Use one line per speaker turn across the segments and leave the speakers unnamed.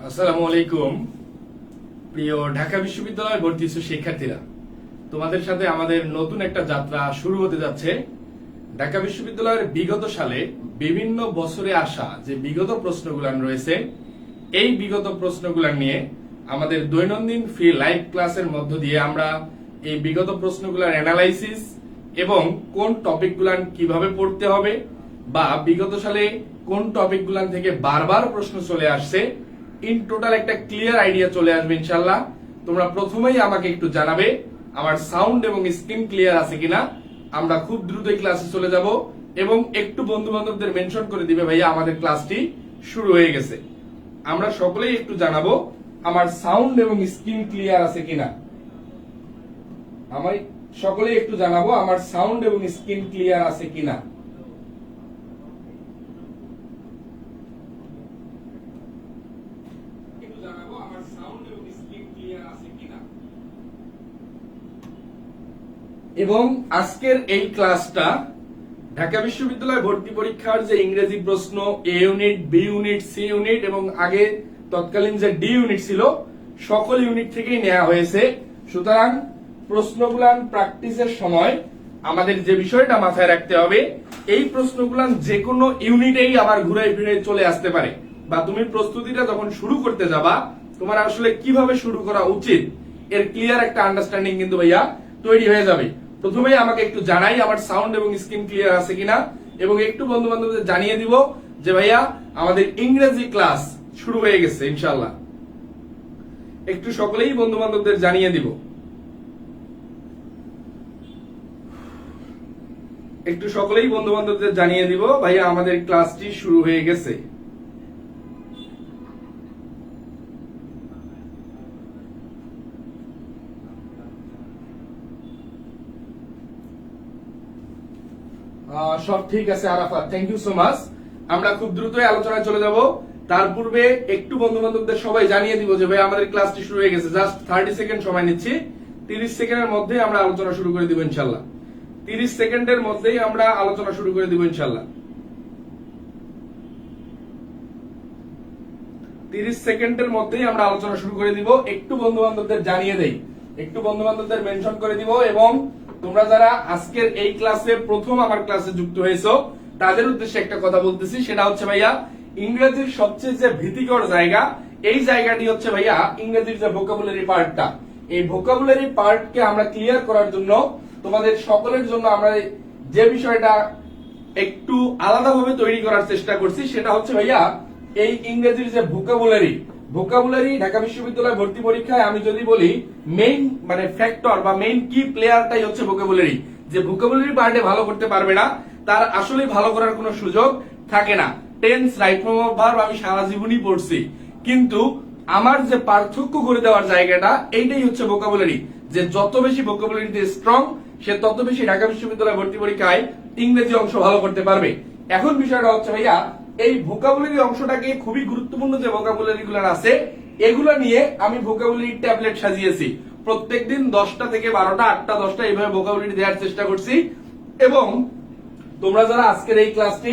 আসসালামু আলাইকুম। প্রিয় ঢাকা বিশ্ববিদ্যালয়ে ভর্তি শিক্ষার্থীরা, তোমাদের সাথে আমাদের নতুন একটা যাত্রা শুরু হতে যাচ্ছে। ঢাকা বিশ্ববিদ্যালয়ের বিগত সালে বিভিন্ন বছরে আসা যে বিগত প্রশ্নগুলো রয়েছে, এই বিগত প্রশ্নগুলো নিয়ে আমাদের দৈনন্দিন ফ্রি লাইভ ক্লাসের মধ্য দিয়ে আমরা এই বিগত প্রশ্নগুলোর অ্যানালাইসিস এবং কোন টপিকগুলো কিভাবে পড়তে হবে বা বিগত সালে কোন টপিকগুলো থেকে বারবার প্রশ্ন চলে আসছে, ইন টোটাল একটা ক্লিয়ার আইডিয়া চলে আসবে ইনশাল্লাহ। তোমরা প্রথমেই আমাকে একটু জানাবে আমার সাউন্ড এবং স্ক্রিন ক্লিয়ার আছে কিনা। আমরা খুব দ্রুতই ক্লাসে চলে যাব এবং একটু বন্ধু বান্ধবদের মেনশন করে দিবে ভাইয়া আমাদের ক্লাসটি শুরু হয়ে গেছে। আমরা সকলেই একটু জানাবো আমার সাউন্ড এবং স্ক্রিন ক্লিয়ার আছে কিনা। আমি সকলেই একটু জানাবো আমার সাউন্ড এবং স্ক্রিন ক্লিয়ার আছে কিনা। এবং আজকের এই ক্লাসটা ঢাকা বিশ্ববিদ্যালয় ভর্তি পরীক্ষার যে ইংরেজি প্রশ্ন A unit, B unit, C unit এবং আগে তৎকালীন যে ডি ইউনিট ছিল, সকল ইউনিট থেকেই নেওয়া হয়েছে। সুতরাং প্রশ্নগুলান প্র্যাকটিসের সময় আমাদের যে বিষয়টা মাথায় রাখতে হবে, এই প্রশ্নগুলান যে কোনো ইউনিটেই আবার ঘুরে ফিরে চলে আসতে পারে, বা তুমি প্রস্তুতিটা যখন শুরু করতে যাবা তোমার আসলে কিভাবে শুরু করা উচিত এর ক্লিয়ার একটা আন্ডারস্ট্যান্ডিং কিন্তু ভাইয়া তৈরি হয়ে যাবে। প্রথমেই আমাকে একটু জানাই আমার সাউন্ড এবং স্ক্রিন ক্লিয়ার আছে কিনা, এবং একটু বন্ধু বান্ধবদের জানিয়ে দিব যে ভাইয়া আমাদের ইংরেজি ক্লাস শুরু হয়ে গেছে ইনশাআল্লাহ। একটু সকলেই বন্ধু বান্ধবদের জানিয়ে দিব, একটু সকলেই বন্ধু বান্ধবদের জানিয়ে দিব ভাইয়া আমাদের ক্লাসটি শুরু হয়ে গেছে। সব ঠিক আছে Arafat, thank you so much. আমরা খুব দ্রুতই আলোচনায় চলে যাব। তার পূর্বে একটু বন্ধু বান্ধবদের সবাই জানিয়ে দিব যে ভাই আমাদের ক্লাসটি শুরু হয়ে গেছে। জাস্ট 30 সেকেন্ড সময় নিচ্ছি, 30 সেকেন্ডের মধ্যে আমরা আলোচনা শুরু করে দিব ইনশাল্লাহ। 30 সেকেন্ডের মধ্যেই আমরা আলোচনা শুরু করে দিব ইনশাল্লাহ। 30 সেকেন্ডের মধ্যেই আমরা আলোচনা শুরু করে দিব। একটু বন্ধু বান্ধবদের জানিয়ে দেই, একটু বন্ধু বান্ধবদের মেনশন করে দিব। এবং তোমরা যারা আজকের এই ক্লাসে প্রথম আমার ক্লাসে যুক্ত হয়েছো তাদের উদ্দেশ্যে একটা কথা বলতেছি, সেটা হচ্ছে ভাইয়া ইংরেজির সবচেয়ে যে ভীতিকর জায়গা, এই জায়গাটি হচ্ছে ভাইয়া ইংরেজির যে ভোকাবুলারি পার্টটা। এই ভোকাবুলারি পার্টকে আমরা ক্লিয়ার করার জন্য তোমাদের সকলের জন্য আমরা যে বিষয়টা একটু আলাদাভাবে তৈরি করার চেষ্টা করছি, সেটা হচ্ছে ভাইয়া এই ইংরেজির যে ভোকাবুলারি ঢাকা বিশ্ববিদ্যালয় ভর্তি পরীক্ষায় আমি যদি বলি মেইন মানে ফ্যাক্টর বা মেইন কি প্লেয়ারটাই হচ্ছে ভোকাবুলারি। যে ভোকাবুলারি পার্টে ভালো করতে পারবে না তার আসলে ভালো করার কোনো সুযোগ থাকে না। Tense, right form of verb আমি সারা জীবনই পড়ছি, কিন্তু আমার যে পার্থক্য করে দেওয়ার জায়গাটা এইটাই হচ্ছে ভোকাবুলারি। যে যত বেশি ভোকাবুলারিতে স্ট্রং সে তত বেশি ঢাকা বিশ্ববিদ্যালয় ভর্তি পরীক্ষায় ইংরেজি অংশ ভালো করতে পারবে। এখন বিষয়টা হচ্ছে ভাইয়া এই ভোকাবুলারি অংশটাকে খুবই গুরুত্বপূর্ণ যে ভোকাবুলারি গুলো আছে এগুলো নিয়ে আমি ভোকাবুলারি ট্যাবলেট সাজিয়েছি। প্রত্যেকদিন 10টা থেকে 12টা, 8টা 10টা এইভাবে ভোকাবুলারি দেওয়ার চেষ্টা করছি। এবং তোমরা যারা আজকের এই ক্লাসটি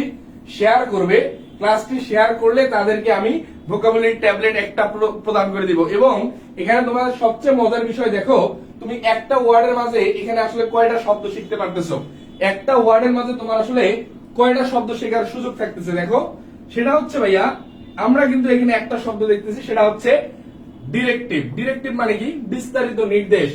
শেয়ার করবে, ক্লাসটি শেয়ার করলে তাদেরকে আমি ভোকাবুলারি ট্যাবলেট একটা প্রদান করে দিব। এবং এখানে তোমার সবচেয়ে মজার বিষয় দেখো, তুমি একটা ওয়ার্ডের মাঝে এখানে আসলে কয়টা শব্দ শিখতে পারতেছো, একটা ওয়ার্ডের মাঝে তোমার আসলে কয়টা শব্দ শেখার সুযোগ থাকতেছে দেখো। সেটা হচ্ছে ভাইয়া আমরা কিন্তু এখানে একটা শব্দ দেখতেছি, সেটা হচ্ছে ডিরেক্টিভ। ডিরেক্টিভ মানে কি? বিস্তারিত নির্দেশ।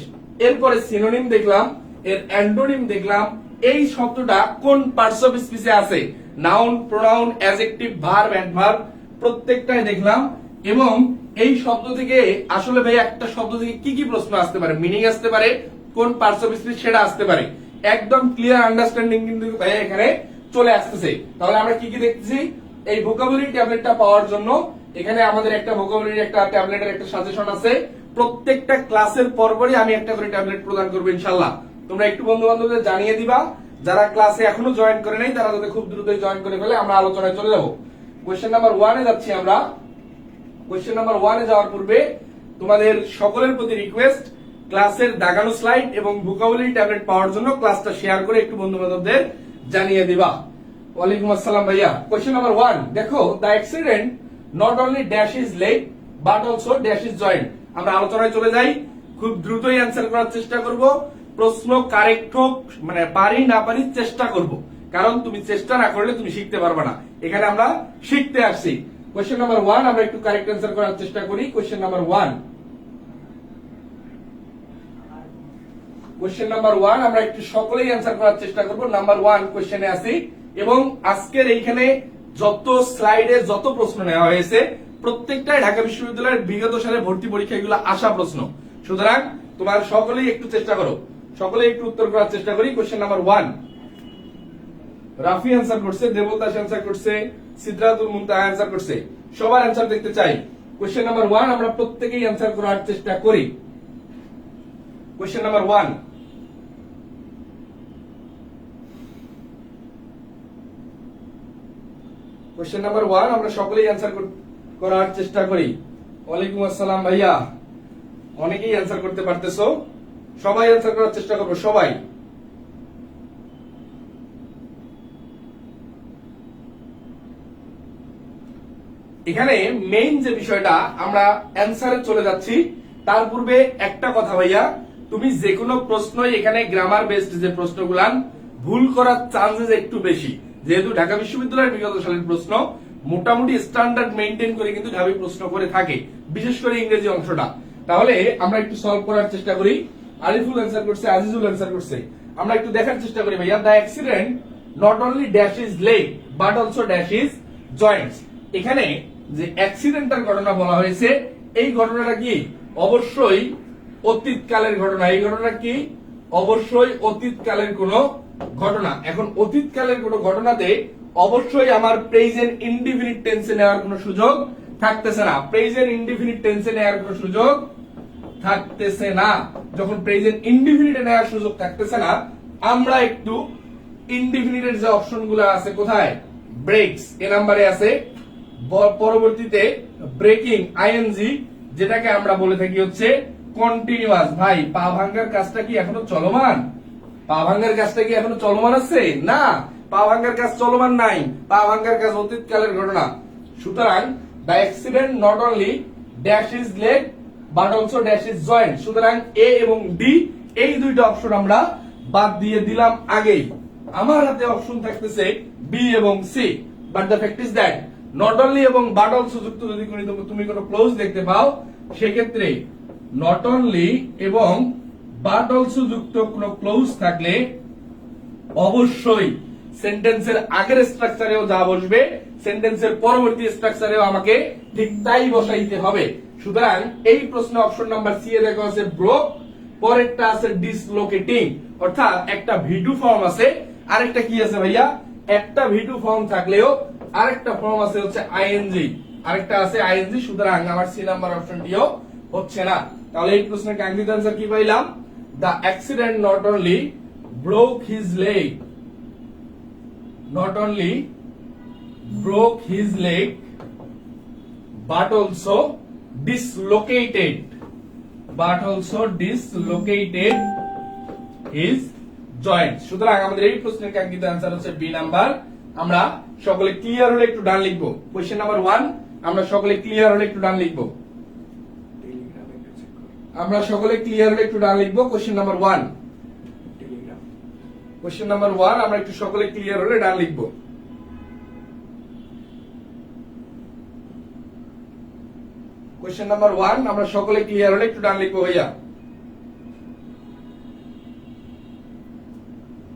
এরপরে সিনোনিম দেখলাম, এর অ্যান্টোনিম দেখলাম। এই শব্দটা কোন পার্টস অফ স্পিচে আছে? Noun, pronoun, adjective, verb, adverb প্রত্যেকটাই দেখলাম। এবং এই শব্দ থেকে আসলে ভাই একটা শব্দ থেকে কি কি প্রশ্ন আসতে পারে, মিনিং আসতে পারে, কোন পার্টস অফ স্পিচ সেটা আসতে পারে। একদম ক্লিয়ার আন্ডারস্ট্যান্ডিং কিন্তু ভাই এখানে চলে আসতেছে। তাহলে আমরা কি কি দেখতেছি? এই ভোকাবুলারি ট্যাবলেটটা পাওয়ার জন্য এখানে আমাদের একটা ভোকাবুলারি একটা ট্যাবলেটের একটা সাজেশন আছে। প্রত্যেকটা ক্লাসের পরপরই আমি একটা করে ট্যাবলেট প্রদান করবো ইনশাআল্লাহ। তোমরা একটু বন্ধু বান্ধবদের জানিয়ে দিবা, যারা ক্লাসে এখনো জয়েন করে নাই তারা যাতে খুব দ্রুতই জয়েন করে ফেলে। আমরা আলোচনায় চলে যাব। কোয়েশ্চেন নাম্বার 1 এ যাচ্ছি আমরা। কোয়েশ্চেন নাম্বার 1 এ যাওয়ার পূর্বে তোমাদের সকলের প্রতি রিকোয়েস্ট, ক্লাসের দাগানো স্লাইড এবং ভোকাবুলারি ট্যাবলেট পাওয়ার জন্য ক্লাসটা শেয়ার করে একটু বন্ধু বান্ধবদের জানিয়ে দিবা। ওয়ালাইকুম আসসালাম ভাইয়া। কোয়েশ্চেন নাম্বার 1 দেখো, the accident not only dash is late but also dash is joint. আমরা আলোচনায় চলে যাই, খুব দ্রুতই অ্যান্সার করার চেষ্টা করব। প্রশ্ন কারেক্ট হোক, মানে পারি না পারি চেষ্টা করব, কারণ তুমি চেষ্টা না করলে তুমি শিখতে পারবে না। এখানে আমরা শিখতে আসছি। কোশ্চেন নাম্বার 1 আমরা একটু কারেক্ট অ্যান্সার করার চেষ্টা করি। কোশ্চেন নাম্বার 1, কোশ্চেন নাম্বার 1 আমরা একটু সকলেই অ্যান্সার করার চেষ্টা করব। নাম্বার 1 কোশ্চেনে আসি, এবং আজকের এইখানে যত স্লাইডে যত প্রশ্ন নেওয়া হয়েছে প্রত্যেকটাই ঢাকা বিশ্ববিদ্যালয়ের বিগত সালের ভর্তি পরীক্ষাগুলো আসা প্রশ্ন। সুতরাং তোমার সকলেই একটু চেষ্টা করো, সকলেই একটু উত্তর করার চেষ্টা করি। কোশ্চেন নাম্বার 1 রাফি অ্যান্সার করছে, দেবতাস অ্যান্সার করছে, সিদ্ধাতুল মুনতাহা অ্যান্সার করছে। সবার অ্যান্সার দেখতে চাই। কোশ্চেন নাম্বার 1 আমরা প্রত্যেকেই অ্যান্সার করার চেষ্টা করি। কোশ্চেন নাম্বার 1, কোশ্চেন নাম্বার 1 আমরা সকলেই অ্যান্সার করার চেষ্টা করি। ওয়ালাইকুম আসসালাম ভাইয়া, অনেকেই অ্যান্সার করতে পারতেছো, সবাই অ্যান্সার করার চেষ্টা করবো সবাই। এখানে মেইন যে বিষয়টা, আমরা অ্যান্সারে চলে যাচ্ছি তার পূর্বে একটা কথা ভাইয়া, তুমি যে কোনো প্রশ্নই এখানে গ্রামার বেসড যে প্রশ্নগুলান ভুল করার চান্সেস একটু বেশি, যেহেতু ঢাকা বিশ্ববিদ্যালয়ের বিগত সালের প্রশ্ন মোটামুটি স্ট্যান্ডার্ড মেইনটেইন করে কিন্তু ঢাবি প্রশ্ন করে থাকে, বিশেষ করে ইংরেজি অংশটা। তাহলে আমরা একটু সলভ করার চেষ্টা করি। আরিফুল অ্যান্সার করছে, আজিজুল অ্যান্সার করছে। আমরা একটু দেখার চেষ্টা করি ভাইয়া। The accident not only dash is leg but also dash is Joints. এখানে যে অ্যাক্সিডেন্টাল ঘটনা বলা হয়েছে, এই ঘটনাটা কি? অবশ্যই অতীতকালের ঘটনা। এই ঘটনা কি? অবশ্যই অতীতকালের কোন ঘটনা। এখন অতীতকালের কোন ঘটনাতে অবশ্যই আমার প্রেজেন্ট ইনডিফিনিট টেন্সে নেওয়ার কোন সুযোগ থাকতেছে না। প্রেজেন্ট ইনডিফিনিট টেন্সে নেওয়ার কোন সুযোগ থাকতেছে না। যখন প্রেজেন্ট ইনডিফিনিটে নেওয়ার সুযোগ থাকতেছে না, আমরা একটু ইনডিফিনিটের যে অপশনগুলো আছে, কোথায়? ব্রেকস এ নাম্বারে আছে, পরবর্তীতে ব্রেকিং আইএনজি, যেটাকে আমরা বলে থাকি হচ্ছে কন্টিনিউয়াস। ভাই, পা ভাঙ্গার কাজটা কি এখনো চলমান? পা ভাঙ্গার কাজটা কি এখনো চলমান আছে? না, পা ভাঙ্গার কাজ চলমান নাই। পা ভাঙ্গার কাজ অতীতকালের ঘটনা। সুতরাং the accident not only dash is leg but also dash is joint. সুতরাং এ এবং ডি এই দুইটা অপশন আমরা বাদ দিয়ে দিলাম আগেই। আমার হাতে অপশন থাকতেছে বি এবং C. But the fact is that not only এবং বাট অলসো যুক্ত যদি তুমি কোনো ক্লোজ দেখতে পাও, সেক্ষেত্রে নট অনলি এবং বাট অলসো যুক্ত কোনো ক্লোজ থাকলে অবশ্যই সেন্টেন্সের আগের স্ট্রাকচারেও যা বসবে, সেন্টেন্সের পরবর্তী স্ট্রাকচারেও আমাকে ঠিক তাই বসাইতে হবে। সুতরাং এই প্রশ্নে অপশন নাম্বার সি এ দেখা আছে ব্রোক, পরেরটা আছে ডিসলোকেটিং। অর্থাৎ একটা ভিডু ফর্ম আছে, আরেকটা কি আছে ভাইয়া? একটা ভিডু ফর্ম থাকলেও আরেকটা ফর্ম আছে হচ্ছে আইএনজি, আরেকটা আছে আইএনজি। সুতরাং আমার সি নাম্বার অপশনটিও হচ্ছে না। তাহলে এই প্রশ্নের কাঙ্ক্ষিত আনসার কি পাইলাম? The accident not only broke his leg, not only broke his leg but also dislocated his joints. সুতরাং আমাদের এই প্রশ্নের কাঙ্ক্ষিত आंसर হচ্ছে বি নাম্বার। আমরা সকলে ক্লিয়ার হলে একটু ডান লিখবো। কোশ্চেন নাম্বার 1 আমরা সকলে ক্লিয়ার হলে একটু ডান লিখবো। আমরা সকলে ক্লিয়ার হলে একটু ডান লিখবো। কোশ্চেন নাম্বার 1, কোশ্চেন নাম্বার 1 আমরা একটু সকলে ক্লিয়ার হলে ডান লিখবো। কোশ্চেন নাম্বার 1 আমরা সকলে ক্লিয়ার হলে একটু ডান লিখবো ভাইয়া।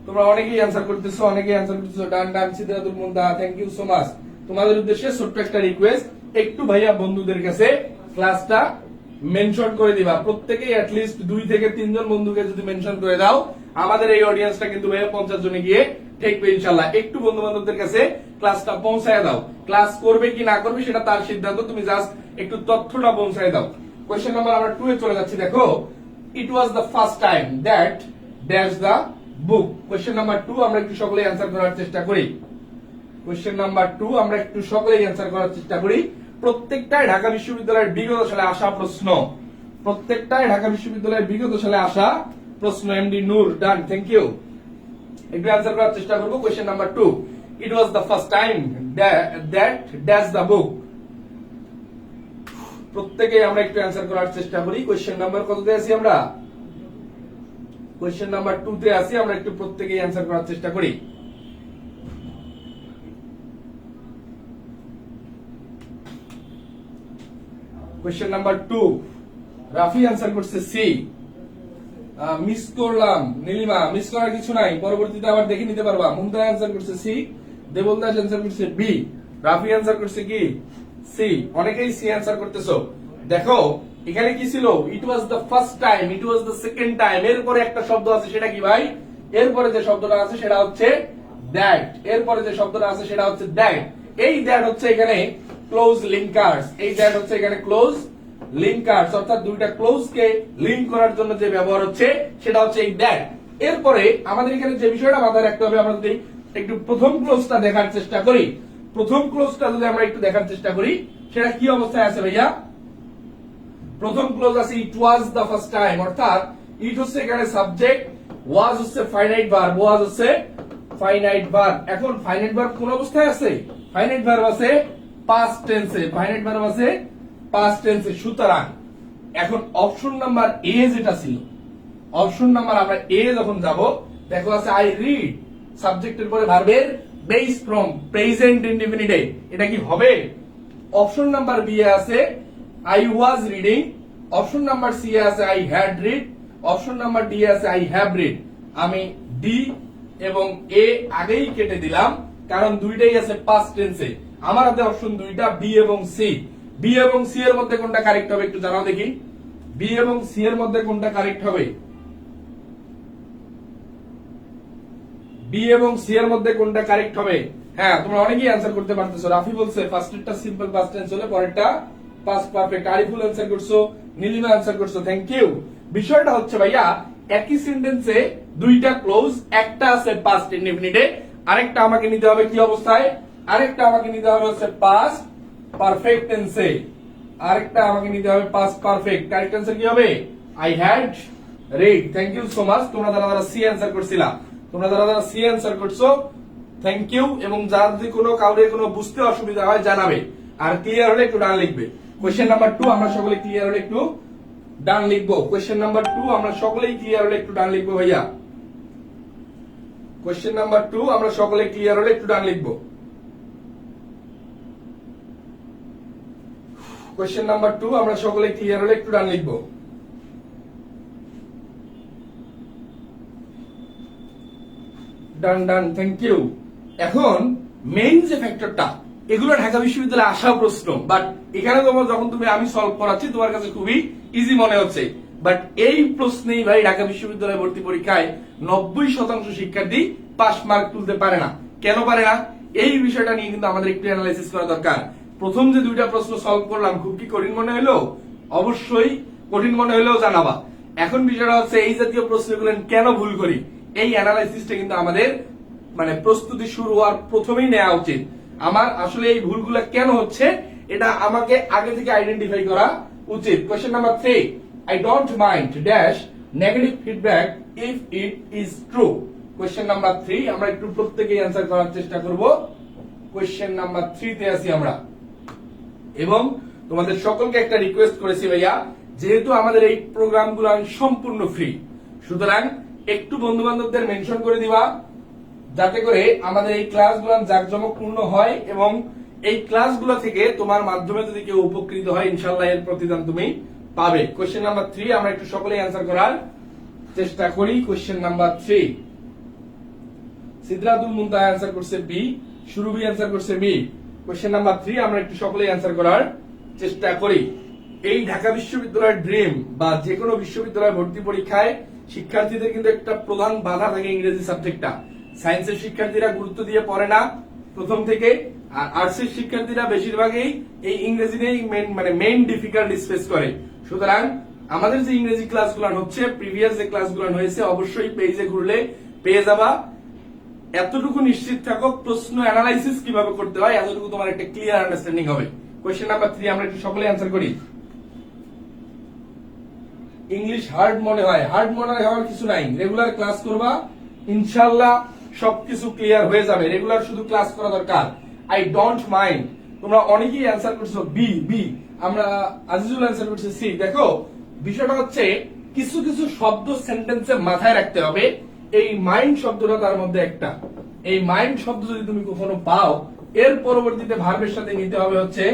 তোমরা অনেকেই অ্যানসার করতেছো, ডান ডান। সিদ্ধাতুল মুনতাহা, থ্যাংক ইউ সো মাচ। তোমাদের উদ্দেশ্যে ছোট্ট একটা রিকোয়েস্ট, একটু ভাইয়া বন্ধুদের কাছে ক্লাসটা মেনশন করে দিবা। প্রত্যেকেই অ্যাট লিস্ট 2 থেকে 3 জন বন্ধুকে যদি মেনশন করে দাও, আমাদের এই অডিয়েন্সটা কিন্তু ভাইয়া 50 জনে গিয়ে ঠেকবে ইনশাআল্লাহ। একটু বন্ধু বান্ধবদের কাছে ক্লাসটা পৌঁছায় দাও। ক্লাস করবে কি না করবে সেটা তার সিদ্ধান্ত, তুমি জাস্ট একটু তথ্যটা পৌঁছায় দাও। কোশ্চেন নাম্বার আমরা 2 এ চলে যাচ্ছি। দেখো, it was the first time that dash the book. Question number 2 আমরা একটু সকলেই অ্যানসার করার চেষ্টা করি। কোশ্চেন নাম্বার 2 আমরা একটু সকলেই অ্যানসার করার চেষ্টা করি। প্রত্যেকটাই ঢাকা বিশ্ববিদ্যালয়ের বিগত সালে আসা প্রশ্ন, প্রত্যেকটাই ঢাকা বিশ্ববিদ্যালয়ের বিগত সালে আসা প্রশ্ন। MD Noor, done, thank you. একটু অ্যানসার করার চেষ্টা করব। Question number 2, it was the first time that dash the book. প্রত্যেকেই আমরা একটু অ্যান্সার করার চেষ্টা করি। কোশ্চেন নাম্বার কততে আছি আমরা? কোশ্চেন নাম্বার 2 তে আছি। আমরা একটু প্রত্যেকেই অ্যান্সার করার চেষ্টা করি। কোশ্চেন নাম্বার 2, রাফি অ্যান্সার করছে সি। মিস করলাম নীলিমা, মিস করার কিছু নাই, পরবর্তীতে আবার দেখে নিতে পারবা। মুমতাজ অ্যান্সার করছে সি, দেবলদাস অ্যান্সার করছে বি, রাফি অ্যান্সার করছে কি সি। অনেকেই সি অ্যান্সার করতেছো। দেখো এখানে কি ছিল? It was the first time, it was the second time. এরপরে একটা শব্দ আছে, সেটা কি ভাই? এরপরে যে শব্দটা আছে সেটা হচ্ছে দ্যাট। এরপরে যে শব্দটা আছে সেটা হচ্ছে দ্যাট। এই দ্যাট হচ্ছে এখানে ক্লোজ লিঙ্কার্স। এই দ্যাট হচ্ছে এখানে ক্লোজ লিঙ্কার্স, অর্থাৎ দুইটা ক্লোজ কে লিংক করার জন্য যে ব্যবহার হচ্ছে সেটা হচ্ছে এই দ্যাট। এরপরে আমাদের এখানে যে বিষয়টা মাথায় রাখতে হবে, আমরা যদি একটু প্রথম ক্লোজটা দেখার চেষ্টা করি, প্রথম ক্লোজটা যদি আমরা একটু দেখার চেষ্টা করি, সেটা কি অবস্থায় আছে ভাইয়া? প্রথম ক্লোজ আছে ইট ওয়াজ দ্য ফার্স্ট টাইম, অর্থাৎ ইট হচ্ছে এখানে সাবজেক্ট, ওয়াজ হচ্ছে ফাইনাইট ভার্ব, ওয়াজ হচ্ছে ফাইনাইট ভার্ব। এখন ফাইনাইট ভার্ব কোন অবস্থায় আছে? ফাইনাইট ভার্ব আছে পাস্ট টেন্সে, ফাইনাইট ভার্ব আছে পাস্ট টেন্সে। সুতরাং এখন অপশন নাম্বার এ যেটা ছিল, অপশন নাম্বার আমরা এ যখন যাব, দেখো আছে আই রিড, সাবজেক্টের পরে ভার্বের বেস ফ্রম প্রেজেন্ট ইনডিফিনিটে। এটা কি হবে? অপশন নাম্বার বি এ আছে I was reading, option number C এ আছে I had read, option number D আছে আই হ্যাভ রিড। আমি ডি এবং এ আগেই কেটে দিলাম, কারণ দুইটাই আছে পাস্ট টেন্সে। আমার হাতে অপশন দুইটা, বি এবং সি। বি এবং সি এর মধ্যে কোনটা কারেক্ট হবে একটু জানাও দেখি। বি এবং সি এর মধ্যে কোনটা কারেক্ট হবে? বি এবং সি এর মধ্যে কোনটা কারেক্ট হবে? হ্যাঁ, তোমরা অনেকেই অ্যান্সার করতে পারতেছো। রাফি বলছে ফার্স্টেরটা সিম্পল পাস্ট টেন্স হলে পরেরটা পাস্ট পারফেক্ট। আরিফুল অ্যান্সার করছো, নীলিমা অ্যান্সার করছো, থ্যাংক ইউ। বিষয়টা হচ্ছে ভাইয়া একই সেন্টেন্সে দুইটা ক্লোজ, একটা আছে পাস্ট ইনডিফিনিটে, আরেকটা আমাকে নিতে হবে কি অবস্থায়? আরেকটা আমাকে নিতে হবে হচ্ছে পাস্ট পারফেক্ট টেন্সে, আরেকটা আমাকে নিতে হবে পাস্ট পারফেক্ট। কারেক্ট অ্যান্সার কি হবে? I had read. Thank you so much. তোমরা যারা সি অ্যান্সার করছিলা, তোমরা যারা সি অ্যান্সার করছো, থ্যাংক ইউ। এবং যার যদি কাউরে কোনো বুঝতে অসুবিধা হয় জানাবে, আর ক্লিয়ার হলে একটু ডান লিখবে। কোয়েশ্চেন নাম্বার 2 আমরা সকলে ক্লিয়ার হলে একটু ডান লিখবো। কোয়েশ্চেন নাম্বার 2 আমরা সকলেই ক্লিয়ার হলে একটু ডান লিখবো ভাইয়া। কোয়েশ্চেন নাম্বার 2 আমরা সকলে ক্লিয়ার হলে একটু ডান লিখবো। কোয়েশ্চেন নাম্বার 2 আমরা সকলে ক্লিয়ার হলে একটু ডান লিখবো। ডান ডান, থ্যাংক ইউ। এখন মেইন যে ফ্যাক্টরটা, এগুলো ঢাকা বিশ্ববিদ্যালয়ে আসা প্রশ্ন, বাট এখানে তোমার যখন আমি সলভ করাচ্ছি তোমার কাছে খুবই ইজি মনে হচ্ছে, বাট এই প্রশ্নেই ভাই ঢাকা বিশ্ববিদ্যালয় ভর্তি পরীক্ষায় 90% শিক্ষার্থী পাস মার্ক তুলতে পারে না। কেন পারে না? এই বিষয়টা নিয়ে কিন্তু আমাদের একটু অ্যানালাইসিস করা দরকার। প্রথম যে দুইটা প্রশ্ন সলভ করলাম, খুব কি কঠিন মনে হলো? অবশ্যই কঠিন মনে হলেও জানাবা। এখন বিষয়টা হচ্ছে এই জাতীয় প্রশ্নগুলো কেন ভুল করি, এই অ্যানালাইসিসটা কিন্তু আমাদের প্রস্তুতি শুরু হওয়ার প্রথমেই নেওয়া উচিত। আমার আসলে এই ভুলগুলো কেন হচ্ছে এটা আমাকে আগে থেকে আইডেন্টিফাই করা উচিত। Question number 3, I don't mind dash negative feedback if it is true. Question number 3 আমরা একটু প্রত্যেকেই অ্যান্সার করার চেষ্টা করব। কোয়েশ্চেন নাম্বার 3 তে আছি আমরা, এবং তোমাদের সকলকে একটা রিকোয়েস্ট করেছি ভাইয়া, যেহেতু আমাদের এই প্রোগ্রামগুলো সম্পূর্ণ ফ্রি, সুতরাং একটু বন্ধু বান্ধবদের মেনশন করে দিবা, যাতে করে আমাদের এই ক্লাসগুলো জাঁকজমকপূর্ণ হয়, এবং এই ক্লাসগুলো থেকে তোমার মাধ্যমে যদি কেউ উপকৃত হয়, ইনশাআল্লাহ এর প্রতিদান তুমি পাবে। কোয়েশ্চেন নাম্বার 3 আমরা একটু সকলেই অ্যান্সার করার চেষ্টা করি। কোয়েশ্চেন নাম্বার 3, সিদ্ধাতুল মুনতাহা অ্যান্সার করছে বি, সুরভি অ্যান্সার করছে বি। কোয়েশ্চেন নাম্বার 3 আমরা একটু সকলেই অ্যান্সার করার চেষ্টা করি। এই ঢাকা বিশ্ববিদ্যালয়ের ড্রিম বা যে কোনো বিশ্ববিদ্যালয় ভর্তি পরীক্ষায় শিক্ষার্থীদের কিন্তু একটা প্রধান বাধা থাকে ইংরেজি সাবজেক্টটা। সায়েন্সের শিক্ষার্থীরা গুরুত্ব দিয়ে পড়ে না প্রথম থেকে, আর আর্টসের শিক্ষার্থীরা বেশিরভাগই এই ইংরেজি নিয়ে মেইন ডিফিকাল্ট ফেস করে। সুতরাং আমাদের যে ইংরেজি ক্লাসগুলো হচ্ছে, প্রিভিয়াস যে ক্লাসগুলো হয়েছে, অবশ্যই পেজে ঘুরলে পেয়ে যাবা। এতটুকু নিশ্চিত থাকো, প্রশ্ন অ্যানালাইসিস কিভাবে করতে হয় এতটুকু তোমার একটা ক্লিয়ার আন্ডারস্ট্যান্ডিং হবে। কোয়েশ্চেন নাম্বার 3 আমরা একটু সকলে অ্যান্সার করি। ইংলিশ হার্ড মনে হয়, হার্ড মনে হওয়ার কিছু নাই, রেগুলার ক্লাস করবা, ইনশাআল্লাহ সবকিছু ক্লিয়ার হয়ে যাবে। রেগুলার শুধু ক্লাস করা দরকার। আই ডোন্ট মাইন্ড তোমরা অনেকেই অ্যান্সার করছো বি বি, আমরা আজিজুল অ্যান্সার করছে সি। দেখো বিষয়টা হচ্ছে কিছু কিছু শব্দ সেন্টেন্সে মাথায় রাখতে হবে। এই মাইন্ড শব্দটা তার মধ্যে একটা। এই মাইন্ড শব্দ যদি তুমি কখনো পাও, এর পরবর্তীতে ভার্বের সাথে নিতে হবে হচ্ছে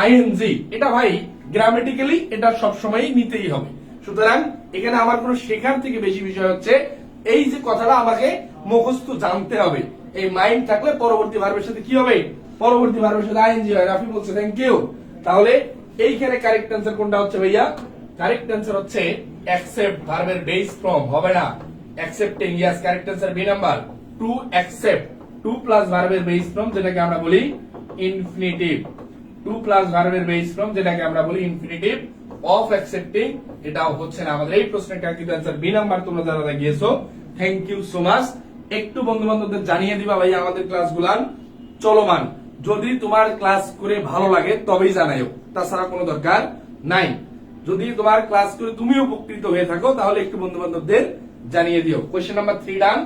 আইএনজি। এটা ভাই গ্রামেটিক্যালি এটা সবসময় নিতেই হবে। সুতরাং এখানে আমার কোনো শেখার থেকে বেশি বিষয় হচ্ছে এই যে কথাটা আমাকে মুখস্থ জানতে হবে। এই মাইন্ড থাকলে পরবর্তী ভার্বের সাথে কি হবে, পরবর্তী ভার্বের সাথে আইএনজি হয়। রাফি বলছে থ্যাংক ইউ। তাহলে এইখানে কারেক্ট অ্যান্সার কোনটা হচ্ছে ভাইয়া? কারেক্ট অ্যান্সার হচ্ছে অ্যাকসেপ্ট ভার্বের বেস ফ্রম, হবে না accepting. Yes, correct answer B number, to accept. To plus ভার্বের বেস ফ্রম, যেটাকে আমরা বলি ইনফিনিটিভ। টু প্লাস ভার্বের বেস ফ্রম, যেটাকে আমরা বলি ইনফিনিটিভ অফ অ্যাকসেপ্টিং। এটাও হচ্ছে না আমাদের এই প্রশ্নের কাঙ্ক্ষিত অ্যান্সার বি নাম্বার। তোমরা যারা গিয়েছো থ্যাংক ইউ সো মাচ। একটু বন্ধু বান্ধবদের জানিয়ে দিবা ভাই আমাদের ক্লাসগুলান চলমান। যদি তোমার ক্লাস করে ভালো লাগে তবেই জানাইও, তাছাড়া কোনো দরকার নাই। যদি তোমার ক্লাস করে তুমি উপকৃত হয়ে থাকো তাহলে একটু বন্ধু বান্ধবদের জানিয়ে দিও। কোয়েশ্চেন নাম্বার 3 ডান।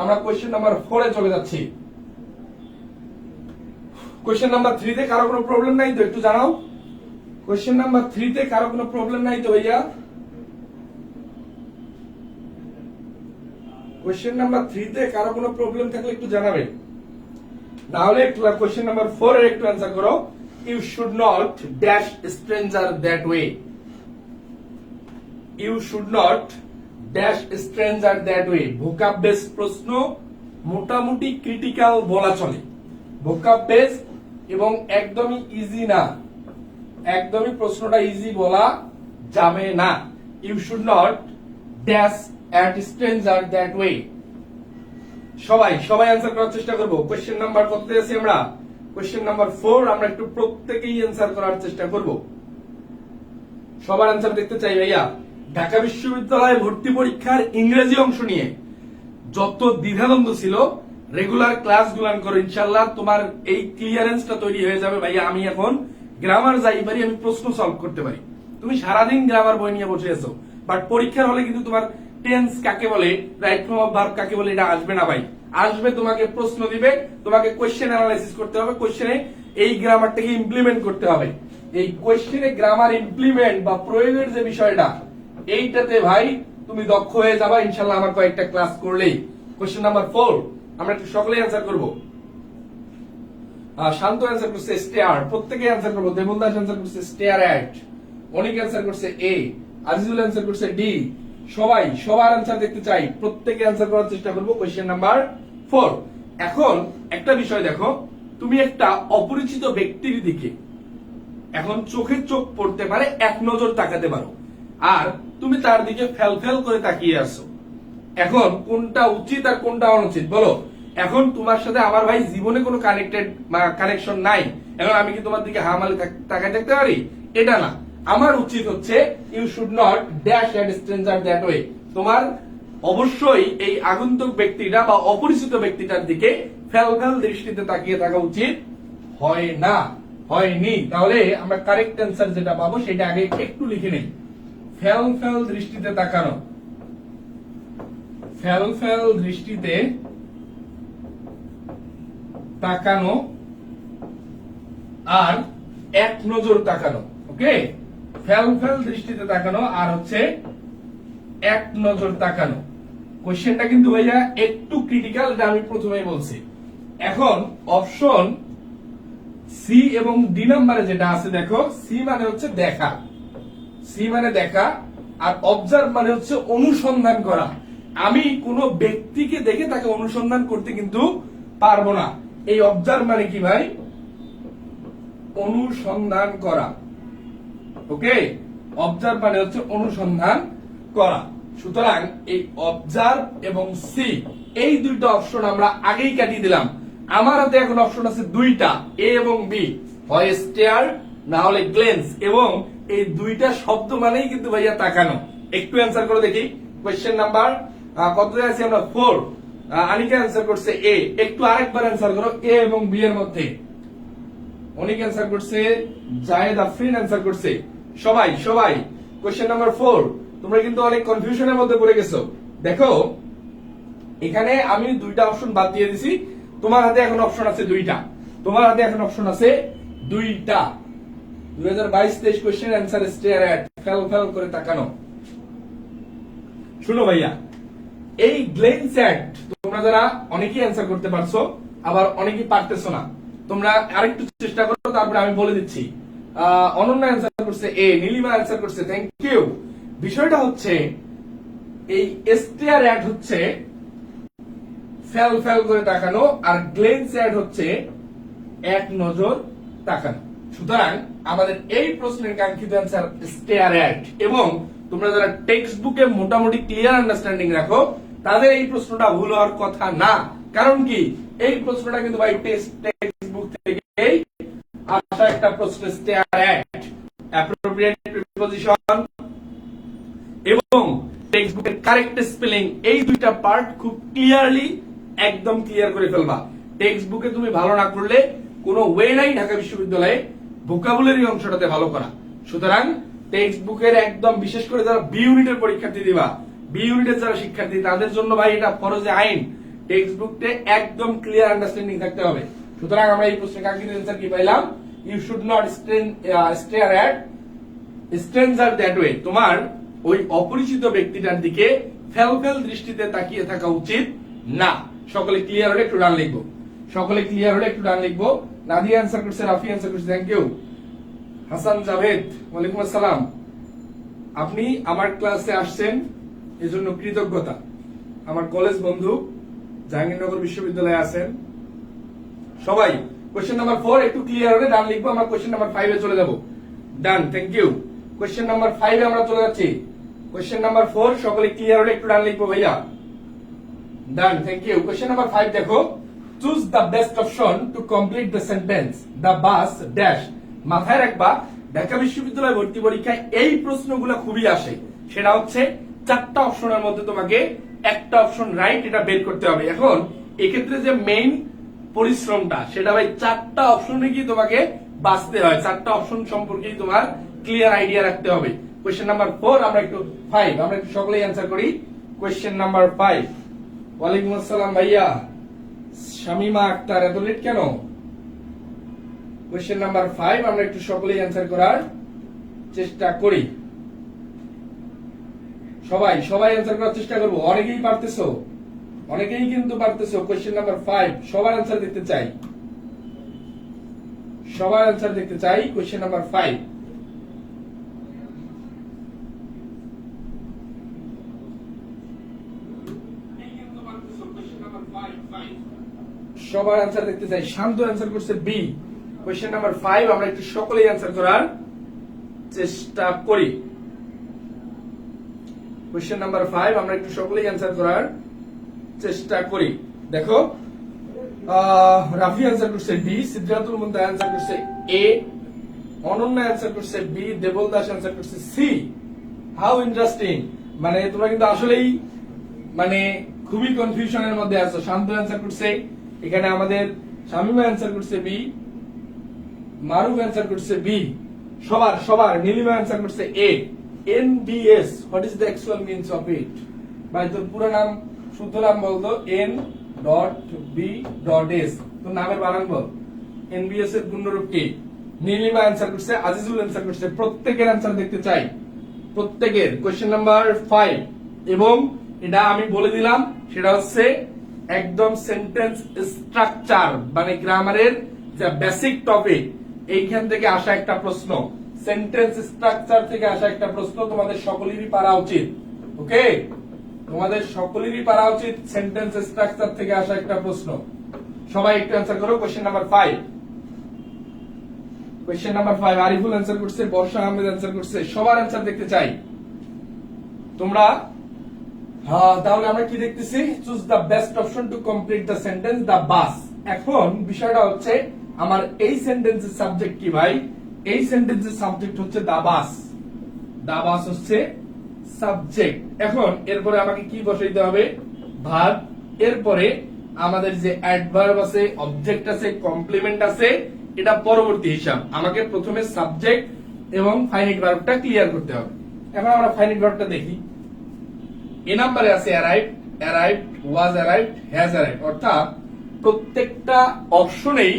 আমরা কোয়েশ্চেন নাম্বার 4 এ চলে যাচ্ছি। কোয়েশ্চেন নাম্বার 3 তে কারো কোনো প্রবলেম নাই তো একটু জানাও। কোয়েশ্চেন নাম্বার 3 তে কারো কোনো প্রবলেম নাই তো ভাইয়া? কোয়েশ্চেন নাম্বার 3 তে কারো কোনো প্রবলেম থাকলে একটু জানাবে, না হলে কোয়েশ্চেন নাম্বার 4 এর একটু অ্যানসার করো। You should not dash stranger that way. You should not dash stranger that way. Vocab base প্রশ্ন, মোটামুটি ক্রিটিক্যাল বলা চলে। ভোকাব বেস এবং একদমই ইজি না, একদমই প্রশ্নটা ইজি বলা যাবে না। You should not dash at stranger that way. সবাই সবাই অ্যান্সার করার চেষ্টা করব। কোয়েশ্চেন নাম্বার কততে আছি আমরা? Question number 4। আমরা একটু প্রত্যেকেই অ্যান্সার করার চেষ্টা করব। সবার অ্যান্সার দেখতে চাই ভাইয়া। ঢাকা বিশ্ববিদ্যালয়ে ভর্তি পরীক্ষার ইংরেজি অংশ নিয়ে যত দ্বিধাদ্বন্দ্ব ছিল, রেগুলার ক্লাস গুলান করো, ইনশাআল্লাহ তোমার এই ক্লিয়ারেন্সটা তৈরি হয়ে যাবে। ভাইয়া আমি এখন গ্রামার যাই পারি, আমি প্রশ্ন সলভ করতে পারি। তুমি সারাদিন গ্রামার বই নিয়ে বসে আছো, বাট পরীক্ষার হলে কিন্তু তোমার টেন্স কাকে বলে, রাইট ফর্ম অফ ভার্ব কাকে বলে, এটা আসবে না ভাই। আসবে তোমাকে প্রশ্ন দিবে, তোমাকে কোয়েশ্চেন অ্যানালাইসিস করতে হবে, কোয়েশ্চেনে এই গ্রামারটাকে ইমপ্লিমেন্ট করতে হবে। এই কোয়েশ্চেনে গ্রামার ইমপ্লিমেন্ট বা প্রয়োগের যে বিষয়টা, এইটাতে ভাই তুমি দক্ষ হয়ে যাবা ইনশাআল্লাহ আমার কয়েকটা ক্লাস করলেই। কোয়েশ্চেন নাম্বার 4 আমরা একটু সকলেই অ্যান্সার করব। শান্ত অ্যান্সার করছে স্টেয়ার, প্রত্যেকে অ্যান্সার করব। দেবুল দাস অ্যান্সার করছে স্টেয়ার অ্যাট, অনিক অ্যান্সার করছে এ, আজিজুল অ্যান্সার করছে ডি। সবাই সবার অ্যান্সার দেখতে চাই, প্রত্যেকে অ্যান্সার করার চেষ্টা করব। Question number 4। এখন একটা বিষয় দেখো, তুমি একটা অপরিচিত ব্যক্তির দিকে এখন চোখে চোখ পড়তে পারে, এক নজর তাকাতে পারো, আর তুমি তার দিকে ফেল ফেল করে তাকিয়ে আসো। এখন কোনটা উচিত আর কোনটা অনুচিত বলো? এখন তোমার সাথে আমার ভাই জীবনে কোনো কানেকশন নাই, এখন আমি কি তোমার দিকে হামালে তাকায় থাকতে পারি? এটা না। আমার উচিত হচ্ছে you should not dash at stranger that way. তোমার অবশ্যই এই আগন্তুক ব্যক্তিটা বা অপরিচিত ব্যক্তিটার দিকে ফেল ফেল দৃষ্টিতে তাকিয়ে থাকা উচিত হয় না, হয়নি। তাহলে আমরা কারেক্ট অ্যান্সার যেটা পাবো সেটা আগে একটু লিখে নেই। ফেল ফেল দৃষ্টিতে তাকানো, ফেল ফেল দৃষ্টিতে তাকানো আর এক নজর তাকানো। ওকে, ফেল ফেল দৃষ্টিতে তাকানো আর হচ্ছে এক নজর তাকানো। কোশ্চেনটা কিন্তু ভাইয়া একটু ক্রিটিক্যাল, এটা আমি প্রথমেই বলছি। এখন অপশন সি এবং ডি নাম্বারে যেটা আছে, দেখো সি মানে হচ্ছে দেখা, সি মানে দেখা, আর অবজার্ভ মানে হচ্ছে অনুসন্ধান করা। আমি কোন ব্যক্তিকে দেখে তাকে অনুসন্ধান করতে কিন্তু পারবো না। এই অবজার্ভ মানে কি ভাই? অনুসন্ধান করা। ওকে, অবজার্ভ মানে হচ্ছে অনুসন্ধান করা। সুতরাং এই অবজার্ভ এবং সি, এই দুইটা অপশন আমরা আগেই কাটিয়ে দিলাম। আমার হাতে এখন অপশন আছে দুইটা, এ এবং বি, হয় স্টেয়ার না হলে গ্লেন্স, এবং এই দুইটা শব্দ মানেই কিন্তু ভাইয়া তাকানো। একটু অ্যান্সার করে দেখি। কোয়েশ্চেন নাম্বার কত আছি আমরা? 4। আনিকা অ্যান্সার করছে এ, একটু আরেকবার অ্যান্সার করো এ এবং বি এর মধ্যে। অনিক অ্যান্সার করছে, জায়েদ আফরিন অ্যান্সার করছে। সবাই সবাই কোয়েশ্চেন নাম্বার 4। তোমরা কিন্তু অনেক কনফিউশনের মধ্যে পড়ে গেছো। দেখো এখানে আমি দুইটা অপশন বাদ দিয়ে দিছি, তোমার হাতে এখন অপশন আছে দুইটা। তোমার হাতে এখন অপশন আছে দুইটা 2022-23 question answer stair at fail fail করে তাকানো। শুনো ভাইয়া, এই গ্লেন্স অ্যাট তোমরা যারা অনেকেই অ্যান্সার করতে পারছো, আবার অনেকেই পারতেছো না, তোমরা আরেকটু চেষ্টা করো, তারপরে আমি বলে দিচ্ছি। অনন্যা অ্যান্সার করছে এ, নীলিমা অ্যান্সার করছে, থ্যাংক ইউ। বিষয়টা হচ্ছে এই স্টেয়ার অ্যাট হচ্ছে ফেল ফেল করে তাকানো, আর গ্লেন্স অ্যাট হচ্ছে এক নজর তাকানো। সুতরাং আমাদের এই প্রশ্নের কাঙ্ক্ষিত অ্যান্সার স্টেয়ার অ্যাট। এবং তোমরা যারা টেক্সট বুকে মোটামুটি ক্লিয়ার আন্ডারস্ট্যান্ডিং রাখো, তাদের এই প্রশ্নটা ভুল হওয়ার কথা না। কারণ কি, এই প্রশ্নটা কিন্তু ভাই টেক্সট বুক থেকে আসা একটা প্রশ্ন, স্টেয়ার অ্যাট, অ্যাপ্রোপ্রিয়েট প্রিপজিশন এবং টেক্সট বুকের কারেক্ট স্পেলিং, এই দুইটা পার্ট খুব ক্লিয়ারলি একদম ক্লিয়ার করে ফেলবা। টেক্সট বুকে তুমি ভালো না করলে কোনো ওয়ে নাই ঢাকা বিশ্ববিদ্যালয়ে ভোকাবুলারি অংশটাতে ভালো করা। সুতরাং টেক্সট বুকের একদম, বিশেষ করে যারা বি ইউনিটের পরীক্ষার্থী দিবা, বি ইউনিটের যারা শিক্ষার্থী, তাদের জন্য ভাই এটা ফরজে আইন, টেক্সট বুকতে একদম ক্লিয়ার আন্ডারস্ট্যান্ডিং থাকতে হবে। সুতরাং আমরা এই প্রশ্নের কাঙ্ক্ষিত অ্যান্সার কি পাইলাম? You should not stare at stranger that way. তোমার ওই অপরিচিত ব্যক্তিটার দিকে ফেল ফেল দৃষ্টিতে তাকিয়ে থাকা উচিত না। সকলে ক্লিয়ার হলে একটু ডান লিখবো, সকলে ক্লিয়ার হলে একটু ডান লিখবো। নাদিয়া অ্যান্সার করছে, রাফি অ্যান্সার করছে, থ্যাংক ইউ। হাসান জাভেদ, ওয়ালাইকুম আসসালাম। আপনি আমার ক্লাসে আসছেন এজন্য কৃতজ্ঞতা। আমার কলেজ বন্ধু জাহাঙ্গীরনগর বিশ্ববিদ্যালয়ে আছেন সবাই। কোশ্চেন নাম্বার 4 একটু ক্লিয়ার হলে ডান লিখবো। আমরা কোশ্চেন নাম্বার 5 এ চলে যাব। ডান, থ্যাংক ইউ। কোশ্চেন নাম্বার 5 এ আমরা চলে যাচ্ছি। কোশ্চেন নাম্বার 4 সকলে ক্লিয়ার হলে একটু ডান লিখবো ভাইয়া। ডান, থ্যাংক ইউ। কোশ্চেন নাম্বার 5 দেখো, choose the best option to complete the sentence the bus dash. মাথায় রাখবা, ঢাকা বিশ্ববিদ্যালয় ভর্তি পরীক্ষায় এই প্রশ্নগুলো খুবই আসে। সেটা হচ্ছে 4টা অপশনের মধ্যে তোমাকে একটা অপশন রাইট, এটা বের করতে হবে। এখন এক্ষেত্রে যে মেইন পরিশ্রমটা, সেটা ভাই 4টা অপশনে কি তোমাকে বাঁচতে হয়, 4টা অপশন সম্পর্কেই তোমার ক্লিয়ার আইডিয়া রাখতে হবে। কোয়েশ্চেন নাম্বার 4 আমরা একটু 5 আমরা একটু সকলেই অ্যান্সার করি। Question number 5। ওয়ালাইকুম আসসালাম ভাইয়া। শামিমা আক্তার, এত লেট কেন? কোয়েশ্চেন নাম্বার 5 আমরা একটু সকলেই অ্যান্সার করার চেষ্টা করি। সবাই সবাই অ্যান্সার করার চেষ্টা করবো। অনেকেই পারতেছো, অনেকেই কিন্তু পারতেছো। কোয়েশ্চেন নাম্বার 5 সবার অ্যান্সার দেখতে চাই, সবার অ্যান্সার দেখতে চাই। কোয়েশ্চেন নাম্বার 5 সবার অ্যান্সার দেখতে চাই। শান্ত অ্যান্সার করছে বি। কোয়েশ্চেন নাম্বার 5 আমরা একটু সকলেই অ্যান্সার করার চেষ্টা করি। কোয়েশ্চেন নাম্বার 5 আমরা একটু সকলেই অ্যান্সার করার চেষ্টা করি। দেখো, রাফি অ্যান্সার করছে ডি, সিদ্ধার্থুল মুন্তা অ্যান্সার করছে এ, অনন্যা অ্যান্সার করছে বি, দেবল দাস অ্যান্সার করছে সি। How interesting! মানে তোমরা কিন্তু আসলেই মানে খুবই কনফিউশনের মধ্যে আছো। শান্ত অ্যান্সার করছে, এখানে আমাদের শামিমা অ্যান্সার করছে বি, মারুফ অ্যান্সার করছে বি, সবার সবার। নীলিমা অ্যান্সার করছে এ। NBS, what is the actual means of it? ভাই তোর পুরো নাম, শুদ্ধ নাম বলতো N.B.S, তোর নামের বানান বল। NBS এর পূর্ণরূপ কি? নীলিমা অ্যান্সার করছে, আজিজুল অ্যান্সার করছে। প্রত্যেকের অ্যান্সার দেখতে চাই, প্রত্যেকের। কোয়েশ্চেন নাম্বার 5 এবং এটা আমি বলে দিলাম, সেটা হচ্ছে একদম সেন্টেন্স স্ট্রাকচার মানে গ্রামারের যে বেসিক টপিক, এইখান থেকে আসা একটা প্রশ্ন, সেন্টেন্স স্ট্রাকচার থেকে আসা একটা প্রশ্ন। তোমাদের সকলেরই পারা উচিত, ওকে? তোমাদের সকলেরই পারা উচিত সেন্টেন্স স্ট্রাকচার থেকে আসা একটা প্রশ্ন। সবাই একটু অ্যান্সার করো। Question number 5, question number 5 Ariful answer করছে, বর্ষা আহমেদ অ্যান্সার করছে। সবার অ্যান্সার দেখতে চাই তোমরা। তাহলে আমরা কি দেখতেছি? Choose the best option to complete the sentence the bus. এখন বিষয়টা হচ্ছে, আমার এই সেন্টেন্সের সাবজেক্ট কি ভাই? এই সেন্টেন্সের সাবজেক্ট হচ্ছে দা বাস। দা বাস হচ্ছে সাবজেক্ট। এখন এরপরে আমাকে কি বসাইতে হবে? ভার্ব। এরপরে আমাদের যে অ্যাডভার্ব আছে, অবজেক্ট আছে, কমপ্লিমেন্ট আছে, এটা পরবর্তী হিসাব। আমাকে প্রথমে সাবজেক্ট এবং ফাইনাইট ভার্বটা ক্লিয়ার করতে হবে। এখন আমরা ফাইনাইট ভার্বটা দেখি। এ নাম্বারে আছে arrived, arrived, was arrived, has arrived. অর্থাৎ প্রত্যেকটা অপশনেই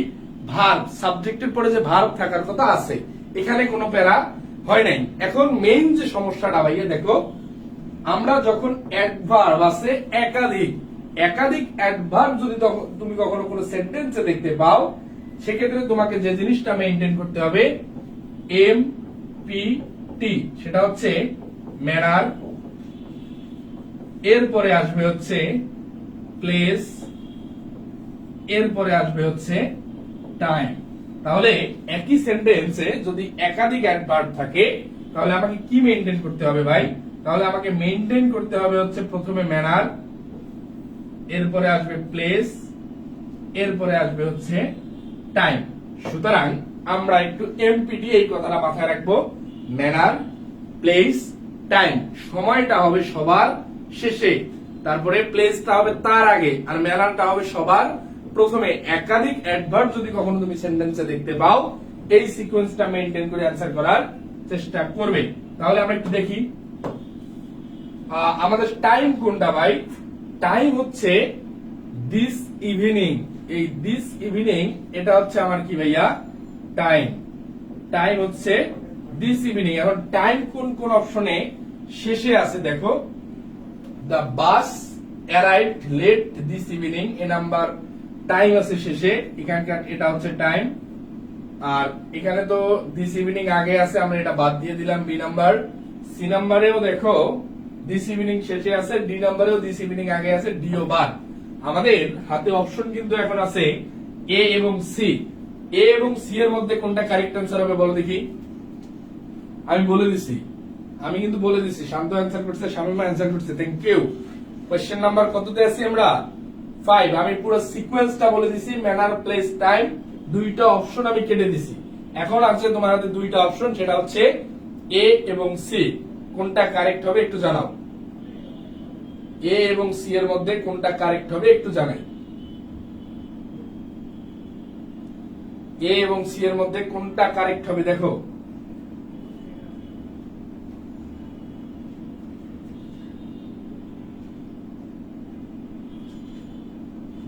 ভার্ব, সাবজেক্টের পরে যে ভার্ব থাকার কথা আছে, এখানে কোনো প্যারা হয় নাই। এখন মেইন যে সমস্যাটা ভাইয়া দেখো, আমরা যখন অ্যাডভার্ব আছে একাধিক একাধিক অ্যাডভার্ব যদি তুমি কখনো কোনো সেন্টেন্সে দেখতে পাও, সেক্ষেত্রে তোমাকে যে জিনিসটা মেইনটেইন করতে হবে MPT, সেটা হচ্ছে ম্যানার, এরপরে আসবে হচ্ছে প্লেস, এরপরে আসবে হচ্ছে টাইম। তাহলে একই সেন্টেন্সে যদি একাধিক অ্যাডভার্ব থাকে, তাহলে আমাকে কি মেইনটেইন করতে হবে ভাই? তাহলে আমাকে মেইনটেইন করতে হবে হচ্ছে প্রথমে ম্যানার, এরপরে আসবে প্লেস, এরপরে আসবে হচ্ছে টাইম। সুতরাং আমরা একটু এমপিটি এই কথাটা মাথায় রাখবো, ম্যানার, প্লেস, টাইম। সময়টা হবে সবার শেষে, তারপরে প্লেসটা হবে তার আগে, আর ম্যানারটা হবে সবার প্রথমে। একাধিক অ্যাডভার্ব যদি কখনো তুমি সেন্টেন্সে দেখতে পাও, এই সিকোয়েন্সটা মেইনটেইন করে অ্যানসার করার চেষ্টা করবে। তাহলে আমরা একটু দেখি আমাদের টাইম কোনটা ভাই? টাইম হচ্ছে দিস ইভিনিং। এই দিস ইভিনিং এটা হচ্ছে আমার কি ভাইয়া? টাইম। টাইম হচ্ছে দিস ইভিনিং। এখন টাইম কোন কোন অপশনে শেষে আছে দেখো, the bus arrived late this evening, A number time আছে শেষে, এখানকার এটা হচ্ছে টাইম। আর এখানে তো দিস ইভিনিং আগে আছে, আমরা এটা বাদ দিয়ে দিলাম বি নাম্বার। সি নাম্বারেও দেখো দিস ইভিনিং শেষে আছে, ডি নাম্বারেও দিস ইভিনিং আগে আছে, ডিও বাদ। আমাদের হাতে অপশন কিন্তু এখন আছে এ এবং সি। এ এবং সি এর মধ্যে কোনটা কারেক্ট অ্যান্সার হবে বলো দেখি? আমি বলে দিছি, আমি কিন্তু বলে দিছি। শান্ত অ্যান্সার করছে, শামিমা অ্যান্সার করছে, থ্যাংক ইউ। কোশ্চেন নাম্বার কততে আছি আমরা? 5। আমি পুরো সিকোয়েন্সটা বলে দিছি, ম্যানার, প্লেস, টাইম, দুইটা অপশন আমি কেটে দিছি। এখন আছে তোমার হাতে দুইটা অপশন, সেটা হচ্ছে এ এবং সি। কোনটা কারেক্ট হবে একটু জানাও। এ এবং সি এর মধ্যে কোনটা কারেক্ট হবে একটু জানাই। এ এবং সি এর মধ্যে কোনটা কারেক্ট হবে দেখো।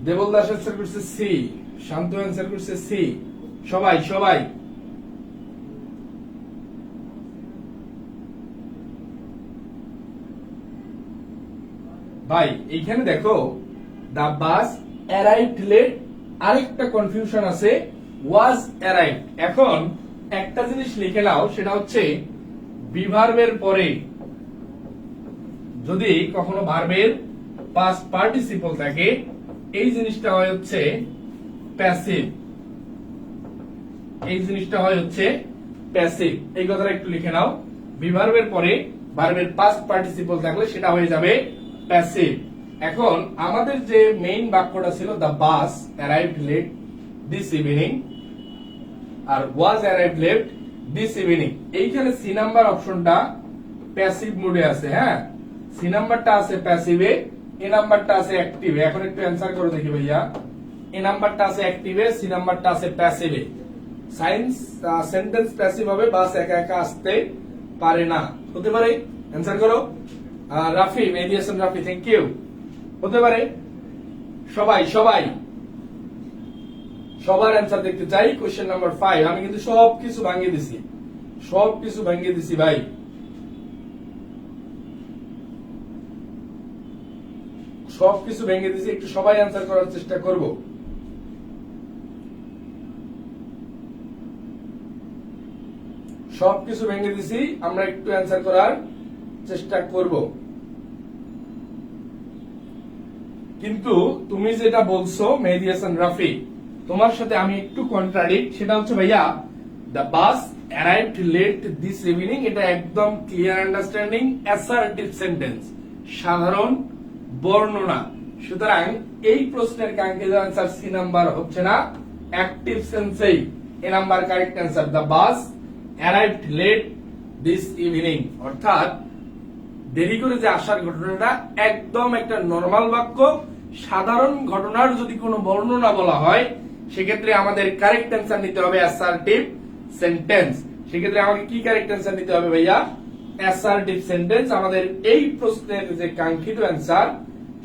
দেবল দাস অ্যান্সার করছে সি, শান্ত অ্যান্সার করছে সি। সবাই সবাই ভাই এইখানে দেখো, দা বাস অ্যারাইভড লেট, আরেকটা কনফিউশন আছে, ওয়াজ অ্যারাইভড। এখন একটা জিনিস লিখে নাও, সেটা হচ্ছে বিভার্বের পরে যদি কখনো ভার্বের পাস্ট পার্টিসিপল থাকে, এই জিনিসটা হয় হচ্ছে প্যাসিভ। এই জিনিসটা হয় হচ্ছে প্যাসিভ। এই কথাটা একটু লিখে নাও, বিভার্বের পরে ভার্বের পাস্ট পার্টিসিপল থাকলে সেটা হয়ে যাবে প্যাসিভ। এখন আমাদের যে মেইন বাক্যটা ছিল, the bus arrived late this evening, আর was arrived late this evening. এইখানে সি নাম্বার অপশনটা প্যাসিভ মোডে আছে। হ্যাঁ, সি নাম্বারটা আছে প্যাসিভে, এ নাম্বারটা আছে অ্যাক্টিভে। এখন একটু অ্যান্সার করে দেখি ভাইয়া। এ নাম্বারটা আছে অ্যাক্টিভে, সি নাম্বারটা আছে প্যাসিভে। সায়েন্স সেন্টেন্স প্যাসিভ হবে, বাস একা একা আসতে পারে না। হতে পারে? অ্যান্সার করো। Rafi, mediation Rafi, thank you. হতে পারে? সবাই সবাই সবার অ্যান্সার দেখতে চাই। Question number 5। আমি কিন্তু সবকিছু ভাঙিয়ে দিছি, সবকিছু ভাঙিয়ে দিছি ভাই। সবকিছু ভেঙে দিছি, একটু সবাই অ্যান্সার করার চেষ্টা করব। সবকিছু ভেঙে দিছি, আমরা একটু অ্যান্সার করার চেষ্টা করব। কিন্তু তুমি যেটা বলছো মেহেদী হাসান রাফি, তোমার সাথে আমি একটু কন্ট্রাডিক্ট। সেটা হচ্ছে ভাইয়া, the bus arrived late this evening, এটা একদম ক্লিয়ার আন্ডারস্ট্যান্ডিং অ্যাসার্টিভ সেন্টেন্স, সাধারণ বর্ণনা। সুতরাং এই প্রশ্নের কাঙ্ক্ষিত আনসার সি নাম্বার হচ্ছে না, active সেন্সেই A number correct answer. The bus arrived late this evening, অর্থাৎ দেরি করে যে আসার ঘটনাটা একদম একটা নরমাল বাক্য, সাধারণ ঘটনার যদি কোনো বর্ণনা বলা হয়, সেক্ষেত্রে আমাদের কারেক্ট অ্যান্সার নিতে হবে অ্যাসার্টিভ সেন্টেন্স। সেক্ষেত্রে আমাকে কি কারেক্ট অ্যান্সার নিতে হবে ভাইয়া? Assertive sentence. আমাদের এই প্রশ্নের যে কাঙ্ক্ষিত অ্যান্সার,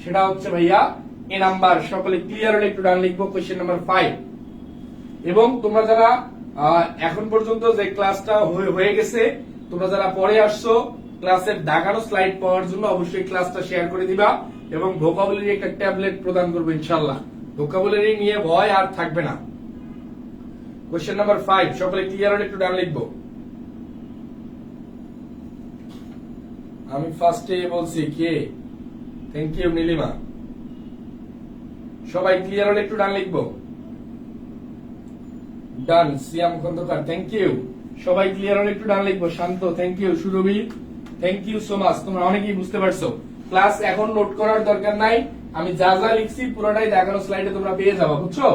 সেটা হচ্ছে ভাইয়া এ নাম্বার। সকলে ক্লিয়ার হলে একটু ডান লিখবো। Question number 5। এবং তোমরা যারা এখন পর্যন্ত যে ক্লাসটা হয়ে গেছে, তোমরা যারা পরে আসছো ক্লাসের দেখানো স্লাইড পাওয়ার জন্য অবশ্যই ক্লাসটা শেয়ার করে দিবা এবং ভোকাবুলারি একটা ট্যাবলেট প্রদান করবো ইনশাআল্লাহ। ভোকাবুলারি নিয়ে ভয় আর থাকবে না। কোশ্চেন নাম্বার 5, সকলে ক্লিয়ার হলে একটু ডান লিখবো। আমি ফার্স্টে বলছি কে? Thank you Nilima. সবাই ক্লিয়ার হলে একটু ডান লিখবো। Done. Siam Khandaker thank you. সবাই ক্লিয়ার হলে একটু ডান লিখবো। Shanto thank you. Surabhi thank you so much. তোমরা অনেকেই বুঝতে পারছো। ক্লাস এখন নোট করার দরকার নাই, আমি যা যা লিখছি পুরোটাই দেখানো স্লাইডে তোমরা পেয়ে যাবা, বুঝছো?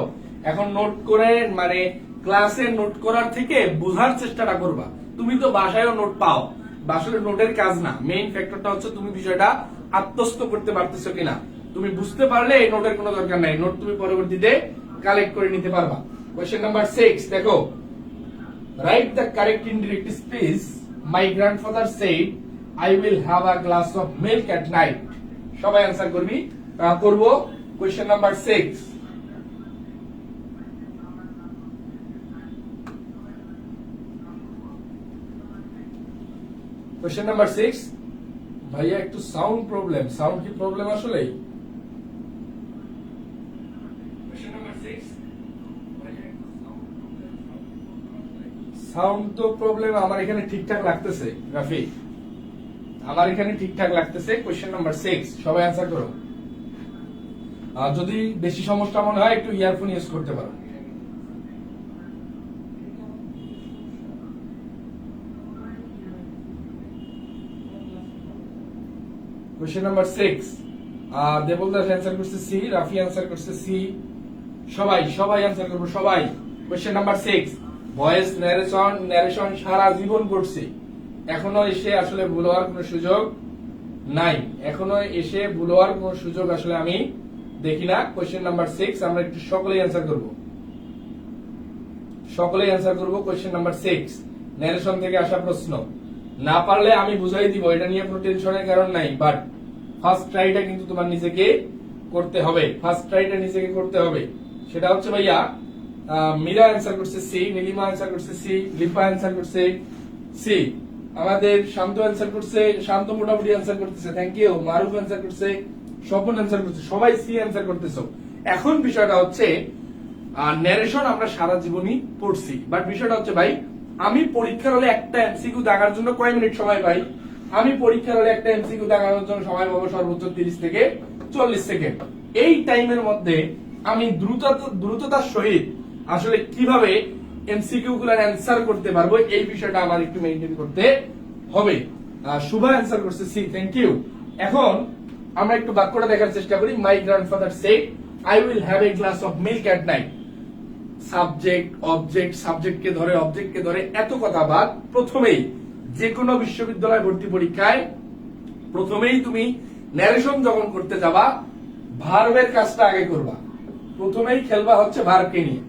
এখন নোট করে মানে ক্লাসে নোট করার থেকে বোঝার চেষ্টাটা করবা। তুমি তো বাসায়ও নোট পাও, আসলে নোটের কাজ না, মেইন ফ্যাক্টরটা হচ্ছে তুমি বিষয়টা আত্মস্থ করতে পারতেছো কিনা। তুমি বুঝতে পারলে এই নোটের কোনো দরকার নাই, নোট তুমি পরবর্তীতে কালেক্ট করে নিতে পারবা। কোশ্চেন নাম্বার 6 দেখো, write the correct indirect speech. My grandfather said I will have a glass of milk at night. সবাই অ্যান্সার করবি করব। Question number 6, question number 6। ভাইয়া একটু সাউন্ড প্রবলেম, সাউন্ড কি প্রবলেম আসলে? সাউন্ড তো প্রবলেম আমার এখানে ঠিকঠাক লাগতেছে রাফি, আমার এখানে ঠিকঠাক লাগতেছে। কোশ্চেন নাম্বার 6 সবাই অ্যান্সার করো। যদি বেশি সমস্যা মনে হয় একটু ইয়ারফোন ইউজ করতে পারো। কোশ্চেন নাম্বার 6, দেবলদাস অ্যান্সার করছে সি, রাফি অ্যান্সার করছে সি। সবাই সবাই অ্যান্সার করবো সবাই। কোশ্চেন নাম্বার 6, ভয়েস ন্যারেশন সারা জীবন করছি, এখনো এসে আসলে ভুল হওয়ার কোনো সুযোগ নাই, এখনো এসে ভুল হওয়ার কোনো সুযোগ আসলে আমি দেখি না। কোশ্চেন নাম্বার 6 আমরা একটু সকলেই অ্যান্সার করব, সকলেই অ্যান্সার করব। কোশ্চেন নাম্বার 6 ন্যারেশন থেকে আসা প্রশ্ন, না পারলে আমি বুঝাই দিব, এটা নিয়ে কোনো টেনশনের কারণ নাই, বাট ফার্স্ট ট্রাইটা কিন্তু তোমার নিজেকে করতে হবে, ফার্স্ট ট্রাইটা নিজেকে করতে হবে। সেটা হচ্ছে ভাইয়া মীরা অ্যান্সার করছে সি, নীলিমা অ্যান্সার করছে সি, লিপা অ্যান্সার করছে সি, আমাদের শান্ত অ্যান্সার করছে, শান্ত মোটামুটি অ্যান্সার করতেছে, থ্যাংক ইউ। মারুফ অ্যান্সার করছে, স্বপন অ্যান্সার করছে, সবাই সি অ্যান্সার করতেছো। এখন বিষয়টা হচ্ছে ন্যারেশন আমরা সারা জীবনই পড়ছি, বাট বিষয়টা হচ্ছে ভাই আমি পরীক্ষার হলে একটা এমসিকিউ দেখার জন্য কয় মিনিট সময় পাই? আমি পরীক্ষার হলে একটা এমসিকিউ দেখানোর জন্য সময় পাবো সর্বোচ্চ 30 থেকে 40 সেকেন্ড। এই টাইমের মধ্যে আমি দ্রুততার সহিত আসলে কিভাবে এমসিকিউ গুলার অ্যান্সার করতে পারবো এই বিষয়টা আমার একটু মেইনটেইন করতে হবে। শুভা অ্যান্সার করছে সি, থ্যাংক ইউ। এখন আমরা একটু বাক্যটা দেখার চেষ্টা করি। My grandfather said I will have a glass of milk at night. Subject object, সাবজেক্টকে ধরে অবজেক্টকে ধরে এত কথা বাদ। প্রথমেই যে কোনো বিশ্ববিদ্যালয় ভর্তি পরীক্ষায় প্রথমেই তুমি ন্যারেশন যখন করতে যাবা ভার্বের কাজটা আগে করবা, প্রথমেই খেলবা হচ্ছে ভার্বকে নিয়ে।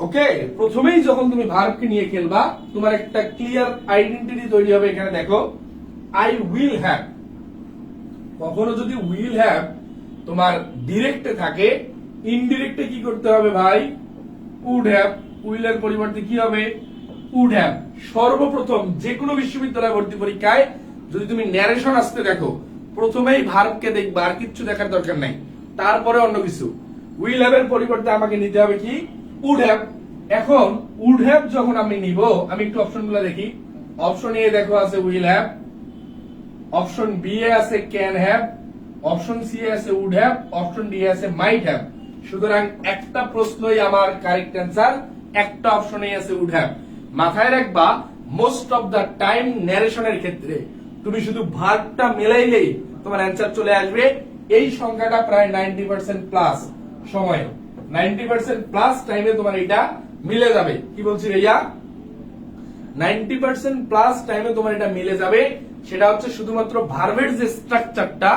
ওকে, প্রথমেই যখন তুমি ভার্বকে নিয়ে খেলবা তোমার একটা ক্লিয়ার আইডেন্টিটি তৈরি হবে। এখানে দেখো আই উইল হ্যাভ, কখনো যদি উইল হ্যাভ তোমার ডিরেক্টে থাকে, ইনডিরেক্টে কি করতে হবে ভাই? Would have. উইলের পরিবর্তে কি হবে? Would have. সর্বপ্রথম যে কোনো বিশ্ববিদ্যালয় ভর্তি পরীক্ষায় যদি তুমি ন্যারেশন আসতে দেখো প্রথমেই ভার্বকে দেখবা, আর কিচ্ছু দেখার দরকার নাই, তারপরে অন্য কিছু। উইল হ্যাভ এর পরিবর্তে আমাকে নিতে হবে কি? Would have. এখন উড হ্যাভ যখন আমি নিব, আমি একটু অপশনগুলো দেখি। অপশন এ দেখো আছে উইল হ্যাভ, অপশন বি এ আছে ক্যান হ্যাভ, অপশন সি এ আছে উড হ্যাভ, অপশন ডি এ আছে মাইট হ্যাভ। সুতরাং একটা প্রশ্নই আমার কারেক্ট অ্যান্সার, একটা অপশনেই আছে উড হ্যাভ। মাথায় রাখবা মোস্ট অফ দা টাইম ন্যারেশনের ক্ষেত্রে তুমি শুধু ভার্বটা মেলাইলেই তোমার অ্যান্সার চলে আসবে। এই সংখ্যাটা প্রায় 90% প্লাস সময়, 90% প্লাস টাইমে তোমার এটা মিলে যাবে। কি বলছি ভাইয়া? 90% প্লাস টাইমে তোমার এটা মিলে যাবে। সেটা হচ্ছে শুধুমাত্র ভার্বের যে স্ট্রাকচারটা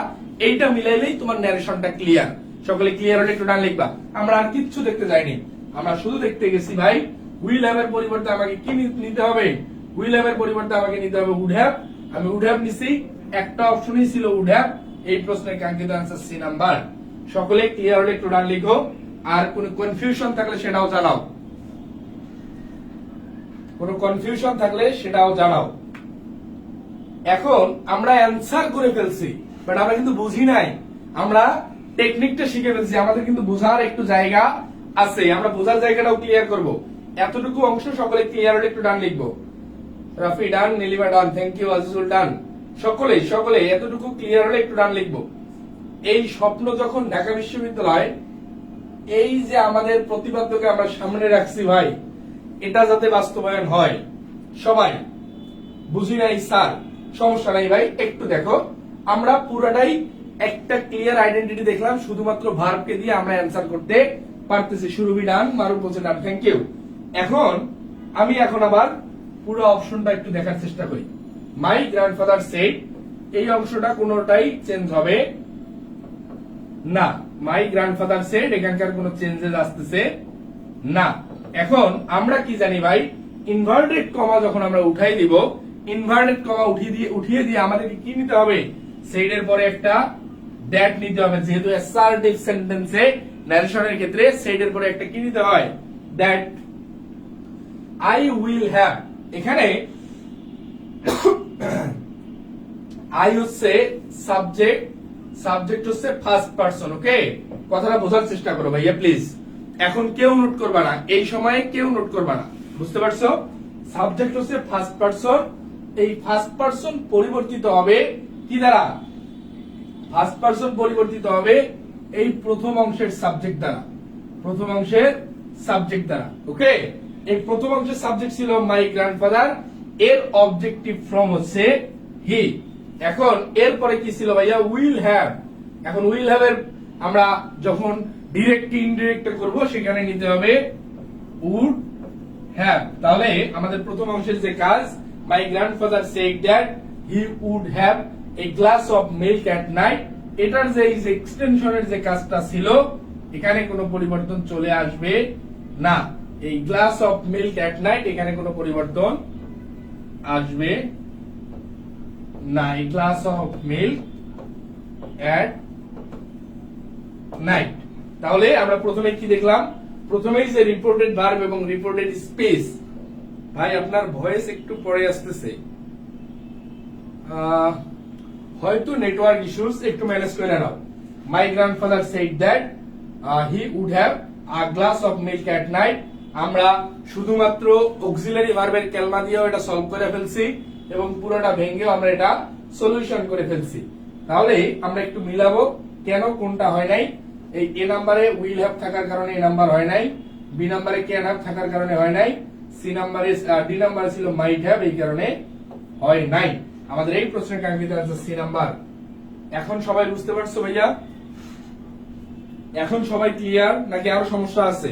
এইটা মিলাইলেই তোমার ন্যারেশনটা ক্লিয়ার। সকলে ক্লিয়ার হলে একটু ডান লিখবা। আমরা আর কিচ্ছু দেখতে যাইনি, আমরা শুধু দেখতে গেছি ভাই উইল হ্যাভ এর পরিবর্তে আমাকে কি নিতে হবে? উইল হ্যাভ এর পরিবর্তে আমাকে নিতে হবে উড হ্যাভ। আমি উড হ্যাভ নিছি, একটা অপশনই ছিল উড হ্যাভ। এই প্রশ্নের কাঙ্ক্ষিত অ্যান্সার সি নাম্বার। সকলে ক্লিয়ার হলে একটু ডান লিখো। আর কোনো কনফিউশন থাকলে সেটাও জানাও, কোনো কনফিউশন থাকলে সেটাও জানাও। এখন আমরা অ্যান্সার করে ফেলছি, বাট আমরা কিন্তু বুঝি নাই, আমরা টেকনিকটা শিখে ফেলছি, আমাদের কিন্তু বোঝার একটু জায়গা আছে, আমরা বোঝার জায়গাটাও ক্লিয়ার করব। এতটুকু অংশ সকলে ক্লিয়ার হলে একটু ডান লিখবো। রাফি ডান, নীলিমা ডান, থ্যাংক ইউ, আজিজুল ডান, সকলে এতটুকু ক্লিয়ার হলে একটু ডান লিখবো। এই স্বপ্ন যখন ঢাকা বিশ্ববিদ্যালয় এই যে আমাদের প্রতিপাদ্যকে আমরা সামনে রাখছি ভাই, এটা যাতে বাস্তবায়ন হয়, সবাই বুঝি নাই স্যার, সমস্যা নাই ভাই, একটু দেখো, আমরা পুরাটাই একটা ক্লিয়ার আইডেন্টিটি দেখলাম, শুধুমাত্র ভার্বকে দিয়ে আমরা অ্যান্সার করতে পারতেছি। সুরভি ডান, মারুফ বলছে ডান, থ্যাংক ইউ। আমি এখন আবার পুরো অপশনটা একটু দেখার চেষ্টা করি। মাই গ্র্যান্ডফাদার সেড, এই অংশটা কোনোটাই চেঞ্জ হবে না। মাই গ্র্যান্ডফাদার সেড, এখানকার কোনো চেঞ্জেস আসতেছে না। এখন আমরা কি জানি ভাই, ইনভার্টেড কমা যখন আমরা উঠাই দিব, ইনভার্টেড কমা উঠিয়ে দিয়ে আমাদেরকে কি নিতে হবে, সেডের পরে একটা দ্যাট নিতে হবে, যেহেতু অ্যাসার্টিভ সেন্টেন্সে ন্যারেশনের ক্ষেত্রে সেডের পরে একটা কি নিতে হয়, দ্যাট। আই উইল হ্যাভ, এখানে আই হচ্ছে সাবজেক্ট, সাবজেক্ট হচ্ছে ফার্স্ট পারসন। ওকে, কথাটা বোঝার চেষ্টা করো ভাইয়া প্লিজ। এখন কেউ নোট করবা না, এই সময়ে কেউ নোট করবা না, বুঝতে পারছো? সাবজেক্ট হচ্ছে ফার্স্ট পারসন, এই ফার্স্ট পারসন পরিবর্তিত হবে কি দ্বারা, ফার্স্ট পারসন পরিবর্তিত হবে এই প্রথম অংশের সাবজেক্ট দ্বারা, প্রথম অংশের সাবজেক্ট দ্বারা। ওকে, এই প্রথম অংশের সাবজেক্ট ছিল মাই গ্র্যান্ডফাদার, এর অবজেক্টিভ ফর্ম হচ্ছে হি। এখন এরপরে কি ছিল ভাইয়া, উইল হ্যাভ। এখন উইল হ্যাভ এর আমরা যখন ডিরেক্ট ইনডিরেক্ট করব, সেখানে নিতে হবে উড হ্যাভ। তাহলে আমাদের প্রথম অংশের যে কাজ, my grandfather said that he would have a glass of milk at night, এটার যে এক্সটেনশনের যে কাজটা ছিল, এখানে কোনো পরিবর্তন চলে আসবে না। এই glass of milk at night, এখানে কোনো পরিবর্তন আসবে না। এই glass of milk at night. তাহলে আমরা প্রথমে কি দেখলাম, প্রথমেই যে রিপোর্টেড ভার্ব এবং রিপোর্টেড স্পেস। ভাই আপনার ভয়েস একটু পরে আসতেছে, হয়তো নেটওয়ার্ক ইস্যুস, একটু ম্যানেজ করে নাও। My grandfather said that he would have a glass of milk at night, আমরা শুধুমাত্র অক্সিলারি ভার্বের কেলমা দিয়েও এটা সলভ করে ফেলছি এবং পুরোটা ভেঙেও আমরা এটা সলিউশন করে ফেলছি। তাহলে আমরা একটু মিলাবো কেন কোনটা হয় নাই। এই এ নাম্বারে উইল হ্যাভ থাকার কারণে এই নাম্বার হয় নাই, বি নাম্বারে ক্যান হ্যাভ থাকার কারণে হয় নাই, সি নাম্বারে ডি নাম্বারে ছিল মাইট হ্যাভ, এই কারণে হয় নাই। আমাদের এই প্রশ্নের কাঙ্ক্ষিত আনসার সি নাম্বার। এখন সবাই বুঝতে পারছো ভাইয়া? এখন সবাই ক্লিয়ার নাকি আরো সমস্যা আছে?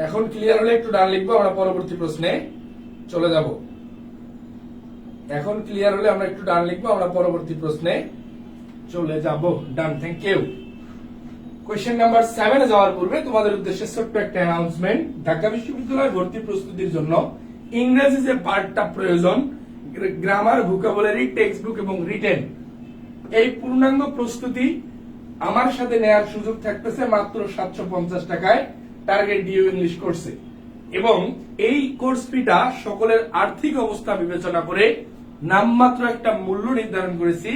এখন ক্লিয়ার হলে একটু ডান লিখবো, আমরা পরবর্তী প্রশ্নে চলে যাব। এখন ক্লিয়ার হলে আমরা একটু ডান লিখবো, আমরা পরবর্তী প্রশ্নে চলে যাব। ডান, থ্যাংক ইউ। কোয়েশ্চেন নাম্বার 7 এ যাওয়ার পূর্বে তোমাদের উদ্দেশ্যে ছোট্ট একটা অ্যানাউন্সমেন্ট। ঢাকা বিশ্ববিদ্যালয় ভর্তি প্রস্তুতির জন্য ইংরেজি যে পার্টটা প্রয়োজন, গ্রামার, ভোকাবুলারি, টেক্সট বুক এবং রিটেন, এই পূর্ণাঙ্গ প্রস্তুতি আমার সাথে নেয়ার সুযোগ থাকতেছে মাত্র 750 টাকায় টার্গেট ডিউ ইংলিশ কোর্সে। এবং এই কোর্স ফিটা সকলের আর্থিক অবস্থা বিবেচনা করে নামমাত্র একটা মূল্য নির্ধারণ করেছি,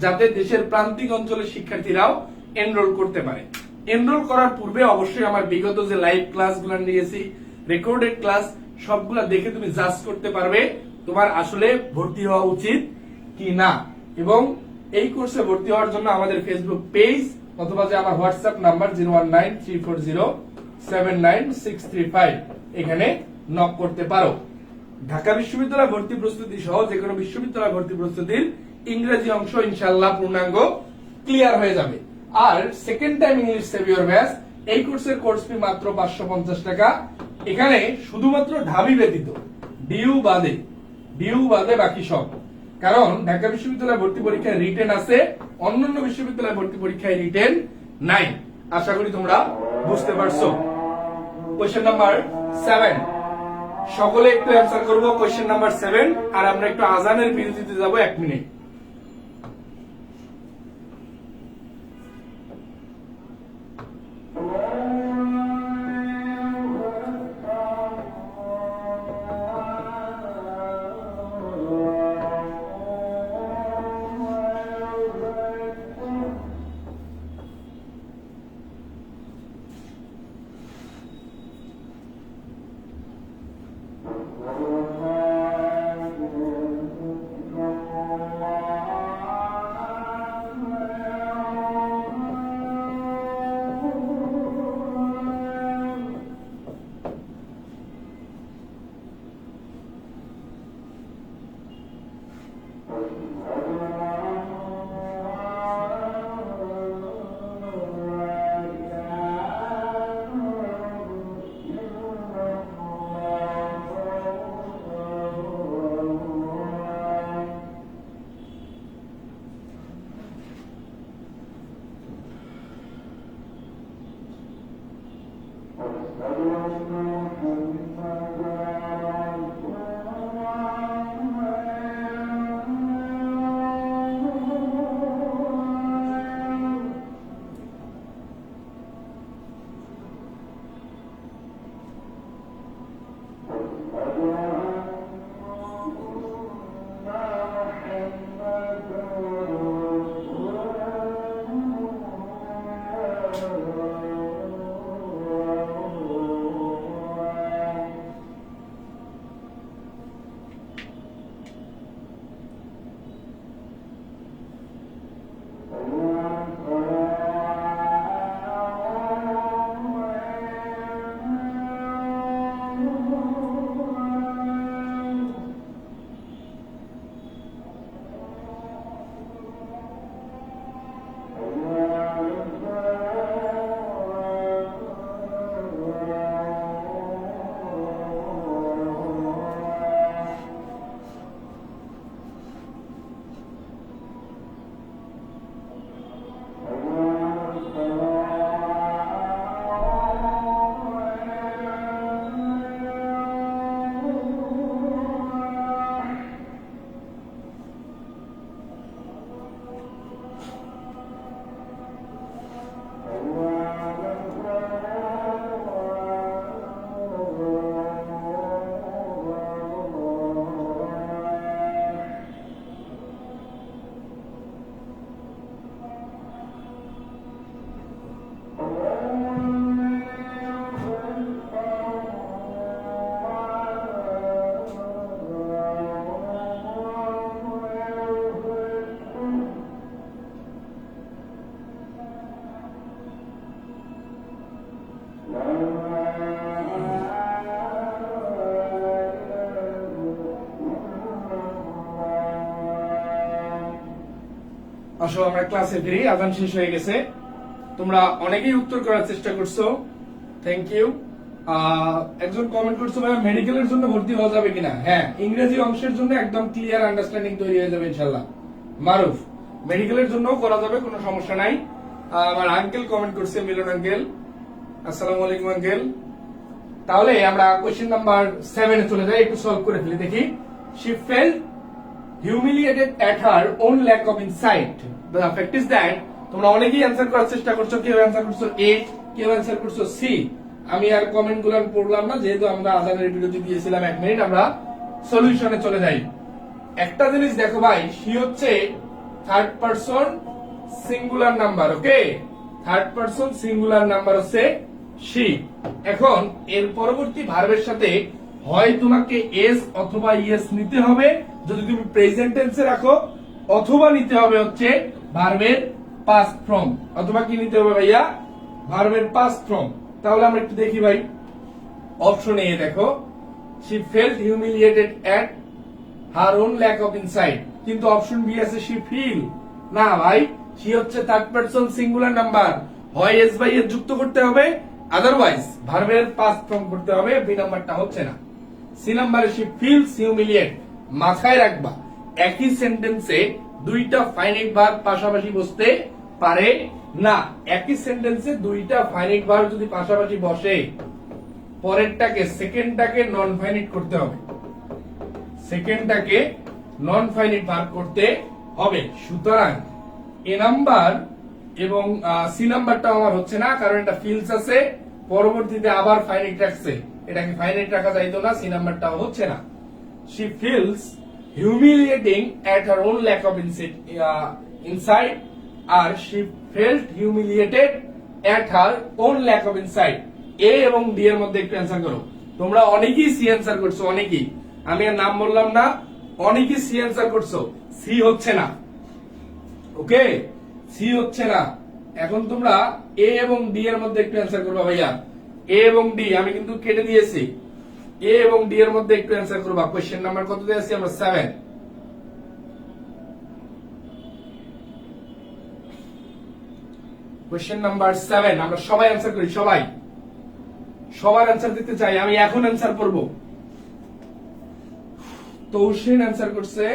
যাতে দেশের প্রান্তিক অঞ্চলের শিক্ষার্থীরাও এনরোল করতে পারে। এনরোল করার পূর্বে অবশ্যই আমার বিগত যে লাইভ ক্লাসগুলো নিয়েছি, রেকর্ডেড ক্লাস, সবগুলা দেখে তুমি জাজ করতে পারবে তোমার আসলে ভর্তি হওয়া উচিত কি না। এবং এই কোর্সে ভর্তি হওয়ার জন্য আমাদের ফেসবুক পেজ অথবা যে আমার হোয়াটসঅ্যাপ নাম্বার 0193407965, এখানে নক করতে পারো। ঢাকা বিশ্ববিদ্যালয় ভর্তি প্রস্তুতি সহ যে কোনো বিশ্ববিদ্যালয় ভর্তি প্রস্তুতির ইংরেজি অংশ ইনশাআল্লাহ পূর্ণাঙ্গ ক্লিয়ার হয়ে যাবে। আর second time English saviour batch, এই কোর্সের কোর্স ফি মাত্র 550 টাকা। এখানে শুধুমাত্র ঢাবি ব্যতীত, ডিউ বাদে বাকি সব। কারণ ঢাকা বিশ্ববিদ্যালয় ভর্তি পরীক্ষায় রিটেন আছে, অন্যান্য বিশ্ববিদ্যালয় ভর্তি পরীক্ষায় রিটেন নাই। আশা করি তোমরা বুঝতে পারছো। কোয়েশ্চেন নাম্বার 7, সকলে একটু অ্যান্সার করবো কোয়েশ্চেন নাম্বার 7 আর আমরা একটু আজানের বিরতিতে যাব 1 মিনিট। আসো আমরা ক্লাসে ফিরি, আজান শেষ হয়ে গেছে। তোমরা অনেকেই উত্তর করার চেষ্টা করছো, থ্যাংক ইউ। একজন কমেন্ট করছো ভাই মেডিকেলের জন্য ভর্তি হওয়া যাবে কিনা। হ্যাঁ, ইংরেজি অংশের জন্য একদম ক্লিয়ার আন্ডারস্ট্যান্ডিং তৈরি হয়ে যাবে ইনশাআল্লাহ। মারুফ, মেডিকেলের জন্য করা যাবে, কোনো সমস্যা নাই। আমার আঙ্কেল কমেন্ট করছে, মিলন আঙ্কেল, আসসালামু আলাইকুম আঙ্কেল। তাহলে আমরা কোয়েশ্চেন নাম্বার 7 এ চলে যাই, একটু সলভ করে ফেলি দেখি। She felt humiliated at her own lack of insight. The fact is that তোমরা অনেকেই অ্যানসার করার চেষ্টা করছো, কেউ অ্যানসার করছো A, কেউ অ্যানসার করছো C। আমি আর কমেন্ট গুলো পড়লাম না, যেহেতু আমরা আজানের বিরতি দিয়েছিলাম 1 মিনিট। আমরা সলিউশনে চলে যাই। একটা জিনিস দেখো ভাই, she হচ্ছে থার্ড পারসন সিঙ্গুলার নাম্বার, ওকে। থার্ড পারসন সিঙ্গুলার নাম্বার হচ্ছে she। এখন এর পরবর্তী ভার্বের সাথে হয় তোমাকে এস অথবা ইএস নিতে হবে যদি তুমি প্রেজেন্ট টেন্সে রাখো, অথবা নিতে হবে হচ্ছে ভার্বের পাস্ট ফর্ম, অথবা কি নিতে হবে ভাইয়া, ভার্বের পাস্ট ফর্ম। তাহলে আমরা একটু দেখি ভাই, অপশন এ দেখো, she felt humiliated at her own lack of insight, কিন্তু অপশন বি আছে she feel। না ভাই, she হচ্ছে থার্ড পারসন সিঙ্গুলার নাম্বার, হয় এস বাই এস যুক্ত করতে হবে, আদারওয়াইজ ভার্বের পাস্ট ফর্ম করতে হবে। বি নাম্বারটা হচ্ছে না। সি নাম্বারে she feels humiliated, মাথায় রাখবা একই সেন্টেন্সে দুইটা ফাইনাইট ভার্ব পাশাপাশি বসতে পারে না। একই সেন্টেন্সে দুইটা ফাইনাইট ভার্ব যদি পাশাপাশি বসে পরেরটাকে সেকেন্ডটাকে নন ফাইনাইট করতে হবে, সেকেন্ডটাকে নন ফাইনাইট ভার্ব করতে হবে। সুতরাং এ নাম্বার এবং সি নাম্বারটা আমার হচ্ছে না, কারণ এটা ফিলস আছে, পরবর্তীতে আবার ফাইনাইট রাখছে, এটাকে ফাইনাইট রাখা যাইতো না, সি নাম্বারটাও হচ্ছে না। She feels humiliating at her own lack of insight, or she felt humiliated at her own lack of insight. এ এবং ডি এর মধ্যে একটু অ্যান্সার করো। তোমরা অনেকেই সি অ্যান্সার করছো, অনেকেই, আমি আর নাম বললাম না, অনেকেই সি অ্যান্সার করছো, সি হচ্ছে না। ওকে, সি হচ্ছে না। এখন তোমরা এ এবং ডি এর মধ্যে একটু অ্যান্সার করবা ভাইয়া। এ এবং ডি আমি কিন্তু কেটে দিয়েছি, এ এবং ডি এর মধ্যে একটু অ্যান্সার করবা। কোশ্চেন নাম্বার কত দিয়ে আছি আমরা? 7। কোশ্চেন নাম্বার 7 আমরা সবাই অ্যান্সার করি, সবাই, সবার অ্যান্সার দিতে চাই। আমি এখন অ্যান্সার করব। তৌসিন অ্যান্সার করছে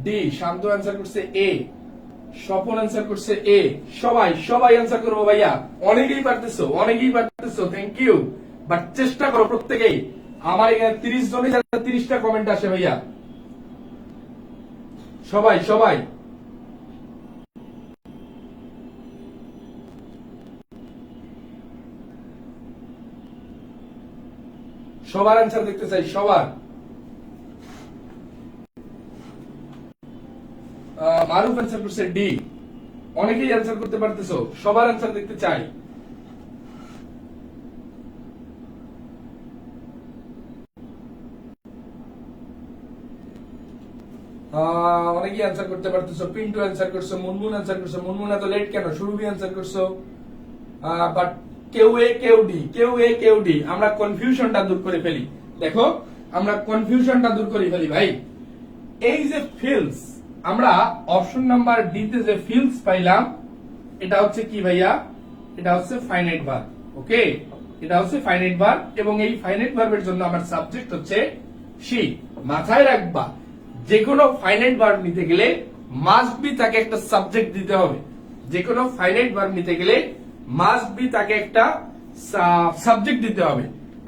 ডি, শান্ত অ্যান্সার করছে এ, স্বপন অ্যান্সার করছে এ। সবাই সবাই অ্যান্সার করবো ভাইয়া, অনেকেই পারতেছো, অনেকেই পারতেছো, থ্যাংক ইউ। বাট চেষ্টা করো প্রত্যেকেই। আমার এখানে 30 জনে 30টা কমেন্ট আসে ভাইয়া, সবাই সবাই সবার অ্যান্সার দেখতে চাই, সবার। মারুফ অ্যান্সার করছে ডি, অনেকেই অ্যান্সার করতে পারতেছো, সবার অ্যান্সার দেখতে চাই। অনেকেই অ্যান্সার করতে পারতেছো। পিন্টু অ্যান্সার করছো, মুনমুন অ্যান্সার করছো, মুনমুন এত লেট কেন? সুরভি অ্যান্সার করছো, বাট কেউ এ কেউ ডি, কেউ এ কেউ ডি। আমরা কনফিউশনটা দূর করে ফেলি, দেখো আমরা কনফিউশনটা দূর করে ফেলি ভাই। এই যে ফিলস, আমরা অপশন নাম্বার ডি তে যে ফিলস পাইলাম, এটা হচ্ছে কি ভাইয়া? এটা হচ্ছে ফাইনাইট ভার্ব। ওকে, এটা হচ্ছে ফাইনাইট ভার্ব, এবং এই ফাইনাইট ভার্বের জন্য আমার সাবজেক্ট হচ্ছে শি। মাথায় রাখবা, যে কোনো ফাইনাইট ভার্ব নিতে গেলে মাস্ট বি তাকে একটা সাবজেক্ট দিতে হবে। যে কোনো ফাইনাইট ভার্ব নিতে গেলে মাস্ট বি তাকে একটা সাবজেক্ট দিতে হবে।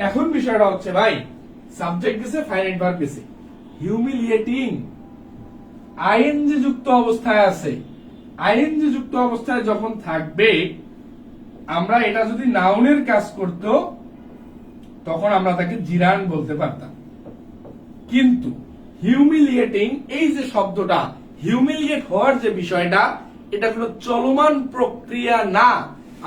এখন বিষয়টা হচ্ছে ভাই, সাবজেক্ট দিছে, ফাইনাইট ভার্ব দিছে, হিউমিলিয়েটিং আইএনজি যুক্ত অবস্থায় আছে। আইএনজি যুক্ত অবস্থায় যখন থাকবে, আমরা এটা যদি নাউনের কাজ করত তখন আমরা তাকে জিরান বলতে পারতাম। কিন্তু হিউমিলিয়েটিং এই যে শব্দটা, হিউমিলিয়েট হওয়ার যে বিষয়টা, এটা কোনো চলমান প্রক্রিয়া না।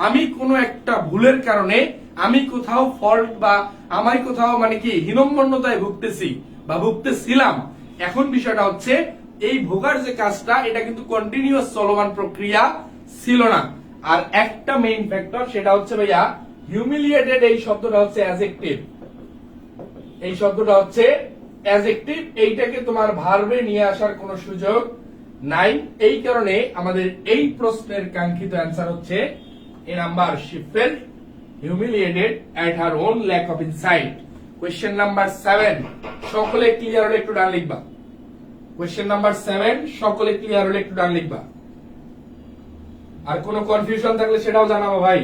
আমি কোনো একটা ভুলের কারণে আমি কোথাও ফল্ট বা আমি কোথাও মানে কি হীনম্মন্যতায় ভুগতেছি বা ভুগতেছিলাম। এখন বিষয়টা হচ্ছে এই ভোগার যে কাজটা, এটা কিন্তু কন্টিনিউয়াস চলমান প্রক্রিয়া ছিল না। আর একটা মেইন ফ্যাক্টর, সেটা হচ্ছে ভাইয়া হিউমিলিয়েটেড এই শব্দটা হচ্ছে অ্যাডজেক্টিভ। এই শব্দটা হচ্ছে অ্যাডজেক্টিভ, এইটাকে তোমার ভার্বে নিয়ে আসার কোনো সুযোগ নাই। এই কারণে আমাদের এই প্রশ্নের কাঙ্ক্ষিত অ্যান্সার হচ্ছে A number, she felt humiliated at her own lack of insight। Question number 7 সকলে ক্লিয়ার হলে একটু ডান লিখবা। কোয়েশ্চেন নাম্বার 7 সকলে ক্লিয়ার হলে একটু ডান লিখবা। আর কোনো কনফিউশন থাকলে সেটাও জানাবো ভাই।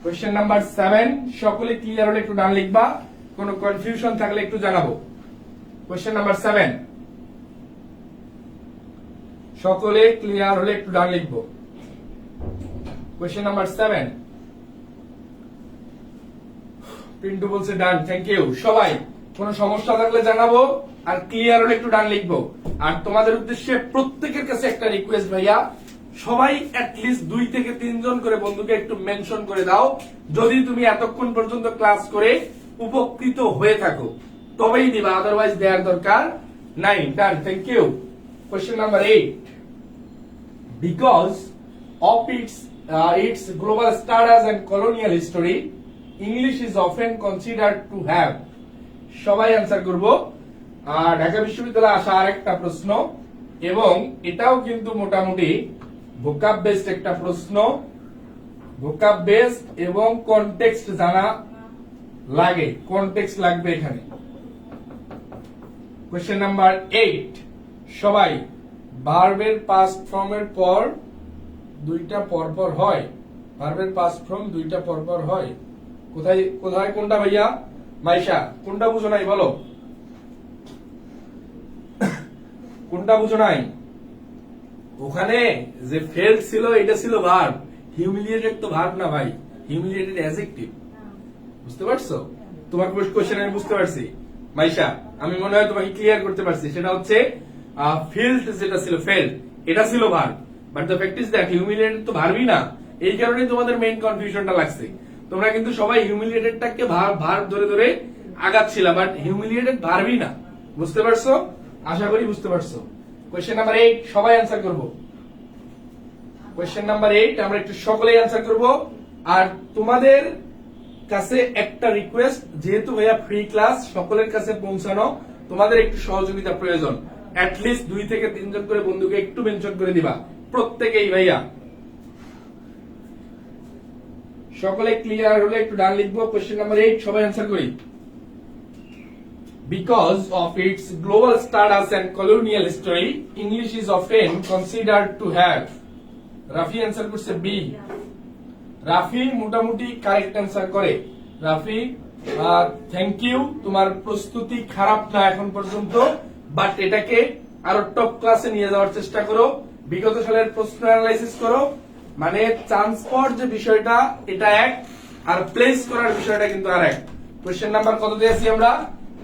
কোয়েশ্চেন নাম্বার 7 সকলে ক্লিয়ার হলে একটু ডান লিখবা, কোনো কনফিউশন থাকলে একটু জানাবো। কোয়েশ্চেন নাম্বার 7 সকলে ক্লিয়ার হলে একটু ডান লিখবো। কোয়েশ্চেন নাম্বার 7 পিন্টু বলছে ডান, থ্যাংক ইউ। সবাই কোনো সমস্যা থাকলে জানাবো, আর ক্লিয়ার হলে একটু ডান লিখবো। আর তোমাদের উদ্দেশ্যে প্রত্যেকের কাছে একটা রিকোয়েস্ট ভাইয়া, সবাই অ্যাটলিস্ট 2 থেকে 3 জন করে বন্ধুকে একটু মেনশন করে দাও, যদি তুমি এতক্ষণ পর্যন্ত ক্লাস করে উপকৃত হয়ে থাকো, তবেই দিবা, আদারওয়াইজ দেওয়ার দরকার নাই। Done, thank you. Question number 8 because of its global status and colonial history, English is often considered to have। সবাই অ্যান্সার করব। ঢাকা বিশ্ববিদ্যালয়ে আসা আরেকটা প্রশ্ন, এবং এটাও কিন্তু মোটামুটি ভোকাব বেসড একটা প্রশ্ন। ভোকাব বেসড এবং কনটেক্সট জানা লাগে, কনটেক্সট লাগবে এখানে। কোয়েশ্চেন নাম্বার 8 সবাই, ভার্বের পাস্ট ফর্মের পর দুইটা পরপর হয়, ভার্বের পাস্ট ফর্ম দুইটা পরপর হয়, কোথায় কোথায় কোনটা ভাইয়া? মাইশা কোনটা বুঝো নাই বলো, কোনটা বুঝো নাই? ওখানে যে ফেল ছিল এটা ছিল ভার্ব, হিউমিলিয়েটেড তো ভার্ব না ভাই, হিউমিলিয়েটেড অ্যাডজেক্টিভ। বুঝতে পারছো? তোমার কোশ্চেন আমি বুঝতে পারছি মাইশা, আমি মনে হয় তোমাকে ক্লিয়ার করতে পারছি। সেটা হচ্ছে ফিল্ড যেটা ছিল ফেল, এটা ছিল verb, but the fact is that humiliated তো ভার্বই না। এই কারণেই তোমাদের মেইন কনফিউশনটা লাগছে। তোমরা কিন্তু সবাই হিউমিলিয়েটেডটাকে ভার্ব ধরে ধরে আগাচ্ছিলা, বাট হিউমিলিয়েটেড ভার্বই না। বুঝতে পারছো? আশা করি বুঝতে পারছো। কোয়েশ্চেন নাম্বার 8 সবাই অ্যানসার করব। কোয়েশ্চেন নাম্বার 8 আমরা একটু সকলেই অ্যানসার করব। আর তোমাদের কাছে একটা রিকোয়েস্ট, যেহেতু ভাইয়া ফ্রি ক্লাস সকলের কাছে পৌঁছানো, তোমাদের একটু সহযোগিতা প্রয়োজন। অ্যাট লিস্ট 2 থেকে 3 জন করে বন্ধুকে একটু মেনশন করে দিবা প্রত্যেকেই ভাইয়া। সকলে ক্লিয়ার হলে একটু ডান লিখবো। কোয়েশ্চেন নাম্বার 8 সবাই অ্যানসার করি। Because of its global status and colonial history, English is often considered to have. Rafi answer করছে বি। রাফি মোটামুটি কারেক্ট অ্যান্সার করে। রাফি থ্যাংক ইউ, তোমার প্রস্তুতি খারাপ না এখন পর্যন্ত, বাট এটাকে আরো টপ ক্লাসে নিয়ে যাওয়ার চেষ্টা করো। বিগত সালের প্রশ্ন অ্যানালাইসিস করো। মানে চান্স পাওয়ার যে বিষয়টা এটা এক, আর প্লেস করার বিষয়টা কিন্তু আর এক। কোয়েশ্চেন নাম্বার কত দিয়েছি আমরা?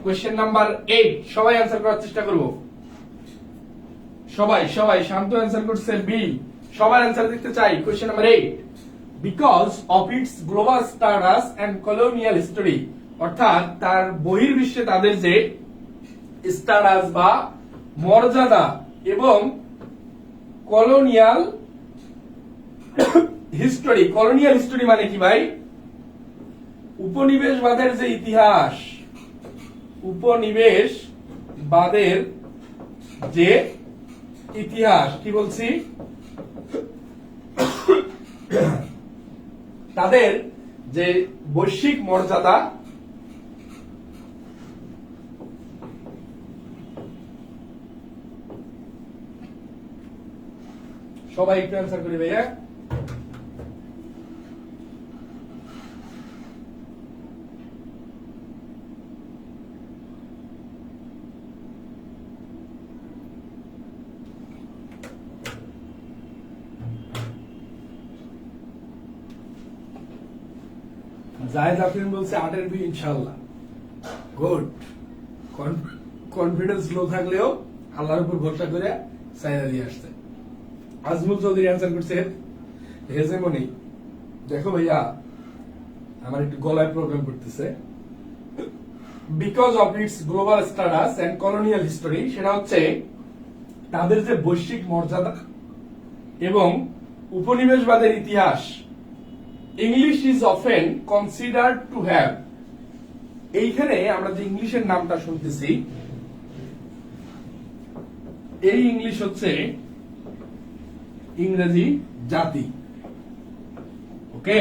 কোয়েশ্চেন নাম্বার 8 সবাই অ্যান্সার করার চেষ্টা করব। সবাই সবাই শান্ত অ্যান্সার করছে বি। সবার অ্যান্সার দেখতে চাই। Question number 8 because of its global status and colonial history, অর্থাৎ তার বহির্বিশ্বে তাদের যে স্ট্যাটাস বা মর্যাদা এবং কলোনিয়াল হিস্টোরি। কলোনিয়াল হিস্টোরি মানে কি ভাই? উপনিবেশবাদের যে ইতিহাস, উপনিবেশবাদের যে ইতিহাস, কি বলছি, তাদের যে বৈশ্বিক মর্যাদা সবাই একটু অ্যান্সার করি ভাইয়া। জায়েদ আফরিন বলছে 8 বি ইনশাআল্লাহ। গুড। কনফিডেন্স লো থাকলেও আল্লাহর উপর ভরসা করে সাইরা দিয়ে আসছে। আজমুল চৌধুরী অ্যান্সার করছে হেজেমনি। দেখো ভাইয়া আমার একটু গলায় প্রবলেম করতেছে। Because of its global status and colonial history, সেটা হচ্ছে তাদের যে বৈশ্বিক মর্যাদা এবং উপনিবেশবাদের ইতিহাস। English is often considered to have, এইখানে আমরা যে ইংলিশের নামটা শুনতেছি, এই ইংলিশ হচ্ছে ইংরেজি জাতি। ওকে,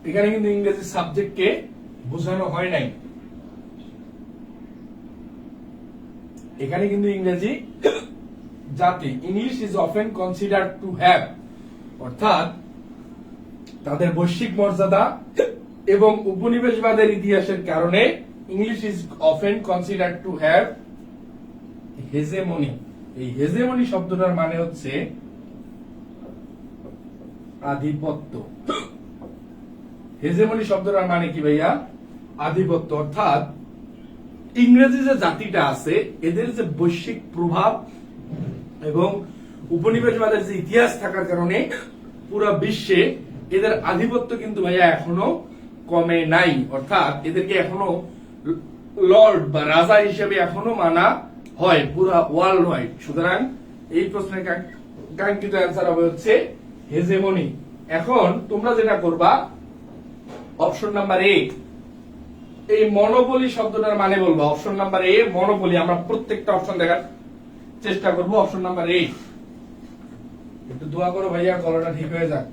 এখানে কিন্তু ইংরেজি সাবজেক্টকে বোঝানো হয় নাই, এখানে কিন্তু ইংরেজি জাতি। English is often considered to have, অর্থাৎ তাদের বৈশ্বিক মর্যাদা এবং উপনিবেশবাদের ইতিহাসের কারণে English is often considered to have hegemony. এই হেজেমনি শব্দটার মানে হচ্ছে আধিপত্য। হেজেমনি শব্দটার মানে কি ভাইয়া? আধিপত্য। অর্থাৎ ইংরেজি যে জাতিটা আছে এদের যে বৈশ্বিক প্রভাব এবং উপনিবেশবাদের যে ইতিহাস থাকার কারণে পুরো বিশ্বে এদের আধিপত্য কিন্তু ভাইয়া এখনো কমে নাই। অর্থাৎ এদেরকে এখনো লর্ড বা রাজা হিসেবে এখনো মানা হয় পুরো ওয়ার্ল্ড ওয়াইড। সুতরাং এই প্রশ্নের কাঙ্ক্ষিত অ্যান্সার হবে হচ্ছে হেজেমনি। এখন তোমরা যেটা করবা, অপশন নাম্বার এ, এই মনোপলি শব্দটার মানে বলবো। Option number A monopoly. আমরা প্রত্যেকটা অপশন দেখার চেষ্টা করবো। অপশন নাম্বার এ, একটু দোয়া করো ভাইয়া গলাটা ঠিক হয়ে যাক।